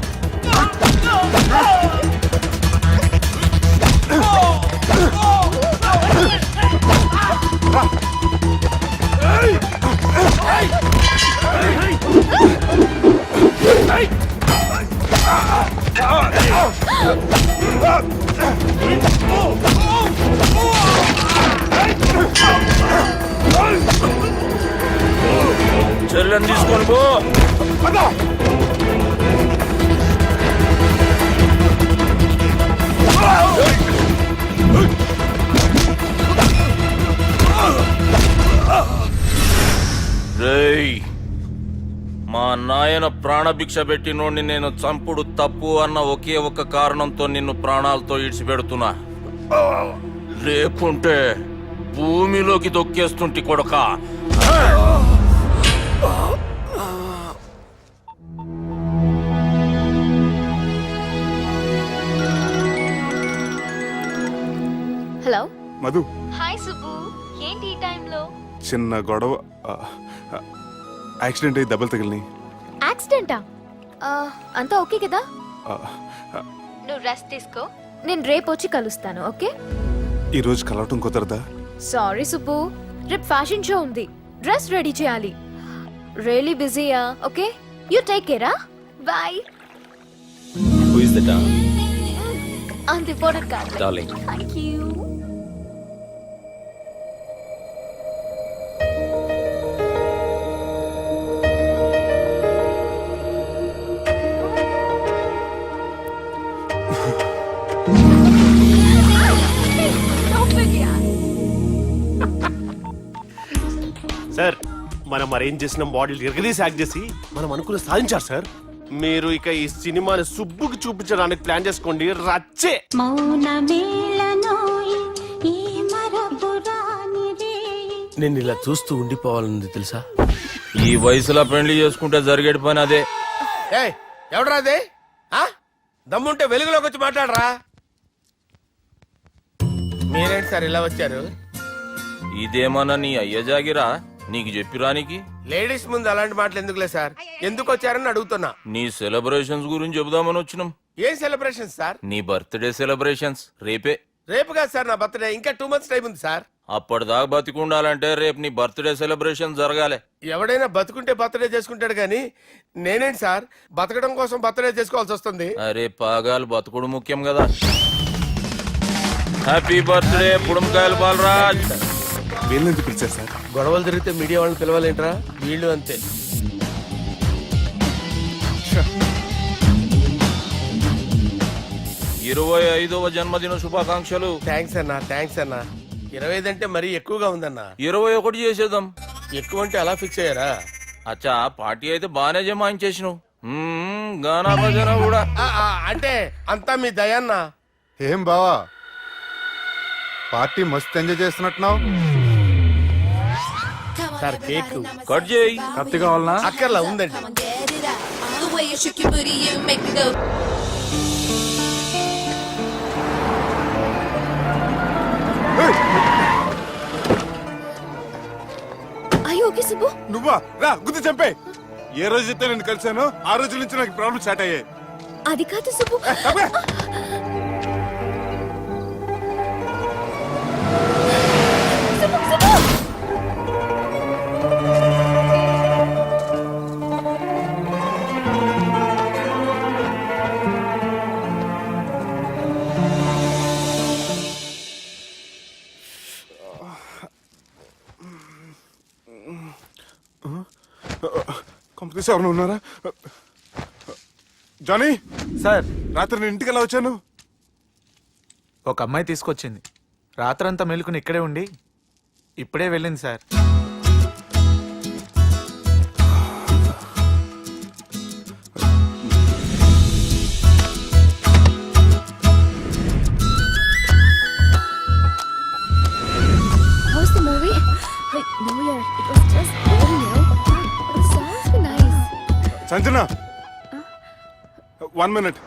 చెల్లెని తీసుకొని పో. రేయ్, మా నాయన ప్రాణభిక్ష పెట్టినోడిని నేను చంపుడు తప్పు అన్న ఒకే ఒక్క కారణంతో నిన్ను ప్రాణాలతో ఇడిచిపెడుతున్నా. లేకుంటే భూమిలోకి దొక్కేస్తుంటి కొడక. హలో మధు, హాయ్ సుబ్బు, ఏంటి ఈ టైంలో? చిన్న గొడవ. యాక్సిడెంట్ అయ్యి దెబ్బలు తగిలినాయి. యాక్సిడెంటా? అంతా ఓకే కదా? నువ్వు రెస్ట్ తీసుకో, నేను రేపు వచ్చి కలుస్తాను. ఓకే? ఈ రోజు కలవటం కుదరదా? సారీ సుబ్బు, రేపు ఫ్యాషన్ షో ఉంది, డ్రెస్ రెడీ చేయాలి. రియలీ బిజీయా? Okay, you take care. Bye. Who is that? అంత ఇంపార్టెంట్ కాదు. Darling. Thank you. సార్, మనం అరేంజ్ చేసిన మోడల్ ఎరగదీసి యాక్ట్ చేసి మనం అనుకున్న సాధించారు సార్. మీరు ఇక ఈ సినిమాని సుబ్బుకి చూపించడానికి ప్లాన్ చేసుకోండి. రచ్చే. నేను ఇలా చూస్తూ ఉండిపోవాలని తెలుసా? ఈ వయసులో పెళ్లి చేసుకుంటే జరిగేటి పని అదే. ఏయ్, ఎవడరా అదే? దమ్ముంటే వెలుగులోకి వచ్చి మాట్లాడరా. మీరేంటి సార్ ఇలా వచ్చారు? ఇదేమన్నా నీ అయ్య జాగిరా నీకు చెప్పిరానికి? లేడీస్ ముందు అలాంటి మాటలు ఎందుకులే సార్, ఎందుకు వచ్చారని అడుగుతున్నా. నీ సెలబ్రేషన్స్ గురించి చెబుదామని వచ్చినాం. ఏం సెలబ్రేషన్ సార్? నీ బర్త్డే సెలబ్రేషన్స్ రేపే. రేపు కాదు సార్ నా బర్త్డే, ఇంకా 2 months టైం ఉంది సార్. అప్పటిదాకా బతికుండాలంటే రేపు నీ బర్త్డే సెలబ్రేషన్ జరగాలి. ఎవడైనా బతుకుంటే బర్త్డే చేసుకుంటాడు కానీ నేనేంటి సార్ బతకడం కోసం బర్త్డే చేసుకోవాల్సి వస్తుంది? అరే పాగాలు బతుకుడు ముఖ్యం కదా. హ్యాపీ బర్త్డే పుడుమకాయలు బాలరాజ్. వీళ్ళని పిలిచారు సార్. గొడవలు జరిగితే మీడియా వాళ్ళని పిలవాలేంట్రా? వీళ్ళు అంతే. 25వ జన్మదిన శుభాకాంక్షలు. థ్యాంక్స్ అన్నా, థ్యాంక్స్ అన్నా. 25 అంటే మరీ ఎక్కువగా ఉందన్నా. 21 చేసేద్దాం. ఎక్కువ అంటే అలా ఫిక్స్ అయ్యారా? అచ్చా, పార్టీ అయితే బానే జమాయించేసినావు. గానా భజన కూడా. అంటే అంతా మీ దయన్నా. ఏం బావా, పార్టీ మస్తు ఎంజాయ్ చేస్తున్నట్టున్నావు. సార్ కేక్ కట్ చేయి. కత్తి కావాలనా? అక్కర్లా ఉందండి. అయ్యో ఓకే సుబ్బు. నువ్వా? రా గుద్ది చంపే. ఏ రోజైతే నేను కలిశానో ఆ రోజు నుంచి నాకు ప్రాబ్లం స్టార్ట్ అయ్యాయి. అది కాదు సుబ్బు. కంపెనీస్ ఎవరైనా ఉన్నారా? జానీ సార్, రాత్రి నేను ఇంటికి ఎలా వచ్చాను? ఒక అమ్మాయి తీసుకొచ్చింది. రాత్రంతా మెలుకుని ఇక్కడే ఉండి ఇప్పుడే వెళ్ళింది sir. How's the movie? Wait, no, yeah, it was just boring, The songs were nice. Sanjana 1 minute.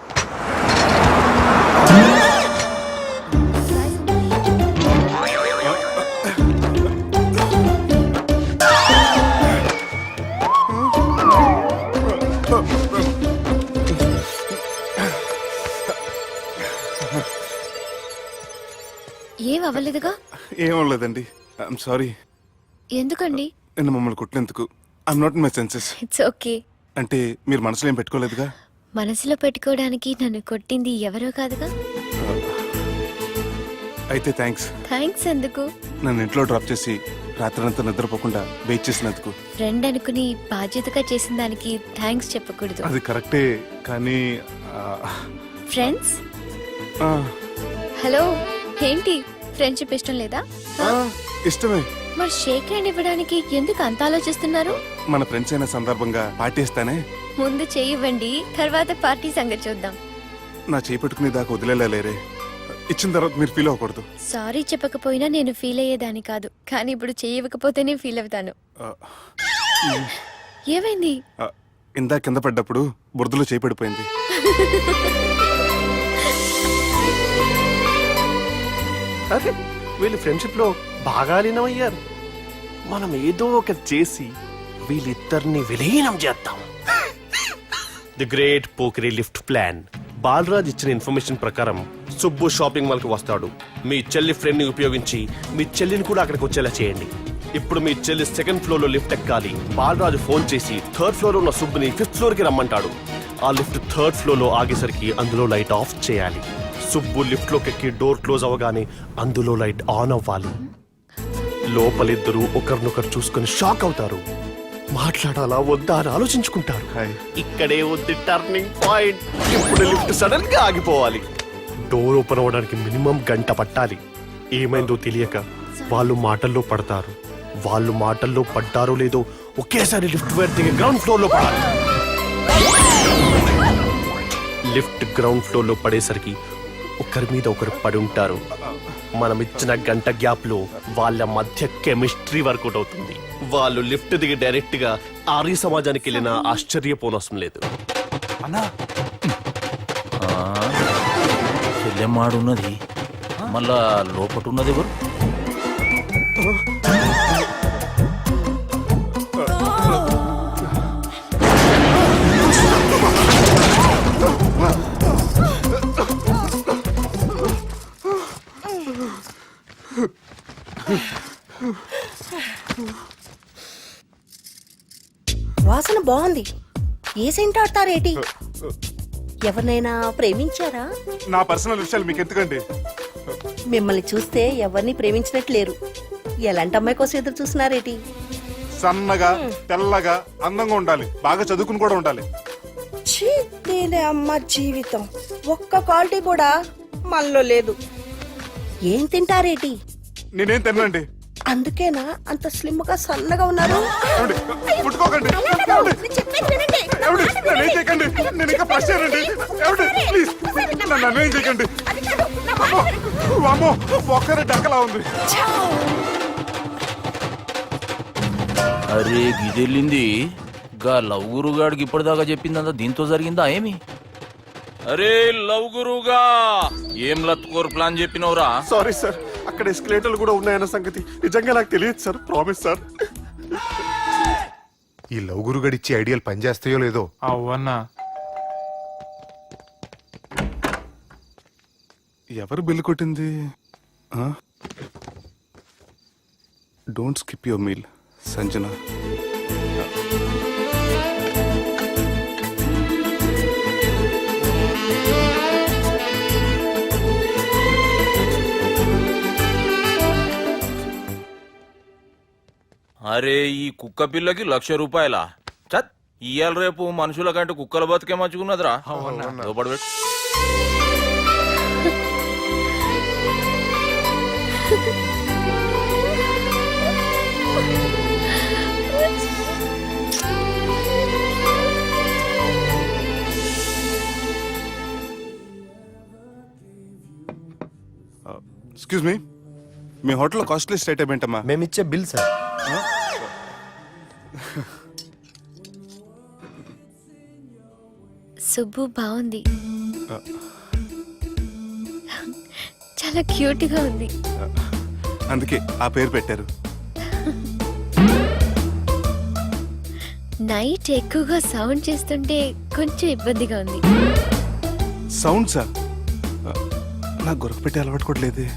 ఏం అవ్వలేదుగా? ఏం లేదండి. I'm sorry. ఎందుకండి? నేను మమ్మల్ని కుట్టినందుకు I'm not in my senses. It's okay. అంటే మీరు మనసులో ఏం పెట్టుకోలేదుగా? మనసులో పెట్టుకోవడానికి నన్ను కొట్టింది ఎవరో కాదుగా. అయితే థ్యాంక్స్. థ్యాంక్స్ ఎందుకు? నన్ను ఇంట్లో డ్రాప్ చేసి రాత్రంతా నిద్రపోకుండా వెయిట్ చేసినందుకు. ఫ్రెండ్ అనుకుని బాధ్యతగా చేసిన దానికి థ్యాంక్స్ చెప్పకూడదు. అది కరెక్టే, కానీ ఫ్రెండ్స్ ఆ, హలో, ఏంటి ఫ్రెండ్షిప్ ఇష్టం లేదా? ఆ, ఇష్టమే. మరి షేక్ హ్యాండ్ ఇవ్వడానికి ఎందుకు అంత ఆలోచిస్తున్నారు? మన ఫ్రెండ్స్ అయిన సందర్భంగా పార్టీ ఇస్తానే. ముందు చెయ్యివ్వండి, తర్వాత పార్టీ సంగతి చూద్దాం. నా చేయి పెట్టుకునే దాకా వదిలేలేరే. ఇచ్చిన తర్వాత మీరు ఫీల్ అవ్వకూడదు. సారీ చెప్పకపోయినా నేను ఫీల్ అయ్యేదాన్ని కాదు, కానీ ఇప్పుడు చెయ్యకపోతేనే ఫీల్ అవుతాను. ఏమైంది? ఇందా కింద పడ్డప్పుడు బురదలో చేయి పడిపోయింది. అరే, వీళ్ళు ఫ్రెండ్షిప్ లో బాగా లీనమయ్యారు. మనం ఏదో ఒకటి చేసి వీళ్ళిద్దరిని విలీనం చేద్దాం. ది గ్రేట్ పోకరీ లిఫ్ట్ ప్లాన్. బాలరాజ్ ఇచ్చిన ఇన్ఫర్మేషన్ ప్రకారం సుబ్బు షాపింగ్ మాల్ కి వస్తాడు. మీ చెల్లి ఫ్రెండ్ ని ఉపయోగించి మీ చెల్లిని కూడా అక్కడికి వచ్చేలా చేయండి. ఇప్పుడు మీ చెల్లి 2nd ఫ్లోర్ లో లిఫ్ట్ ఎక్కాలి. బాలరాజు ఫోన్ చేసి 3rd ఫ్లోర్ లో ఉన్న సుబ్బుని 5th ఫ్లోర్ కి రమ్మంటాడు. ఆ లిఫ్ట్ 3rd ఫ్లోర్ లో ఆగేసరికి అందులో లైట్ ఆఫ్ చేయాలి. సుబ్బు లిఫ్ట్ లోకి ఎక్కి డోర్ క్లోజ్ అవ్వగానే అందులో లైట్ ఆన్ అవ్వాలి. లోపలిద్దరూ ఒకరినొకరు చూసుకుని షాక్ అవుతారు. మాట్లాడాలా వద్దా అని ఆలోచించుకుంటారు. ఇక్కడే ఉంది టర్నింగ్ పాయింట్. ఇప్పుడు లిఫ్ట్ సడన్ గా ఆగిపోవాలి. డోర్ ఓపెన్ అవ్వడానికి మినిమం గంట పట్టాలి. ఏమైందో తెలియక వాళ్ళు మాటల్లో పడతారు. వాళ్ళు మాటల్లో పడ్డారో లేదో ఒకేసారి లిఫ్ట్ వైర్ దిగి గ్రౌండ్ ఫ్లోర్ లో పడాలి. లిఫ్ట్ గ్రౌండ్ ఫ్లోర్ లో పడేసరికి ఒకరి మీద ఒకరు పడి ఉంటారు. మనం ఇచ్చిన గంట గ్యాప్ లో వాళ్ళ మధ్య కెమిస్ట్రీ వర్కౌట్ అవుతుంది. వాళ్ళు లిఫ్ట్ దిగి డైరెక్ట్ గా ఆర్య సమాజానికి వెళ్ళినా ఆశ్చర్యపోనవసరం లేదు. అన్నా చెల్లెమ్మాడున్నది, మళ్ళా లోపటున్నది ఎవరు? వాసన బాగుంది. ఏ సెంట్ ఆడతారేటి? ఎవరినైనా ప్రేమించారా? నా పర్సనల్ విషయాలు మీకు ఎందుకండి? మిమ్మల్ని చూస్తే ఎవరిని ప్రేమించినట్లేరు. ఎలాంటి అమ్మాయి కోసం ఎదురు చూస్తున్నారేటి? సన్నగా తెల్లగా అందంగా ఉండాలి, బాగా చదువుకుని కూడా ఉండాలి. ఛీ, నేనే అమ్మ జీవితం ఒక్క క్వాలిటీ కూడా మనలో లేదు. ఏం తింటారేటి? నేనేం తినండి. అందుకేనా అంత స్లిమ్ గా సన్నగా ఉన్నారు? ముట్టుకోకండి. నేనేం చేయకండి. నేను ఇంకా ఫ్రెష్ అయ్యానండి. ప్లీజ్ నన్ను ఏం చేయకండి. అమ్మో, ఒక్కరే డక్కలా ఉంది. అరే గిదెళ్ళింది. గా లవ్ గురుగాడికి ఇప్పటిదాకా చెప్పిందంతా దీంతో జరిగిందా ఏమి? అరే లవ్ గురుగా, ఏం లత్కోర్ ప్లాన్ చెప్పినవురా? సారీ సార్, అక్కడ ఎస్కలేటర్లు కూడా ఉన్నాయన్న సంగతి నిజంగా నాకు తెలియదు సార్. Promise sir. ఈ లవ్ గురుగడిచ్చే ఐడియాలు పనిచేస్తాయో లేదో. అవ్వన్నా, ఎవరు బిల్లు కొట్టింది? Don't skip your meal Sanjana. అరే ఈ కుక్క పిల్లకి 1,00,000 రూపాయల ఇయ్యాల రేపు మనుషుల కంటే కుక్కల బతికే మంచుకున్నదిరా లోపడి పెట్టు. ఎక్స్క్యూజ్ మీ, మీ హోటల్లో కాస్ట్లీ స్టేట్ ఏంటమ్మా? మేము ఇచ్చే బిల్ సార్. సుబ్బు బాగుంది, చాలా క్యూట్ గా ఉంది. అందుకే ఆ పేరు పెట్టారు. నైట్ ఎక్కువగా సౌండ్ చేస్తుంటే కొంచెం ఇబ్బందిగా ఉంది. సౌండ్సా? నాకు గొరక పెట్టే అలవాటు కూడా లేదే.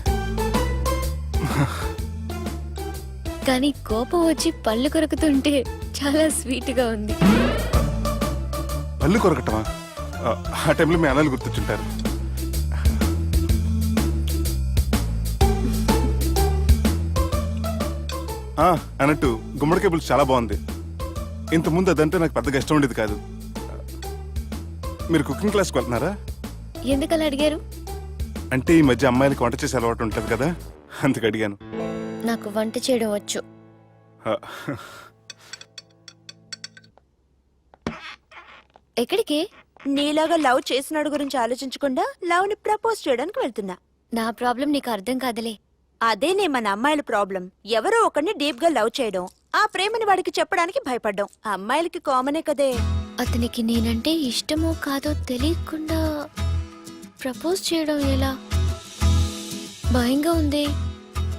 కానీ కోపం వచ్చి పళ్ళు కొరుకుతుంటే చాలా స్వీట్ గా ఉంది. పళ్ళు కొరకటమా? ఆ టైంలో మీ అన్నలు గుర్తొచ్చుంటారు. అన్నట్టు గుమ్మడికాయ పులుసు చాలా బాగుంది. ఇంతకుముందు అదంటే నాకు పెద్దగా ఇష్టం ఉండేది కాదు. మీరు కుకింగ్ క్లాస్కి వెళ్తున్నారా? ఎందుకలా అడిగారు? అంటే ఈ మధ్య అమ్మాయిలకి వంట చేసే అలవాటు ఉంటుంది కదా, అందుకు అడిగాను. నాకు వంట చేయడం వచ్చు. ఎక్కడికి? నీలాగా లవ్ చేసినాడు గురించి ఆలోచించకుండా లవ్ ని ప్రపోజ్ చేయడానికి వెళ్తున్నా. నా ప్రాబ్లం నీకు అర్థం కాదులే. అదేనే మన అమ్మాయిల ప్రాబ్లం. ఎవరో ఒకరిని డీప్ గా లవ్ చేయడం, ఆ ప్రేమని వాడికి చెప్పడానికి భయపడ్డం అమ్మాయిలకి కామనే కదే. అతనికి నేనంటే ఇష్టమో కాదో తెలియకుండా ప్రపోజ్ చేయడం ఎలా? భయంగా ఉంది.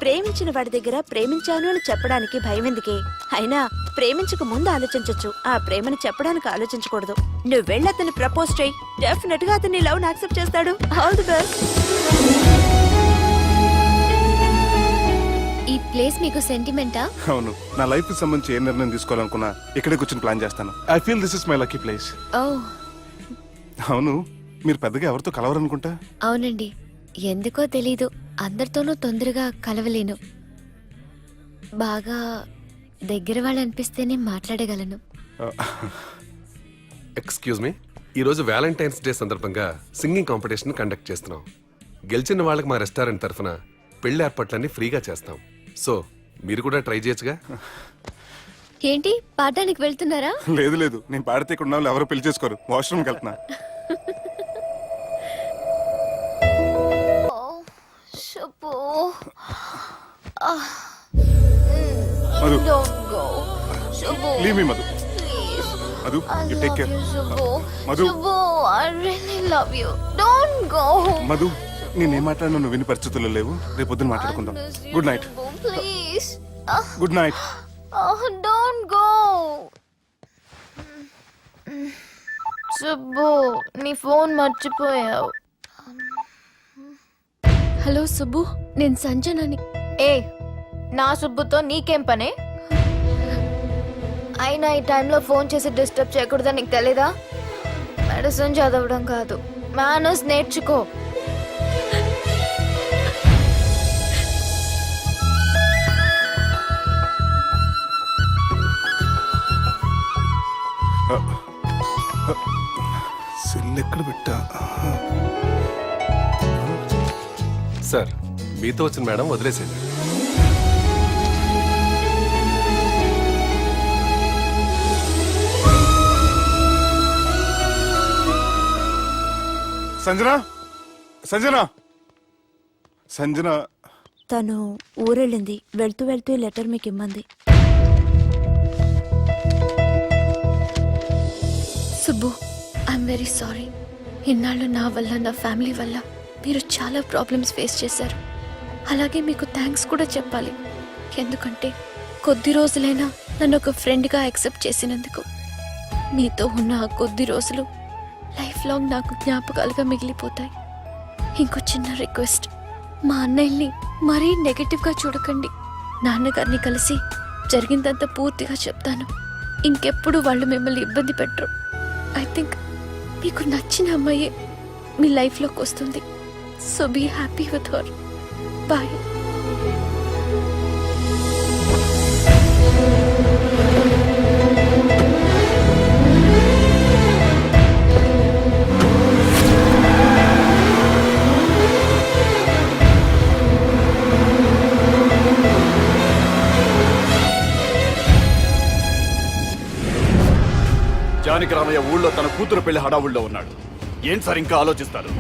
ప్రేమించిన వాడి దగ్గర ప్రేమించాను అని చెప్పడానికి భయం ఎందుకే? అయినా ప్రేమించక ముందు ఆలోచించొచ్చు, ఆ ప్రేమని చెప్పడానికి ఆలోచించకూడదు. నువ్వు వెళ్ళి అతన్ని ప్రపోజ్ చేయి, డెఫినెట్ గా అతన్ని లవ్ యాక్సెప్ట్ చేస్తాడు. All the best. ఈ ప్లేస్ మీకు సెంటిమెంటా? అవును, నా లైఫ్ కి సంబంధించి ఏ నిర్ణయం తీసుకోవాలనుకున్నా ఇక్కడే కూర్చొని ప్లాన్ చేస్తాను. I feel this is my lucky place. ఓ అవును, మీరు పెద్దగా ఎవరితో కలవరనుకుంటా? అవునండి, ఎందుకో తెలీదు, అందరితోనూ తొందరగా కలవలేను. బాగా దగ్గర వాళ్ళు అనిపిస్తేనే మాట్లాడగలను. ఎక్స్క్యూజ్ మీ, ఈరోజు వ్యాలంటైన్స్ డే సందర్భంగా సింగింగ్ కాంపిటీషన్ కండక్ట్ చేస్తున్నాం. గెలిచిన వాళ్ళకి మా రెస్టారెంట్ తరఫున పెళ్లి ఏర్పాట్లన్నీ ఫ్రీగా చేస్తాం. సో మీరు కూడా ట్రై చేయొచ్చుగా. ఏంటి, పాడడానికి వెళ్తున్నారా? లేదు లేదు, నేను పాడితే ఇక్కడ ఉన్న వాళ్ళు ఎవరు పెళ్లి చేసుకోరు. వాష్రూమ్కి వెళ్తున్నా. Madhu, leave me Madhu. Madhu, you take care. Madhu, Madhu, నేనేం మాట్లాడినా నువ్వు విని పరిస్థితుల్లో లేవు. రేపు పొద్దున మాట్లాడుకుందాం. Good night. Good night. Don't go. Subbu, నీ ఫోన్ మర్చిపోయావు. హలో సుబ్బు, నేను సంజనని. ఏ, నా సుబ్బుతో నీకేం పనే? అయినా ఈ టైంలో ఫోన్ చేసి డిస్టర్బ్ చేయకూడదని నీకు తెలీదా? మెడిసిన్ చదవడం కాదు, మేనర్స్ నేర్చుకో. సెల్ ఎక్కడ పెట్టా? సార్, మీతో వచ్చిన మేడం వదిలేసేది. సంజన, సంజన, సంజన. తను ఊరెళ్ళింది. వెళ్తూ వెళ్తూ ఈ లెటర్ మీకు ఇమ్మంది. Subbu, I'm very sorry. ఇన్నాళ్ళు నా వల్ల, నా ఫ్యామిలీ వల్ల మీరు చాలా ప్రాబ్లమ్స్ ఫేస్ చేశారు. అలాగే మీకు థ్యాంక్స్ కూడా చెప్పాలి. ఎందుకంటే కొద్ది రోజులైనా నన్ను ఒక ఫ్రెండ్గా యాక్సెప్ట్ చేసినందుకు. మీతో ఉన్న ఆ కొద్ది రోజులు లైఫ్ లాంగ్ నాకు జ్ఞాపకాలుగా మిగిలిపోతాయి. ఇంకో చిన్న రిక్వెస్ట్, మా అన్నయ్యని మరీ నెగటివ్గా చూడకండి. నాన్నగారిని కలిసి జరిగిందంతా పూర్తిగా చెప్తాను. ఇంకెప్పుడు వాళ్ళు మిమ్మల్ని ఇబ్బంది పెట్టరు. ఐ థింక్ మీకు నచ్చిన అమ్మాయే మీ లైఫ్లోకి వస్తుంది. So be happy with her. Bye. Janaki Ramayya ఊళ్ళో తన కూతురు పెళ్లి హడావుల్లో ఉన్నాడు. ఏంటి సార్ ఇంకా ఆలోచిస్తారు?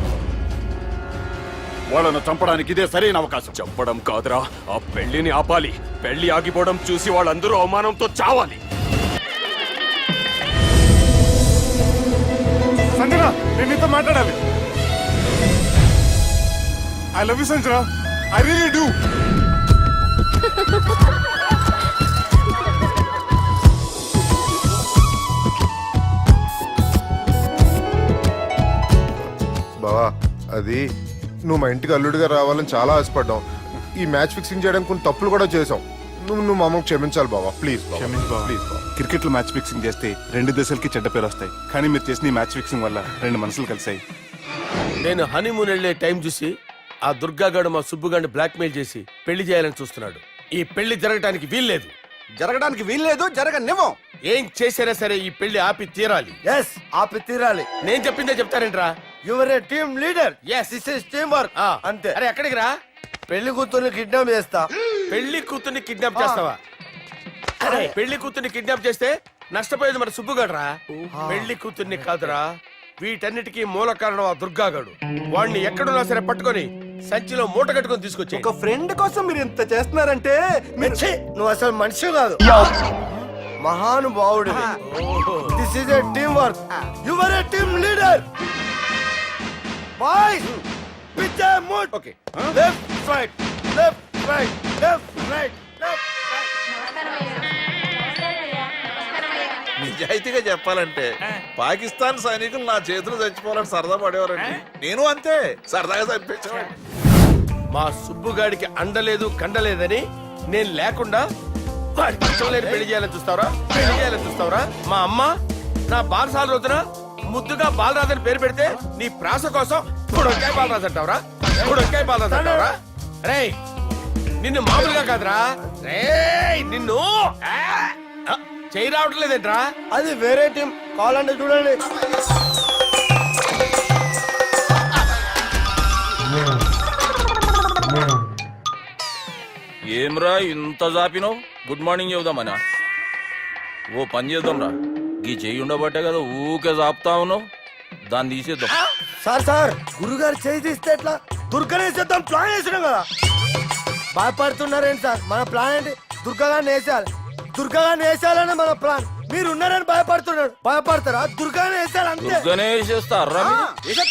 వాళ్ళను చంపడానికి ఇదే సరైన అవకాశం. చంపడం కాదురా, ఆ పెళ్లిని ఆపాలి. పెళ్లి ఆగిపోవడం చూసి వాళ్ళందరూ అవమానంతో చావాలి. సంజన, నేను నీతో మాట్లాడాలి. I love you Sanjana, I really do. బావా, అది నువ్వు మా ఇంటికి అల్లుడిగా రావాలని చాలా ఆశపడ్డాం. ఈ మ్యాచ్ ఫిక్సింగ్ చేయడానికి కొన్ని తప్పులు కూడా చేసాం. నువ్వు మా అమ్మకు క్షమించాలి బావా, ప్లీజ్ ప్లీజ్. క్రికెట్ లో మ్యాచ్ ఫిక్సింగ్ చేస్తే 2 దేశాలకి చెడ్డ పేరు వస్తాయి. కానీ మీరు చేసిన ఈ మ్యాచ్ ఫిక్సింగ్ వల్ల 2 మనసులు కలిసాయి. నేను హనీమూన్ వెళ్లే టైం చూసి ఆ దుర్గాగాడు మా సుబ్బుగాడిని బ్లాక్మెయిల్ చేసి పెళ్లి చేయాలని చూస్తున్నాడు. ఈ పెళ్లి జరగటానికి వీల్లేదు. జరగడానికి వీల్లేదు, జరగనివ్వం. ఏం చేసినా సరే ఈ పెళ్లి ఆపి తీరాలి. ఎస్ ఆపి తీరాలి. నేను చెప్పిందే చెప్తారేంట్రా? Your a team leader. Yes, this is team work. అంతే. అరే ఎక్కడికి రా? పెళ్లి కూతుర్ని కిడ్నాప్ చేస్తా. పెళ్లి కూతుర్ని కిడ్నాప్ చేస్తావా? అరే పెళ్లి కూతుర్ని కిడ్నాప్ చేస్తే నష్టపోయేది మన సుబ్బుగాడురా. పెళ్లి కూతుర్ని కాదురా, వీటన్నిటికీ మూల కారణం ఆ దుర్గాగాడు. వాణ్ణి ఎక్కడున్నా సరే పట్టుకొని సంచిలో మూట కట్టుకొని తీసుకొచ్చి. ఒక ఫ్రెండ్ కోసం మీరు ఇంత చేస్తున్నారంటే నువ్వు అసలు మనిషి కాదు, మహానుభావుడు. This is a team work. Your a team leader. Boys pitch A mood. Okay, left right left right left right left నిజాయితీగా చెప్పాలంటే పాకిస్తాన్ సైనికులు నా చేతులు చచ్చిపోవాలని సరదా పడేవారండి. నేను అంతే సరదాగా చంపించేవాడిని. మా సుబ్బుగాడికి అండలేదు కండలేదని నేను లేకుండా వాడి ఇష్టం లేని పెళ్లి చేయాలని చూస్తావరా? పెళ్లి చేయాలని చూస్తావరా? మా అమ్మ నా బాలసాల రోజున ముద్దుగా బాలరాజు అని పేరు పెడితే నీ ప్రాస కోసం గుడొక్కాయ బాలరాజు అంటావరా? గుడొక్కాయ బాలరాజు అంటావరా? రేయ్ నిన్ను మామూలుగా కాదురా, రేయ్ నిన్ను చేయి రావటం లేదేంట్రా? అది వేరే టీం. కావాలంటే చూడండి. ఏమ్రా ఇంత జాపినావు? Good morning చెబుదామనా? ఓ పని చేద్దాంరా, గీ చెయ్యి ఉండబట్టే కదా ఊకే జాపుతా ఉన్నావు. దాన్ని తీసేద్దాం. సార్ గురుగారు చేయి తీస్తే ఎట్లా? దుర్గనేసేద్దాం ప్లాన్ వేసినాం కదా. భయపడుతున్నారేంటి సార్? మన ప్లాన్ ఏంటి? దుర్గాగాన్ని వేసేయాలి. దుర్గాగాన్ని వేసేయాలని మన ప్లాన్. మీరు ఉన్నారని భయపడుతున్నాడు. భయపడతారా? దుర్గాని వేసేయాలి అంతే. దుర్గనే వేసేస్తారా?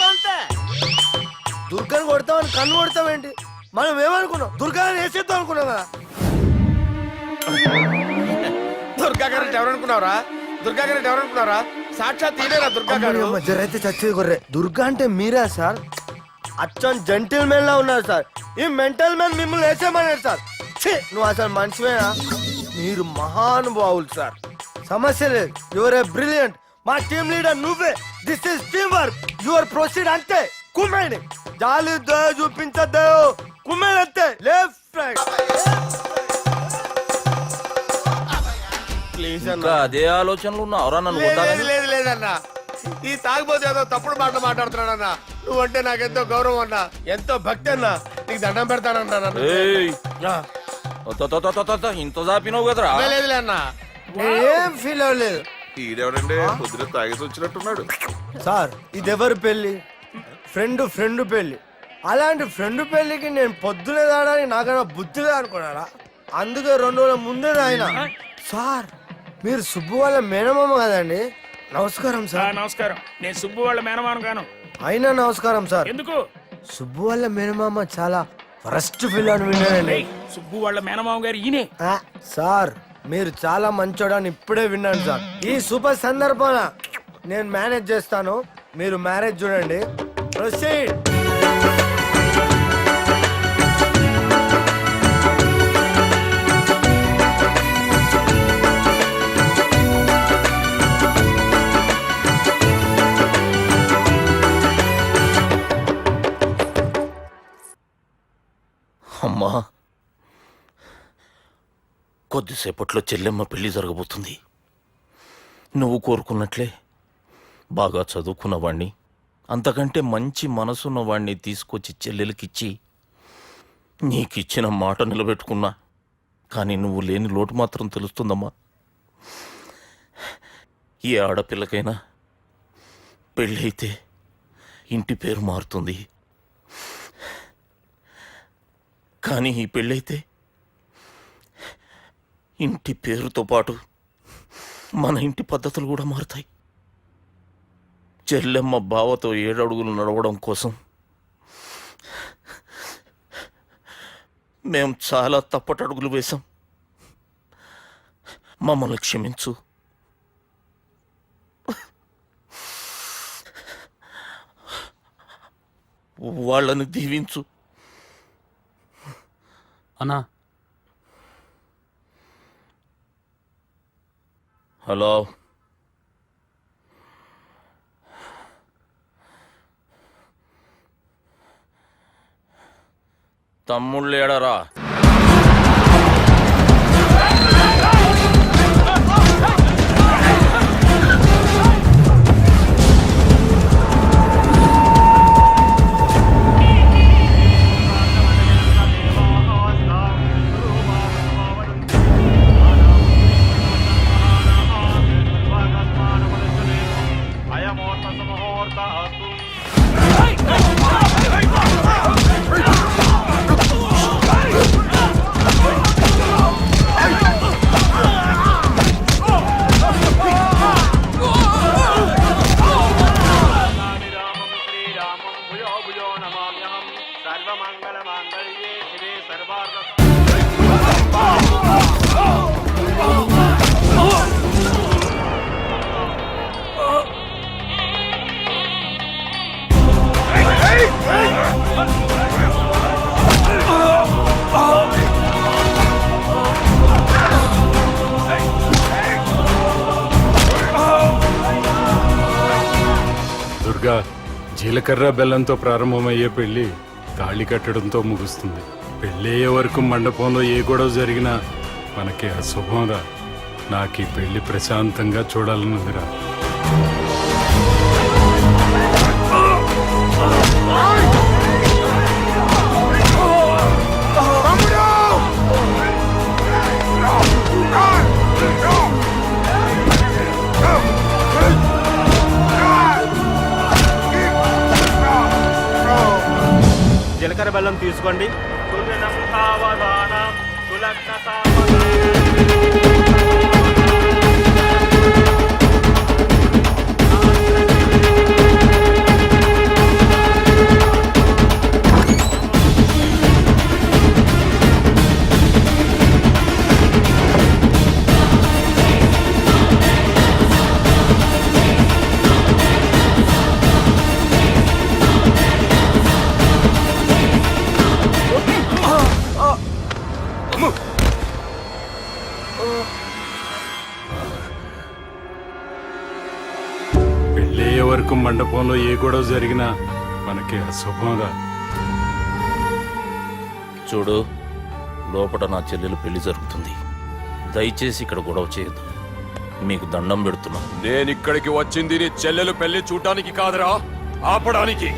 అంతే. దుర్గాని కొడతామని కన్ను కొడతామేంటి? మనం ఏమనుకున్నాం? దుర్గాని వేసేద్దాం అనుకున్నాం కదా. దుర్గా గారు ఎవరనుకున్నారా? దుర్గా గారు ఎవరనుకున్నారా? సాక్షాత్ తీరేరా దుర్గా గారు. జరైతే చచ్చేది కొర్రే. దుర్గా అంటే మీరా సార్? అచ్చం జెంటిల్ మెన్ లా ఉన్నారు సార్. ఈ మెంటల్ మెన్ మిమ్మల్ని వేసేమన్నాడు సార్. నువ్వు అసలు మనిషివేనా? మీరు మహానుభావులు సార్. సమస్య లేదు. Your a brilliant. మా టీమ్ లీడర్ నువ్వే. This is team work. Your proceed అంతే. కుమ్మేయండి. జాలి చూపించద్దు. కుమ్మేయండి అంతే. Left right. ప్లీజ్ ఇంకా అదే ఆలోచనలు ఉన్నావురా నన్ను కొట్టాలని? లేదు లేదన్నా, ఈ తాగిపోతే ఏదో తప్పుడు మాటలు మాట్లాడుతున్నాడన్నా. నువ్వంటే నాకెంతో గౌరవం అన్నా, ఎంతో భక్తి అన్నా. నీకు దండం పెడతానన్నా. ఏయ్, ఇంత జాపినావు కదరా? లేదులే అన్నా, ఏం ఫీల్ అవ్వలేదు. ఈడెవడండి పొద్దున తాగేసి వచ్చినట్టున్నాడు. సార్ ఇది ఎవరి పెళ్లి? ఫ్రెండ్ పెళ్లి. అలాంటి ఫ్రెండ్ పెళ్లికి నేను పొద్దునే తాగడానికి నాకన్నా బుద్ధిగా అనుకున్నారా? అందుకే 2 రోజుల ముందే ఆయన. సార్ మీరు సుబ్బు వాళ్ళ మేనమామ కదండి? నమస్కారం సార్. నమస్కారం. నేను సుబ్బు వాళ్ళ మేనమాను గాను. అయినా నమస్కారం సార్. ఎందుకు? సుబ్బు వాళ్ళ మేనమామ చాలా ఫస్ట్ ఫిల్ అని విన్నానండి. సుబ్బు వాళ్ళ మేనమామ గారు ఈయనే. సార్ మీరు చాలా మంచోడని ఇప్పుడే విన్నాను సార్. ఈ శుభ సందర్భాన నేను మేనేజ్ చేస్తాను. మీరు మ్యారేజ్ చూడండి. ప్రొసీడ్. అమ్మా, కొద్దిసేపట్లో చెల్లెమ్మ పెళ్లి జరగబోతుంది. నువ్వు కోరుకున్నట్లే బాగా చదువుకున్న వాణ్ణి, అంతకంటే మంచి మనసున్న వాణ్ణి తీసుకొచ్చి చెల్లెలకిచ్చి నీకిచ్చిన మాట నిలబెట్టుకున్నా. కానీ నువ్వు లేని లోటు మాత్రం తెలుస్తుందమ్మా. ఏ ఆడపిల్లకైనా పెళ్ళైతే ఇంటి పేరు మారుతుంది, కానీ ఈ పెళ్ళైతే ఇంటి పేరుతో పాటు మన ఇంటి పద్ధతులు కూడా మారుతాయి. చెల్లెమ్మ బావతో 7 అడుగులు నడవడం కోసం మేం చాలా తప్పటడుగులు వేశాం. మమ్మల్ని క్షమించు. వాళ్ళని దీవించు. అన్నా, హలో, తమ్ముళ్ళు ఏడరా? దుర్గా, జీలకర్ర బెల్లంతో ప్రారంభమయ్యే పెళ్లి తాళి కట్టడంతో ముగుస్తుంది. పెళ్ళయ్యే వరకు మండపంలో ఏ గొడవ జరిగినా మనకి అశుభంరా. నాకు ఈ పెళ్లి ప్రశాంతంగా చూడాలనుందిరా. జీలకర్ర బెల్లం తీసుకోండి. పెళ్ళయ్యే వరకు మండపంలో ఏ గొడవ జరిగినా మనకి అశుభంరా. చూడు, లోపల నా చెల్లెలు పెళ్లి జరుగుతుంది. దయచేసి ఇక్కడ గొడవ చేయొద్దు. మీకు దండం పెడుతున్నా. నేనిక్కడికి వచ్చింది నీ చెల్లెలు పెళ్లి చూడటానికి కాదురా, ఆపడానికి.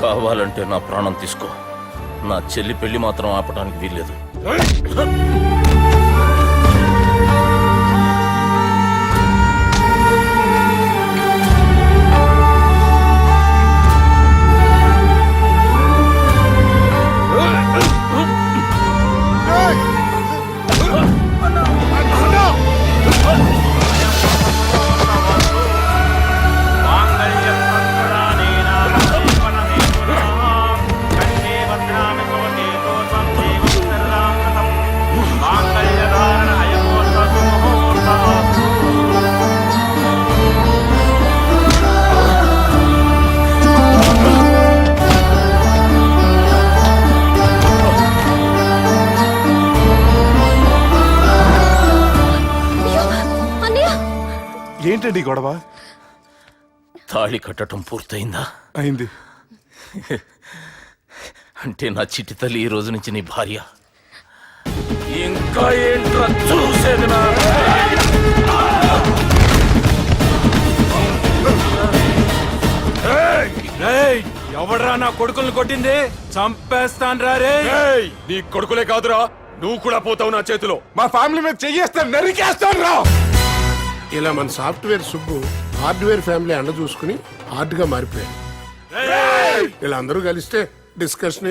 కావాలంటే నా ప్రాణం తీసుకో. నా చెల్లి పెళ్లి మాత్రం ఆపడానికి వీల్లేదు. ఏంటండి గొడవ? తాళి కట్టడం పూర్తయిందా? అయింది. అంటే నా చిట్టి తల్లి ఈ రోజు నుంచి నీ భార్య. ఇంకా ఏంట్రా చూసేది? నా ఎవడరా నా కొడుకుల్ని కొట్టింది? చంపేస్తాను రే. నీ కొడుకులే కాదురా, నువ్వు కూడా పోతావు నా చేతిలో. మా ఫ్యామిలీ మీద చెయ్యేస్తాను, నరికేస్తాను రా. ఇలా మన సాఫ్ట్వేర్ సుబ్బు హార్డ్వేర్ ఫ్యామిలీ అండ చూసుకుని హార్డ్ గా మారిపోయాడు. ఇలా అందరూ కలిస్తే డిస్కషన్